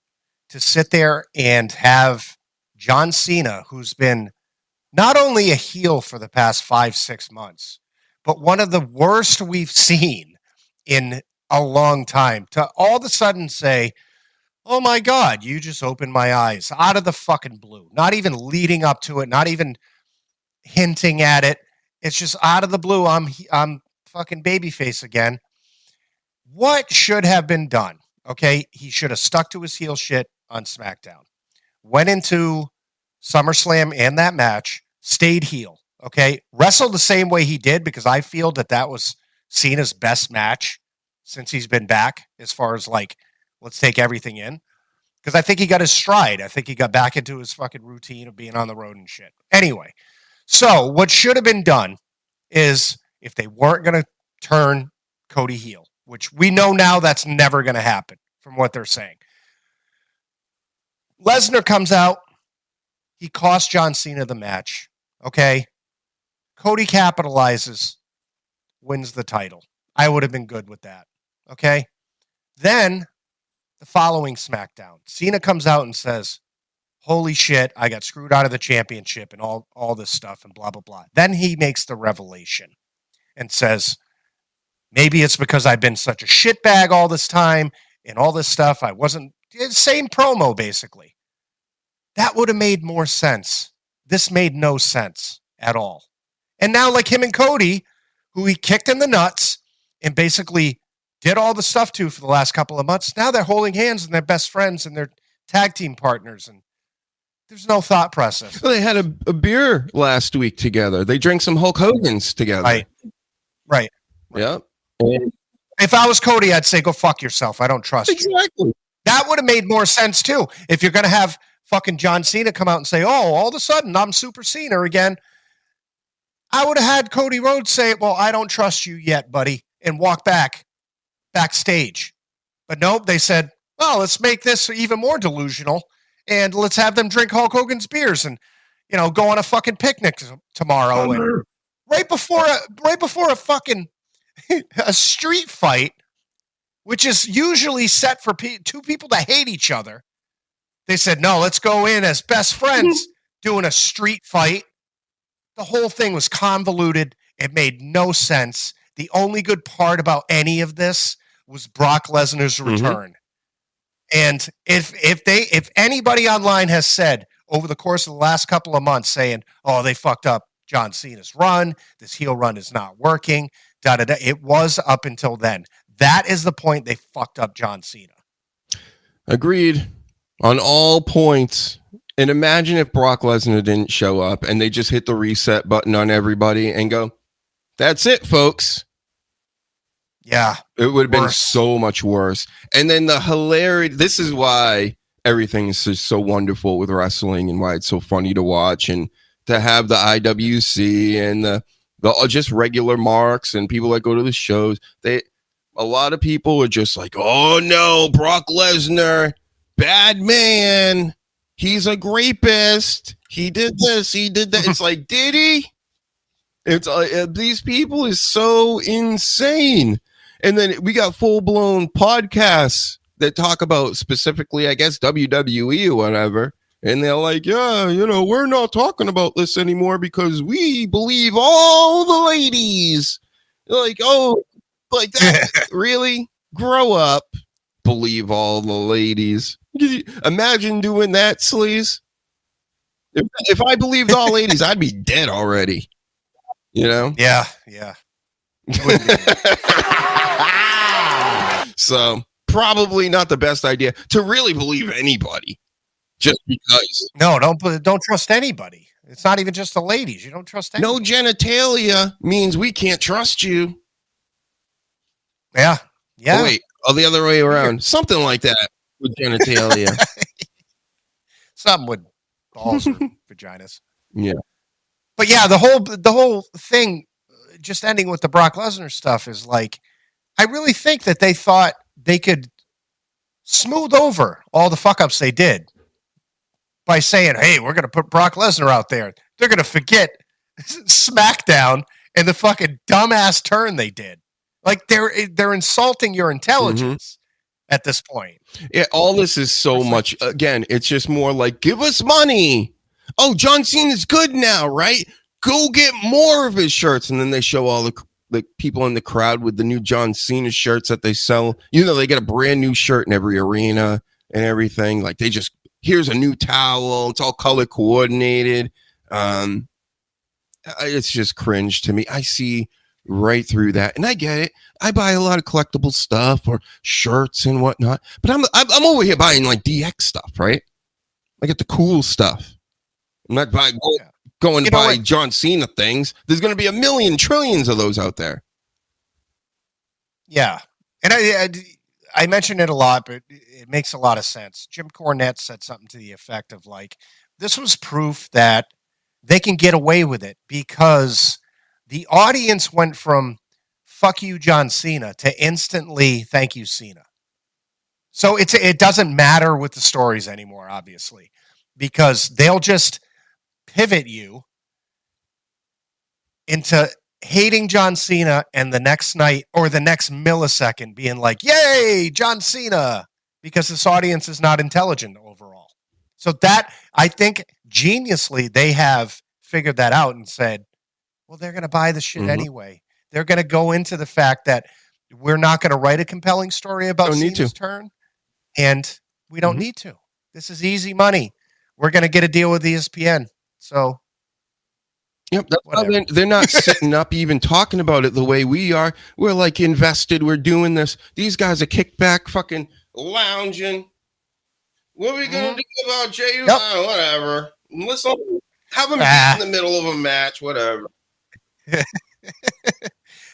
to sit there and have John Cena, who's been not only a heel for the past 5-6 months, but one of the worst we've seen in a long time, to all of a sudden say, oh my God, you just opened my eyes out of the fucking blue. Not even leading up to it, not even hinting at it. It's just out of the blue. I'm fucking babyface again. What should have been done? Okay, he should have stuck to his heel shit on SmackDown. Went into SummerSlam and that match, stayed heel. Okay, wrestled the same way he did because I feel that was Cena's best match since he's been back, as far as like, let's take everything in. Because I think he got his stride. I think he got back into his fucking routine of being on the road and shit. Anyway, so what should have been done is, if they weren't going to turn Cody heel, which we know now that's never going to happen from what they're saying. Lesnar comes out. He cost John Cena the match. Okay. Cody capitalizes, wins the title. I would have been good with that. Okay. Then the following SmackDown, Cena comes out and says, holy shit, I got screwed out of the championship and all this stuff and blah, blah, blah. Then he makes the revelation and says, maybe it's because I've been such a shitbag all this time and all this stuff. I wasn't, same promo basically. That would have made more sense. This made no sense at all. And now, like him and Cody, who he kicked in the nuts and basically did all the stuff to for the last couple of months, now they're holding hands and they're best friends and they're tag team partners, and there's no thought process. Well, they had a beer last week together. They drank some Hulk Hogan's together. Right. Yeah. If I was Cody, I'd say, go fuck yourself. I don't trust you. Exactly. That would have made more sense too. If you're going to have fucking John Cena come out and say, oh, all of a sudden I'm Super Cena again, I would have had Cody Rhodes say, well, I don't trust you yet, buddy, and walk backstage. But nope, they said, well, let's make this even more delusional and let's have them drink Hulk Hogan's beers and, go on a fucking picnic tomorrow. And right before a fucking a street fight, which is usually set for two people that hate each other. They said, no, let's go in as best friends doing a street fight. The whole thing was convoluted. It made no sense. The only good part about any of this was Brock Lesnar's return. And if anybody online has said over the course of the last couple of months saying, oh, they fucked up John Cena's run, this heel run is not working, it was up until then. That is the point they fucked up John Cena. Agreed on all points. And imagine if Brock Lesnar didn't show up and they just hit the reset button on everybody and go, that's it, folks. Yeah. It would have been so much worse. And then the hilarity, this is why everything is just so wonderful with wrestling and why it's so funny to watch, and to have the IWC and the just regular marks and people that go to the shows. A lot of people are just like, oh no, Brock Lesnar, bad man. He's a rapist. He did this. He did that. It's like, did he? It's these people is so insane. And then we got full blown podcasts that talk about specifically, I guess, WWE or whatever. And they're like, yeah, we're not talking about this anymore because we believe all the ladies. Like, oh, like that. Really? Grow up. Believe all the ladies. Imagine doing that, Sleaze. If I believed all ladies, I'd be dead already. Yeah. So probably not the best idea to really believe anybody. Just because. No, don't trust anybody. It's not even just the ladies. You don't trust anybody. No genitalia means we can't trust you. Yeah. Oh, wait. The other way around. Something like that with genitalia. Something with balls or vaginas. Yeah. But yeah, the whole thing, just ending with the Brock Lesnar stuff, is like, I really think that they thought they could smooth over all the fuck ups they did by saying, hey, we're going to put Brock Lesnar out there. They're going to forget SmackDown and the fucking dumbass turn they did. Like, they're insulting your intelligence at this point. Yeah, all this is so much. Again, it's just more like, give us money. Oh, John Cena's good now, right? Go get more of his shirts. And then they show all the people in the crowd with the new John Cena shirts that they sell. They get a brand new shirt in every arena and everything. Like, they just, here's a new towel. It's all color coordinated. It's just cringe to me. I see right through that, and I get it. I buy a lot of collectible stuff or shirts and whatnot, but I'm over here buying like DX stuff, right? I get the cool stuff. I'm not going to buy John Cena things. There's going to be a million trillions of those out there. Yeah, and I mentioned it a lot, but it makes a lot of sense. Jim Cornette said something to the effect of like, this was proof that they can get away with it because the audience went from fuck you, John Cena, to instantly thank you, Cena. So it doesn't matter with the stories anymore, obviously, because they'll just pivot you into hating John Cena and the next night or the next millisecond being like, yay, John Cena, because this audience is not intelligent overall. So that, I think, geniusly, they have figured that out and said, well, they're going to buy the shit anyway. They're going to go into the fact that we're not going to write a compelling story about Cena's turn, and we don't need to. This is easy money. We're going to get a deal with ESPN. So, yep, that's why they're not sitting up even talking about it the way we are. We're like invested. We're doing this. These guys are kicked back, fucking lounging. What are we going to do about Jay? Whatever. Listen, have him in the middle of a match, whatever.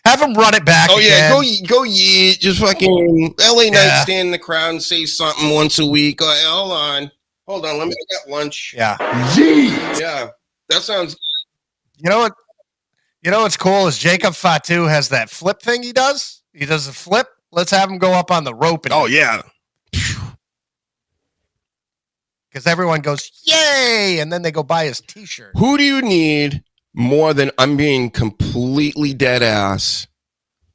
Have him run it back. Oh again. Yeah, go yeet. Just fucking LA Knight stand in the crowd and say something once a week. Hold on, let me get lunch. Yeah, yeet. Yeah, that sounds good. You know what's cool is Jacob Fatu has that flip thing he does. He does a flip. Let's have him go up on the rope. And yeah. Because everyone goes, yay, and then they go buy his t-shirt. Who do you need more than, I'm being completely dead ass,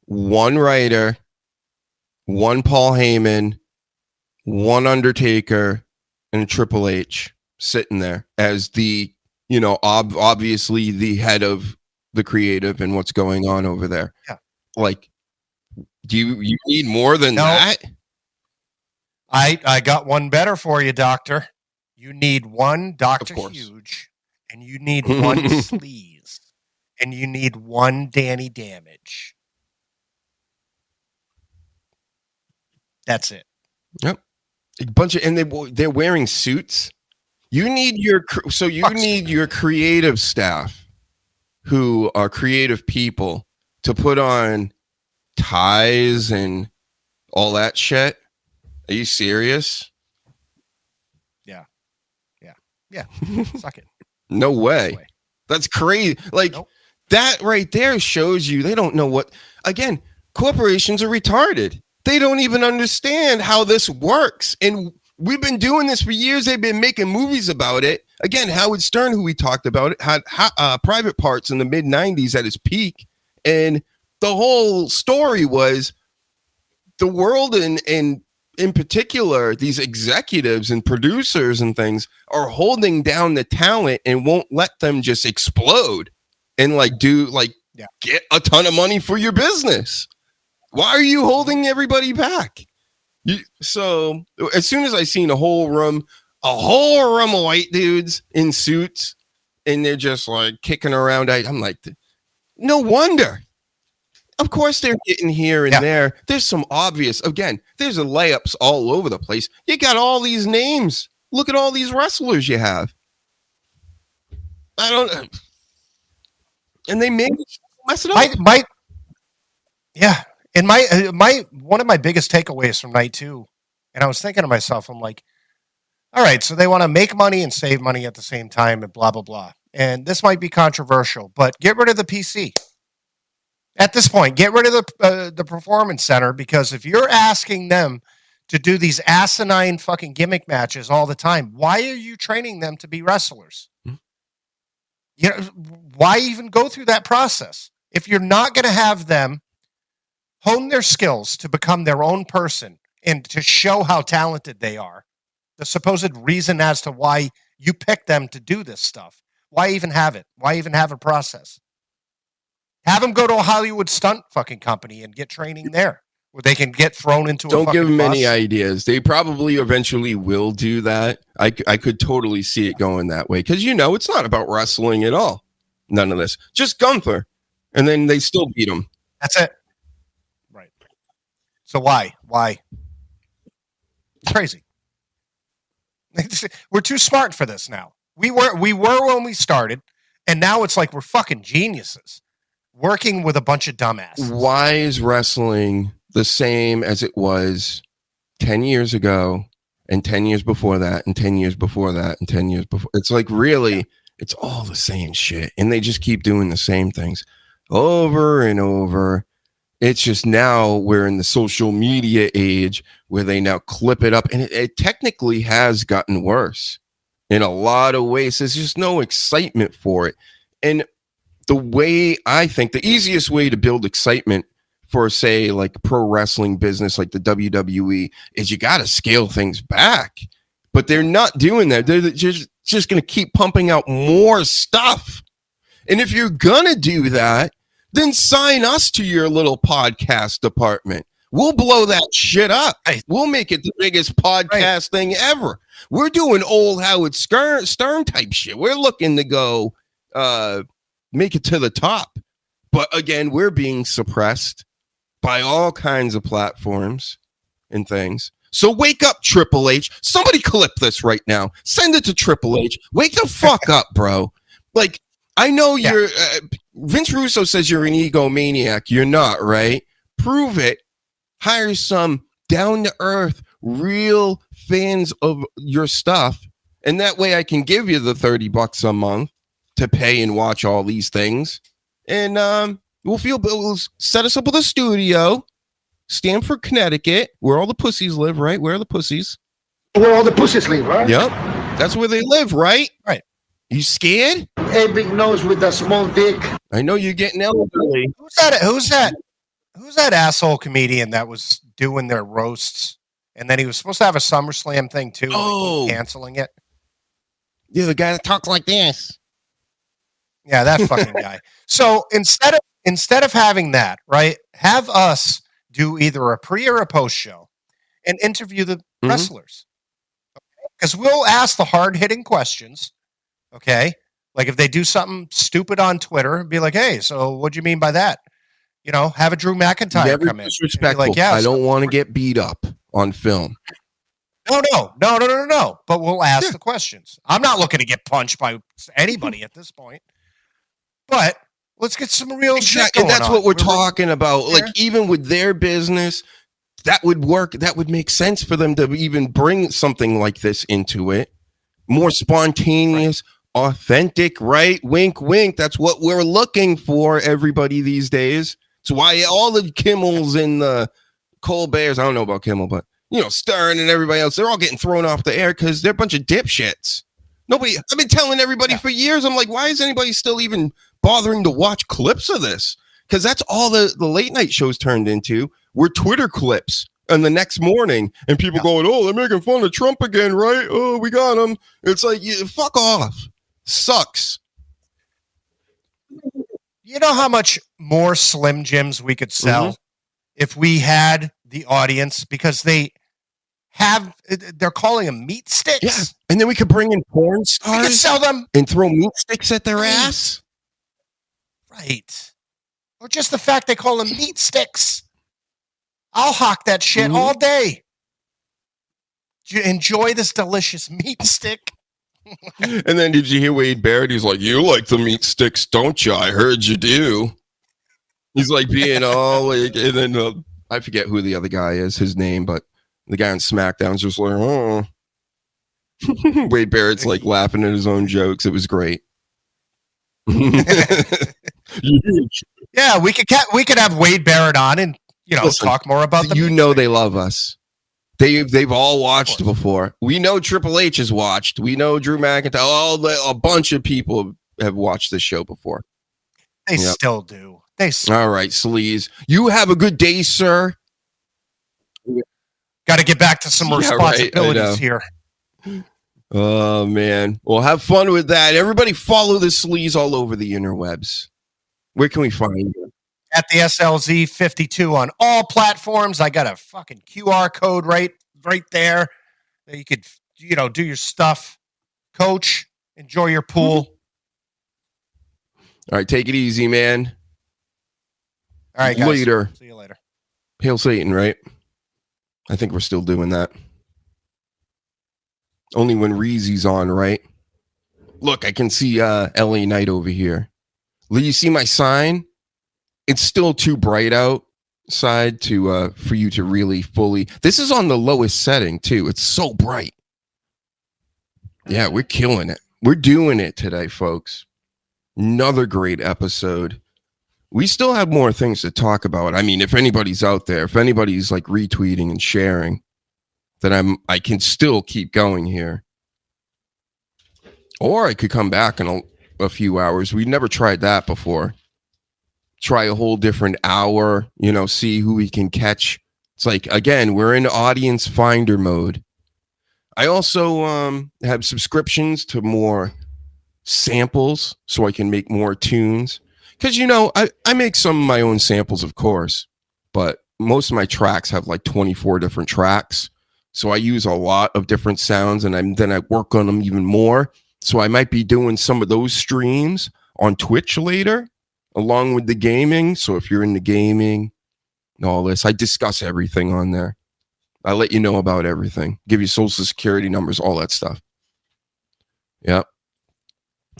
one writer, one Paul Heyman, one Undertaker, and Triple H sitting there as the, obviously the head of the creative and what's going on over there? Yeah. Like, do you need more than that? I got one better for you, Doctor. You need one Dr. Huge, and you need one Sleaze, and you need one Danny Damage. That's it. Yep. A bunch of, and they're wearing suits. You need your creative staff, who are creative people, to put on ties and all that shit. Are you serious? Yeah, suck it. No way. That's crazy. Like, that right there shows you they don't know what. Again, corporations are retarded. They don't even understand how this works. And we've been doing this for years. They've been making movies about it. Again, Howard Stern, who we talked about, it had Private Parts in the mid-90s at his peak. And the whole story was the world and in particular, these executives and producers and things are holding down the talent and won't let them just explode and get a ton of money for your business. Why are you holding everybody back? So as soon as I seen a whole room of white dudes in suits and they're just like kicking around, I'm like, no wonder. Of course they're getting here and there. There's some obvious, again, there's layups all over the place. You got all these names. Look at all these wrestlers you have. I don't, and they mess it up. And my one of my biggest takeaways from night 2, and I was thinking to myself, I'm like, all right, so they want to make money and save money at the same time and blah, blah, blah. And this might be controversial, but get rid of the PC. At this point, get rid of the performance center, because if you're asking them to do these asinine fucking gimmick matches all the time, why are you training them to be wrestlers? You know, why even go through that process? If you're not going to have them hone their skills to become their own person and to show how talented they are, the supposed reason as to why you picked them to do this stuff, why even have it? Why even have a process? Have them go to a Hollywood stunt fucking company and get training there where they can get thrown into Don't give them any ideas. They probably eventually will do that. I could totally see it going that way because, it's not about wrestling at all. None of this. Just Gunther. And then they still beat him. That's it. Right. So why? It's crazy. We're too smart for this now. We were when we started, and now it's like we're fucking geniuses working with a bunch of dumbasses. Why is wrestling the same as it was 10 years ago and 10 years before that and 10 years before that and 10 years before? It's like, really, it's all the same shit. And they just keep doing the same things over and over. It's just now we're in the social media age where they now clip it up. And it technically has gotten worse in a lot of ways. There's just no excitement for it. And the way I think the easiest way to build excitement for, say, like pro wrestling business like the WWE is you got to scale things back. But they're not doing that. They're just going to keep pumping out more stuff. And if you're going to do that, then sign us to your little podcast department. We'll blow that shit up. We'll make it the biggest podcast thing ever. We're doing old Howard Stern type shit. We're looking to go make it to the top. But again, we're being suppressed by all kinds of platforms and things. So wake up, Triple H. Somebody clip this right now. Send it to Triple H. Wake the fuck up, bro. Like, I know you're... Vince Russo says you're an egomaniac. You're not, right? Prove it. Hire some down-to-earth, real fans of your stuff. And that way I can give you the $30 a month to pay and watch all these things. And we'll set us up with a studio. Stamford, Connecticut, where all the pussies live, right? Where are the pussies? Where all the pussies live, right? Yep. That's where they live, right? Right. You scared? A big nose with a small dick. I know you're getting elderly. Who's that asshole comedian that was doing their roasts? And then he was supposed to have a SummerSlam thing too. Oh, canceling it. Yeah, the guy that talks like this. Yeah, that fucking guy. So instead of having that, right, have us do either a pre or a post show and interview the wrestlers. Because we'll ask the hard hitting questions. Okay. Like if they do something stupid on Twitter, be like, hey, so what do you mean by that? You know, have a Drew McIntyre come in. Disrespectful. Like, I don't want to get beat up on film. No. But we'll ask the questions. I'm not looking to get punched by anybody at this point. But let's get some real shit going That's on. what we're talking about. Like even with their business, that would work. That would make sense for them to even bring something like this into it. More spontaneous, authentic, right? Wink, wink. That's what we're looking for, everybody, these days. It's why all the Kimmels and the Colberts, I don't know about Kimmel, but, Stern and everybody else, they're all getting thrown off the air because they're a bunch of dipshits. I've been telling everybody for years, I'm like, why is anybody still even bothering to watch clips of this? Because that's all the late night shows turned into were Twitter clips And the next morning, and people going, oh, they're making fun of Trump again, right? Oh, we got him. It's like, fuck off. Sucks. You know how much more Slim Jims we could sell if we had the audience, because they're calling them meat sticks. Yeah. And then we could bring in porn We stars could sell them. and throw meat sticks at their ass. Right. Or just the fact they call them meat sticks. I'll hawk that shit all day. Enjoy this delicious meat stick. And then did you hear Wade Barrett? He's like, you like the meat sticks, don't you? I heard you do. He's like being all like, and then I forget who the other guy is, his name, but the guy on SmackDown's just like, oh. Wade Barrett's like laughing at his own jokes. It was great. Yeah, we could have Wade Barrett on and talk more about them. They love us. They've all watched before. We know Triple H has watched. We know Drew McIntyre. A bunch of people have watched this show before. They still do. All right, Sleaze. You have a good day, sir. Got to get back to some responsibilities here. Oh, man. Well, have fun with that. Everybody follow the Sleaze all over the interwebs. Where can we find you? At the SLZ 52 on all platforms. I got a fucking QR code right there that you could, do your stuff. Coach, enjoy your pool. All right, take it easy, man. All right, guys. Later. See you later. Hail Satan, right? I think we're still doing that. Only when Reezy's on, right? Look, I can see LA Knight over here. You see my sign? It's still too bright outside for you to really fully. This is on the lowest setting too. It's so bright. Yeah, we're killing it. We're doing it today, folks. Another great episode. We still have more things to talk about. I mean, if anybody's out there, if anybody's like retweeting and sharing, then I can still keep going here. Or I could come back in a few hours. We've never tried that before. Try a whole different hour, see who we can catch. It's like, again, we're in audience finder mode. I also have subscriptions to more samples so I can make more tunes. Because, I make some of my own samples, of course, but most of my tracks have like 24 different tracks. So I use a lot of different sounds, and then I work on them even more. So I might be doing some of those streams on Twitch later, along with the gaming. So if you're into gaming and all this, I discuss everything on there. I let you know about everything. Give you social security numbers, all that stuff. Yep.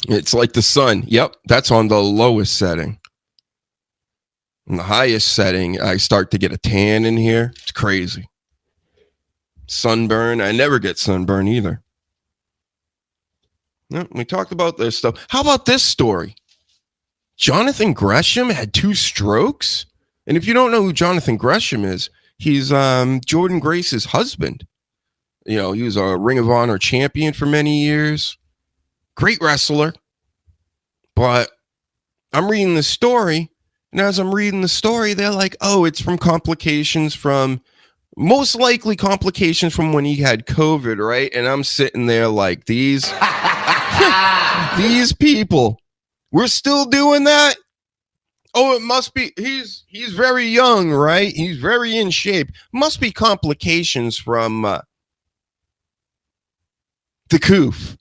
It's like the sun. Yep. That's on the lowest setting. In the highest setting, I start to get a tan in here. It's crazy. Sunburn. I never get sunburn either. No, we talked about this stuff. How about this story? Jonathan Gresham had 2 strokes. And if you don't know who Jonathan Gresham is, he's Jordan Grace's husband. He was a Ring of Honor champion for many years. Great wrestler. But I'm reading the story. And as I'm reading the story, they're like, oh, it's from most likely complications from when he had COVID, right? And I'm sitting there like, these people, we're still doing that? Oh, it must be, he's very young, right? He's very in shape. Must be complications from the goof.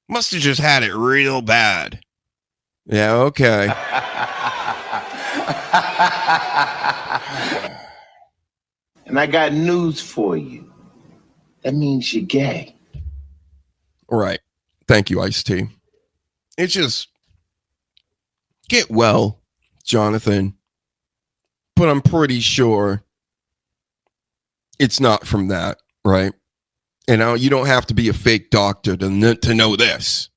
Must have just had it real bad. Yeah, okay. And I got news for you. That means you're gay. Right. Thank you, Ice-T. It's just, get well, Jonathan. But I'm pretty sure it's not from that, right? And you don't have to be a fake doctor to know this.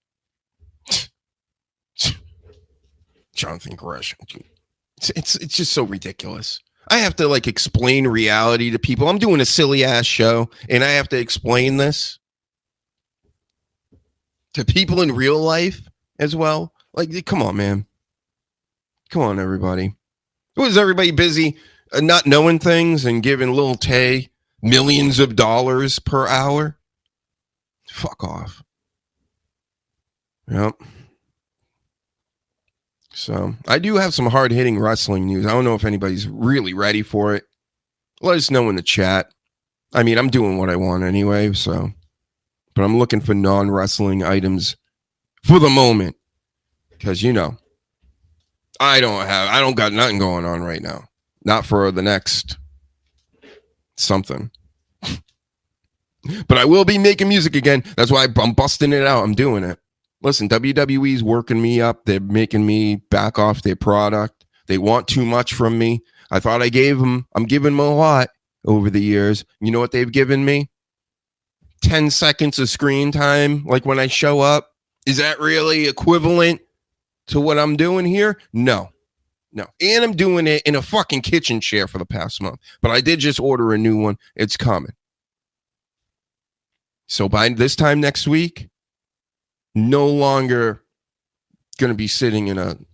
Jonathan Gresham. It's just so ridiculous. I have to explain reality to people. I'm doing a silly ass show and I have to explain this to people in real life as well. Come on, man. Come on, everybody. Was everybody busy not knowing things and giving Lil Tay millions of dollars per hour. Fuck off. Yep. So I do have some hard-hitting wrestling news. I don't know if anybody's really ready for it. Let us know in the chat. I mean, I'm doing what I want anyway, so. But I'm looking for non-wrestling items for the moment. Because, you know, I don't got nothing going on right now. Not for the next something. But I will be making music again. That's why I'm busting it out. I'm doing it. Listen, WWE's working me up. They're making me back off their product. They want too much from me. I thought I'm giving them a lot over the years. You know what they've given me? 10 seconds of screen time, like when I show up. Is that really equivalent to what I'm doing here? No. And I'm doing it in a fucking kitchen chair for the past month. But I did just order a new one. It's coming. So by this time next week, no longer going to be sitting I'm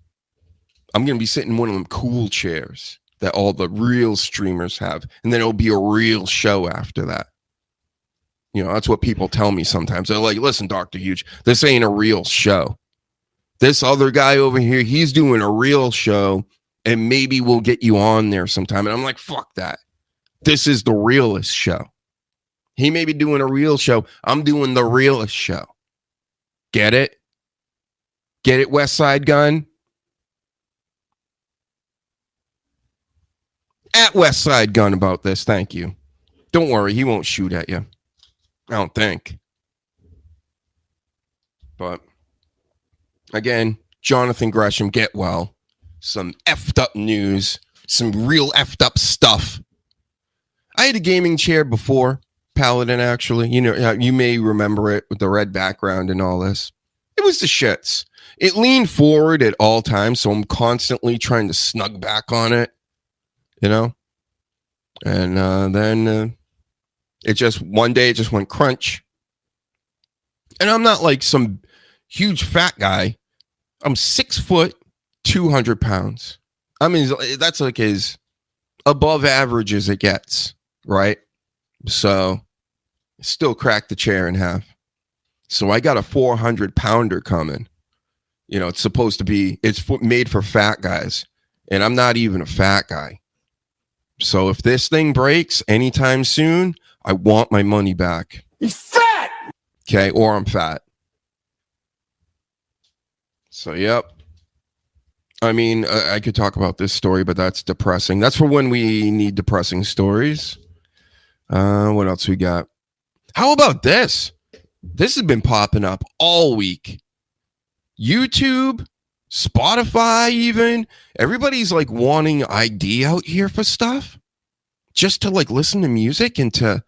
going to be sitting in one of them cool chairs that all the real streamers have. And then it'll be a real show after that. You know, that's what people tell me sometimes. They're like, listen, Dr. Huge, this ain't a real show. This other guy over here, he's doing a real show, and maybe we'll get you on there sometime. And I'm like, fuck that. This is the realest show. He may be doing a real show. I'm doing the realest show. Get it? Get it, West Side Gun? At West Side Gun about this. Thank you. Don't worry. He won't shoot at you. I don't think. But, again, Jonathan Gresham, get well. Some effed up news. Some real effed up stuff. I had a gaming chair before. Paladin, actually. You know, you may remember it with the red background and all this. It was the shits. It leaned forward at all times, so I'm constantly trying to snug back on it, you know? And then one day it just went crunch. And I'm not like some huge fat guy. I'm 6 foot, 200 pounds. I mean, that's like as above average as it gets, right? So still cracked the chair in half. So I got a 400 pounder coming. You know, it's supposed to be, it's made for fat guys. And I'm not even a fat guy. So if this thing breaks anytime soon, I want my money back. He's fat! Okay, or I'm fat. So, yep. I mean, I could talk about this story, but that's depressing. That's for when we need depressing stories. What else we got? How about this? This has been popping up all week. YouTube, Spotify even. Everybody's like wanting ID out here for stuff. Just to like listen to music and to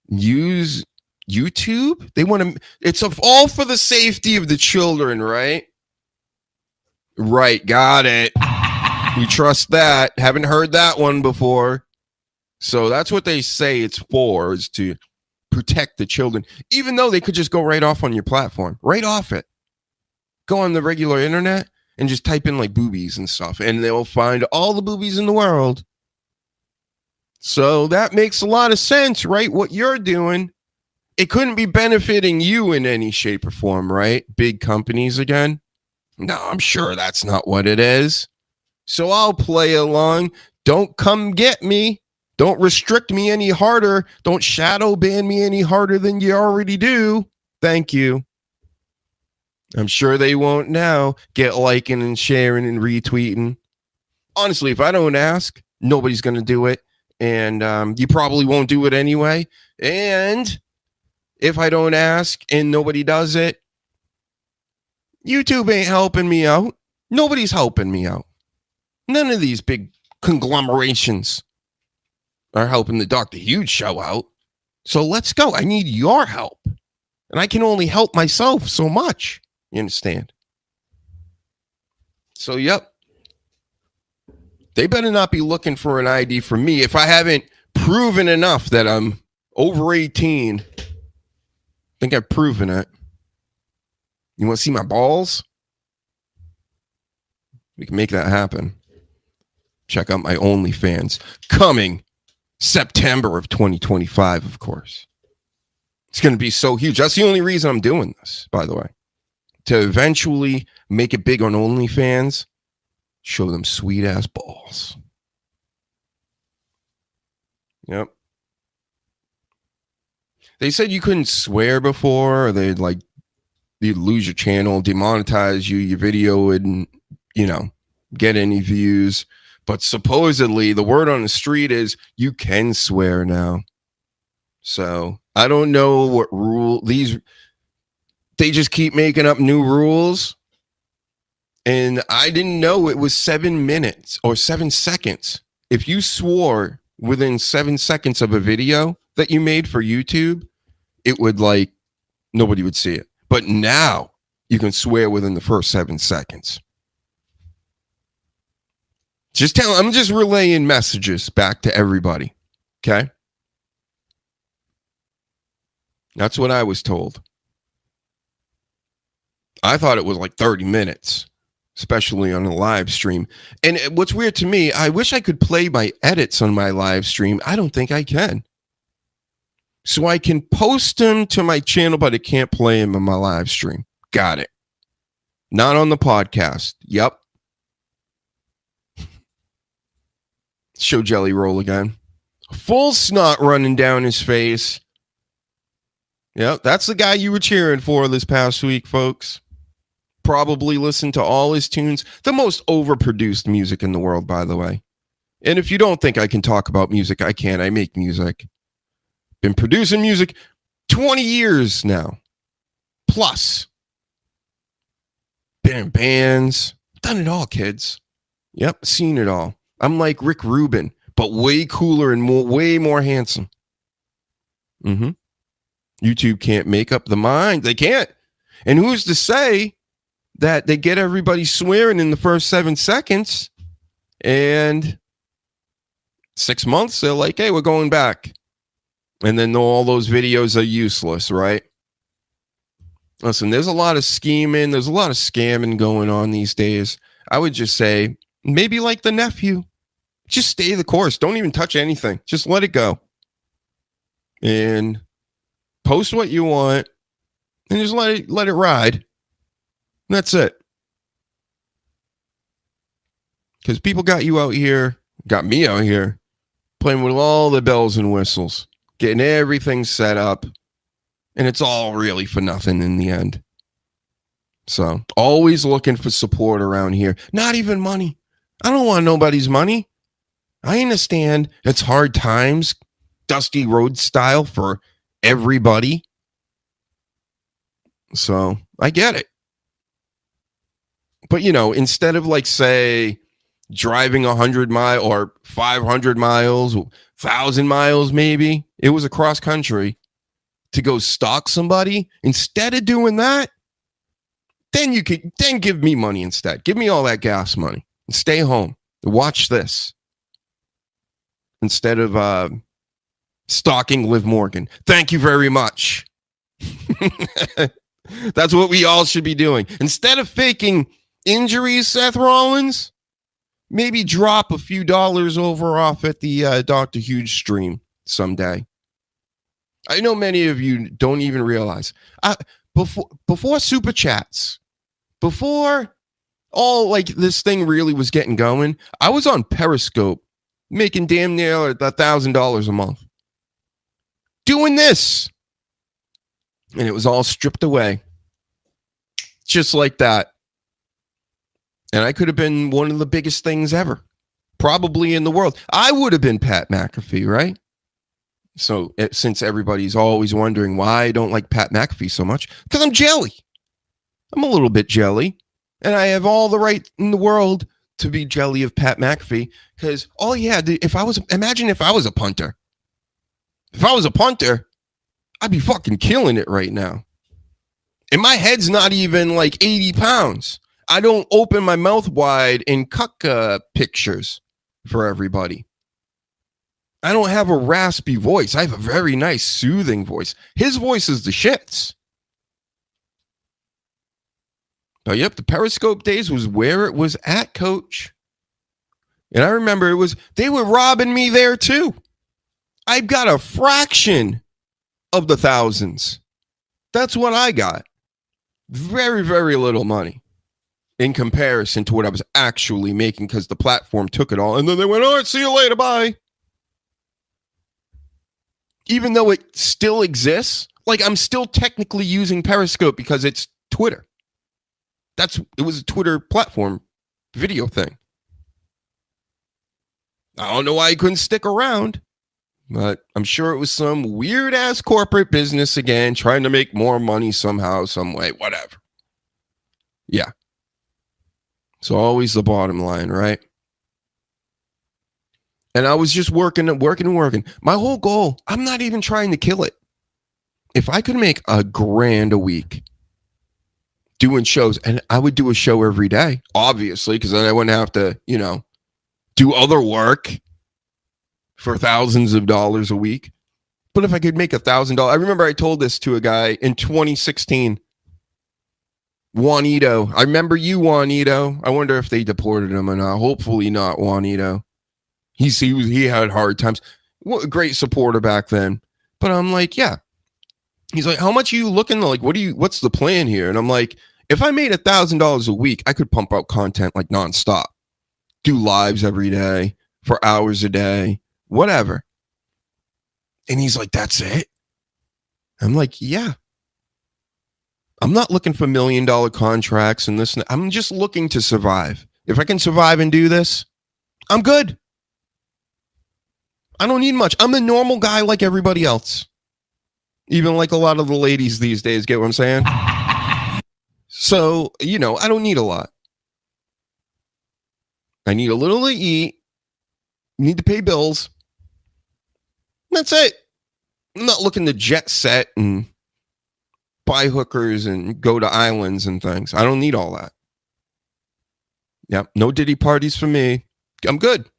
use YouTube. They want to, it's all for the safety of the children, right? Right, got it. We trust that. Haven't heard that one before. So that's what they say it's for, is to protect the children, even though they could just go right off on your platform, right off it. Go on the regular internet and just type in like boobies and stuff, and they'll find all the boobies in the world. So that makes a lot of sense, right? What you're doing, it couldn't be benefiting you in any shape or form, right? Big companies again. No, I'm sure that's not what it is. So I'll play along. Don't come get me. Don't restrict me any harder. Don't shadow ban me any harder than you already do. Thank you. I'm sure they won't now get liking and sharing and retweeting. Honestly, if I don't ask, nobody's going to do it. And you probably won't do it anyway. And if I don't ask and nobody does it, YouTube ain't helping me out. Nobody's helping me out. None of these big conglomerations are helping the Dr. Huge show out. So let's go. I need your help. And I can only help myself so much. You understand? So, yep. They better not be looking for an ID for me if I haven't proven enough that I'm over 18. I think I've proven it. You want to see my balls? We can make that happen. Check out my OnlyFans coming September of 2025, of course. It's going to be so huge. That's the only reason I'm doing this, by the way. To eventually make it big on OnlyFans, show them sweet ass balls. Yep. They said you couldn't swear before, or they'd like you'd lose your channel, demonetize you, your video wouldn't, get any views. But supposedly the word on the street is you can swear now. So I don't know what rule they just keep making up new rules. And I didn't know it was 7 minutes or 7 seconds. If you swore within 7 seconds of a video that you made for YouTube, it would nobody would see it. But now you can swear within the first 7 seconds. I'm just relaying messages back to everybody. Okay? That's what I was told. I thought it was 30 minutes, especially on a live stream. And what's weird to me, I wish I could play my edits on my live stream. I don't think I can. So I can post them to my channel, but I can't play them on my live stream. Got it. Not on the podcast. Yep. Show Jelly Roll again. Full snot running down his face. Yep, that's the guy you were cheering for this past week, folks. Probably listened to all his tunes. The most overproduced music in the world, by the way. And if you don't think I can talk about music, I can. I make music. Been producing music 20 years now. Plus. Been in bands. Done it all, kids. Yep, seen it all. I'm like Rick Rubin, but way cooler and way more handsome. YouTube can't make up the mind. They can't. And who's to say that they get everybody swearing in the first 7 seconds and 6 months, they're like, hey, we're going back. And then all those videos are useless, right? Listen, there's a lot of scheming. There's a lot of scamming going on these days. I would just say, maybe like the nephew, just stay the course. Don't even touch anything. Just let it go. And post what you want and just let it ride. That's it. Because people got you out here, got me out here, playing with all the bells and whistles, getting everything set up, and it's all really for nothing in the end. So, always looking for support around here. Not even money. I don't want nobody's money. I understand it's hard times, Dusty Road style for everybody. So, I get it. But, instead of say driving 100 miles or 500 miles, 1,000 miles maybe, it was across country to go stalk somebody. Instead of doing that, then give me money instead. Give me all that gas money and stay home. Watch this. Instead of stalking Liv Morgan. Thank you very much. That's what we all should be doing. Instead of faking injuries, Seth Rollins, maybe drop a few dollars over off at the Dr. Huge stream someday. I know many of you don't even realize. Before Super Chats, before all this thing really was getting going, I was on Periscope making damn near $1,000 a month. Doing this. And it was all stripped away. Just like that. And I could have been one of the biggest things ever. Probably in the world. I would have been Pat McAfee, right? So since everybody's always wondering why I don't like Pat McAfee so much, because I'm jelly. I'm a little bit jelly. And I have all the right in the world to be jelly of Pat McAfee. Because all he had, imagine if I was a punter. If I was a punter, I'd be fucking killing it right now. And my head's not even 80 pounds. I don't open my mouth wide in cuck pictures for everybody. I don't have a raspy voice. I have a very nice, soothing voice. His voice is the shits. But yep, the Periscope days was where it was at, coach. And I remember they were robbing me there too. I got a fraction of the thousands. That's what I got. Very, very little money in comparison to what I was actually making because the platform took it all. And then they went, all right, see you later, bye. Even though it still exists, like I'm still technically using Periscope because it's Twitter. It was a Twitter platform video thing. I don't know why he couldn't stick around, but I'm sure it was some weird ass corporate business again, trying to make more money somehow, some way, whatever. Yeah. So always the bottom line, right? And I was just working. My whole goal, I'm not even trying to kill it. If I could make $1,000 a week doing shows, and I would do a show every day, obviously, because then I wouldn't have to, do other work for thousands of dollars a week. But if I could make $1,000, I remember I told this to a guy in 2016. Juanito. I remember you, Juanito. I wonder if they deported him or not. Hopefully not, Juanito. He had hard times. What a great supporter back then. But I'm like, yeah. He's like, how much are you looking like? What's the plan here? And I'm like, if I made $1,000 a week, I could pump out content like nonstop. Do lives every day for hours a day, whatever. And he's like, that's it? I'm like, yeah. I'm not looking for $1 million contracts and this. I'm just looking to survive. If I can survive and do this, I'm good. I don't need much. I'm a normal guy like everybody else. Even like a lot of the ladies these days, get what I'm saying? So, I don't need a lot. I need a little to eat. Need to pay bills. That's it. I'm not looking to jet set and buy hookers and go to islands and things. I don't need all that. Yep. No Diddy parties for me. I'm good.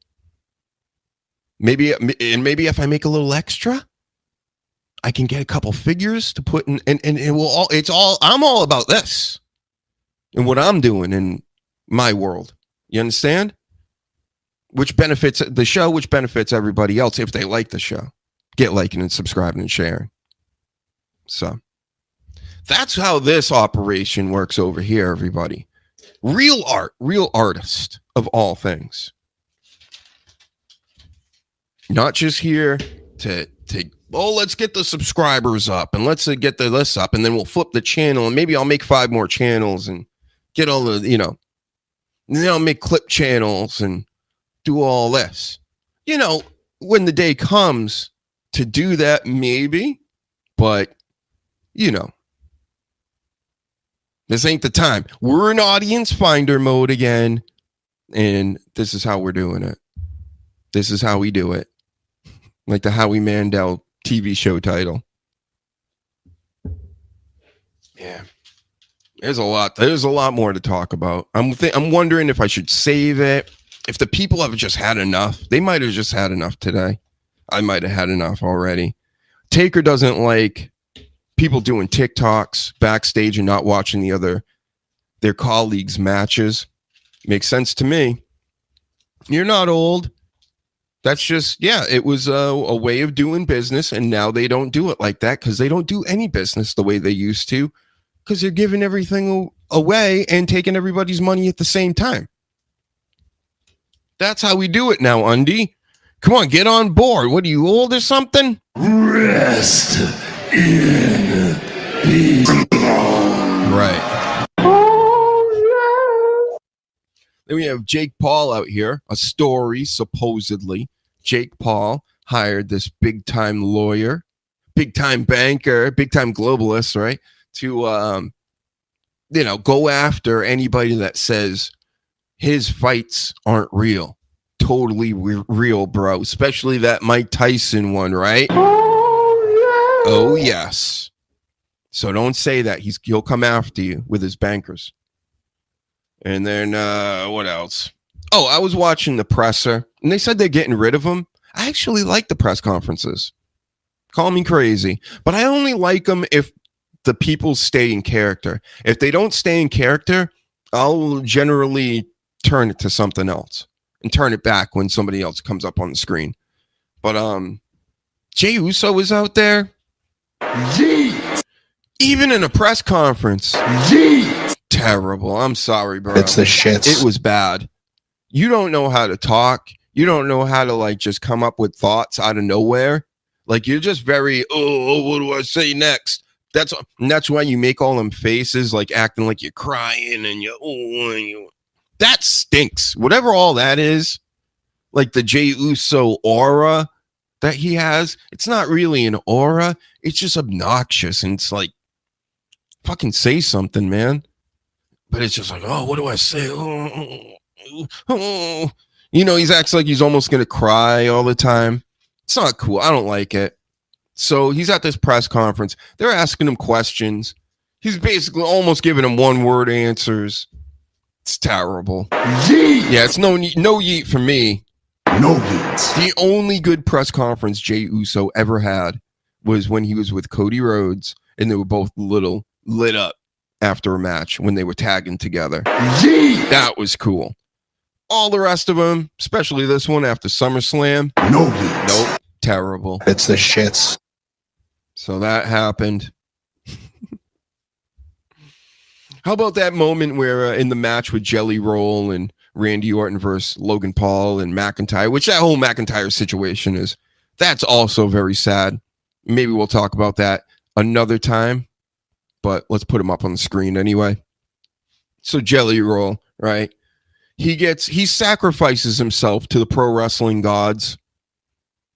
Maybe if I make a little extra, I can get a couple figures to put in, and it will I'm all about this and what I'm doing in my world. You understand? Which benefits the show, which benefits everybody else if they like the show. Get liking and subscribing and sharing. So that's how this operation works over here, everybody. Real art, real artist of all things. Not just here to let's get the subscribers up and let's get the list up and then we'll flip the channel and maybe I'll make 5 more channels and get all the, and then I'll make clip channels and do all this. When the day comes to do that, maybe, but this ain't the time. We're in audience finder mode again, and this is how we're doing it. This is how we do it. Like the Howie Mandel TV show title. Yeah. There's a lot more to talk about. I'm wondering if I should save it. If the people have just had enough. They might have just had enough today. I might have had enough already. Taker doesn't like people doing TikToks backstage and not watching their colleagues' matches. Makes sense to me. You're not old. That's just, it was a way of doing business, and now they don't do it like that because they don't do any business the way they used to because they're giving everything away and taking everybody's money at the same time. That's how we do it now, Undy. Come on, get on board. What, are you old or something? Rest in peace. Right. Then we have Jake Paul out here. A story, supposedly. Jake Paul hired this big-time lawyer, big-time banker, big-time globalist, right? To, go after anybody that says his fights aren't real. Totally real, bro. Especially that Mike Tyson one, right? Oh, yes. So don't say that. He'll come after you with his bankers. And then what else? Oh, I was watching the presser, and they said they're getting rid of him. I actually like the press conferences. Call me crazy, but I only like them if the people stay in character. If they don't stay in character, I'll generally turn it to something else. and turn it back when somebody else comes up on the screen. But Jey Uso was out there. Yeet! Even in a press conference. Yeet! Terrible. I'm sorry, bro. It's the shits. It was bad. You don't know how to talk. You don't know how to like just come up with thoughts out of nowhere. Like you're just very, what do I say next? That's why you make all them faces, like acting like you're crying and that stinks. Whatever all that is, like the Jey Uso aura that he has, it's not really an aura. It's just obnoxious. And it's like, fucking say something, man. But it's just like, what do I say? You know, he acts like he's almost going to cry all the time. It's not cool. I don't like it. So he's at this press conference. They're asking him questions. He's basically almost giving them one-word answers. It's terrible. Yeet! Yeah, it's no yeet for me. No yeet. The only good press conference Jey Uso ever had was when he was with Cody Rhodes, and they were both lit up after a match when they were tagging together. Yeet! That was cool. All the rest of them, especially this one after SummerSlam. No yeet. Nope. Terrible. It's the shits. So that happened. How about that moment where in the match with Jelly Roll and Randy Orton versus Logan Paul and McIntyre, which that whole McIntyre situation is, that's also very sad. Maybe we'll talk about that another time, but let's put him up on the screen anyway. So Jelly Roll, right? He sacrifices himself to the pro wrestling gods.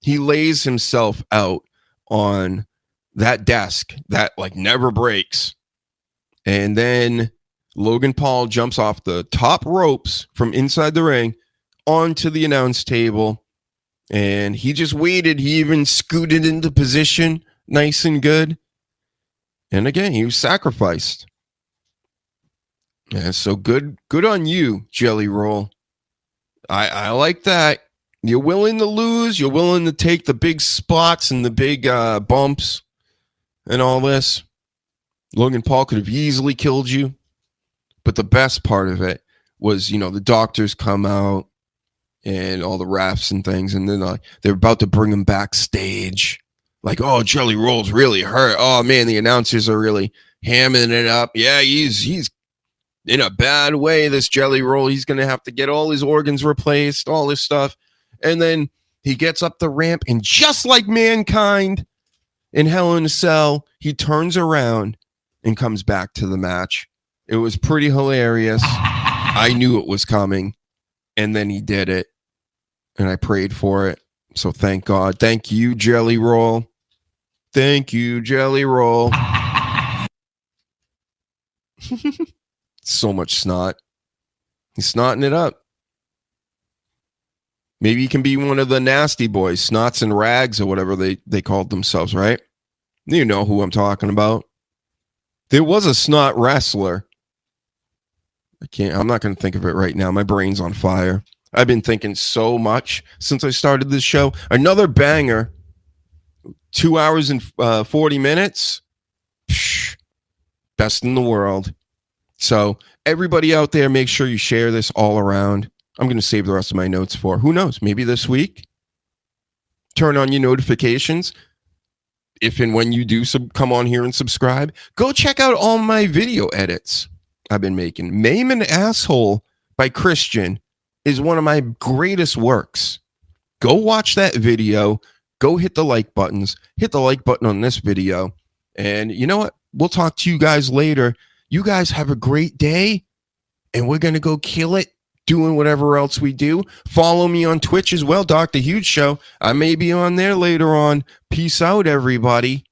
He lays himself out on that desk that like never breaks. And then Logan Paul jumps off the top ropes from inside the ring onto the announce table. And he just waited. He even scooted into position nice and good. And again, he was sacrificed. Yeah, so good on you, Jelly Roll. I like that. You're willing to lose. You're willing to take the big spots and the big bumps and all this. Logan Paul could have easily killed you. But the best part of it was, you know, the doctors come out and all the refs and things. And then they're about to bring him backstage. Like, oh, Jelly Roll's really hurt. Oh, man, the announcers are really hamming it up. Yeah, he's in a bad way, this Jelly Roll. He's going to have to get all his organs replaced, all this stuff. And then he gets up the ramp, and just like Mankind in Hell in a Cell, he turns around and comes back to the match. It was pretty hilarious. I knew it was coming, and then he did it, and I prayed for it. So thank God. Thank you, Jelly Roll. Thank you, Jelly Roll. So much snot. He's snotting it up. Maybe he can be one of the nasty boys, Snots and Rags or whatever they called themselves, right? You know who I'm talking about. There was a snot wrestler. I'm not going to think of it right now. My brain's on fire. I've been thinking so much since I started this show. Another banger. 2 hours and 40 minutes. Psh, best in the world. So everybody out there, make sure you share this all around. I'm going to save the rest of my notes for, who knows, maybe this week. Turn on your notifications. If and when you do come on here and subscribe, go check out all my video edits I've been making. Maim an Asshole by Christian is one of my greatest works. Go watch that video. Go hit the like buttons. Hit the like button on this video. And you know what? We'll talk to you guys later. You guys have a great day. And we're going to go kill it doing whatever else we do. Follow me on Twitch as well, Dr. Huge Show. I may be on there later on. Peace out, everybody.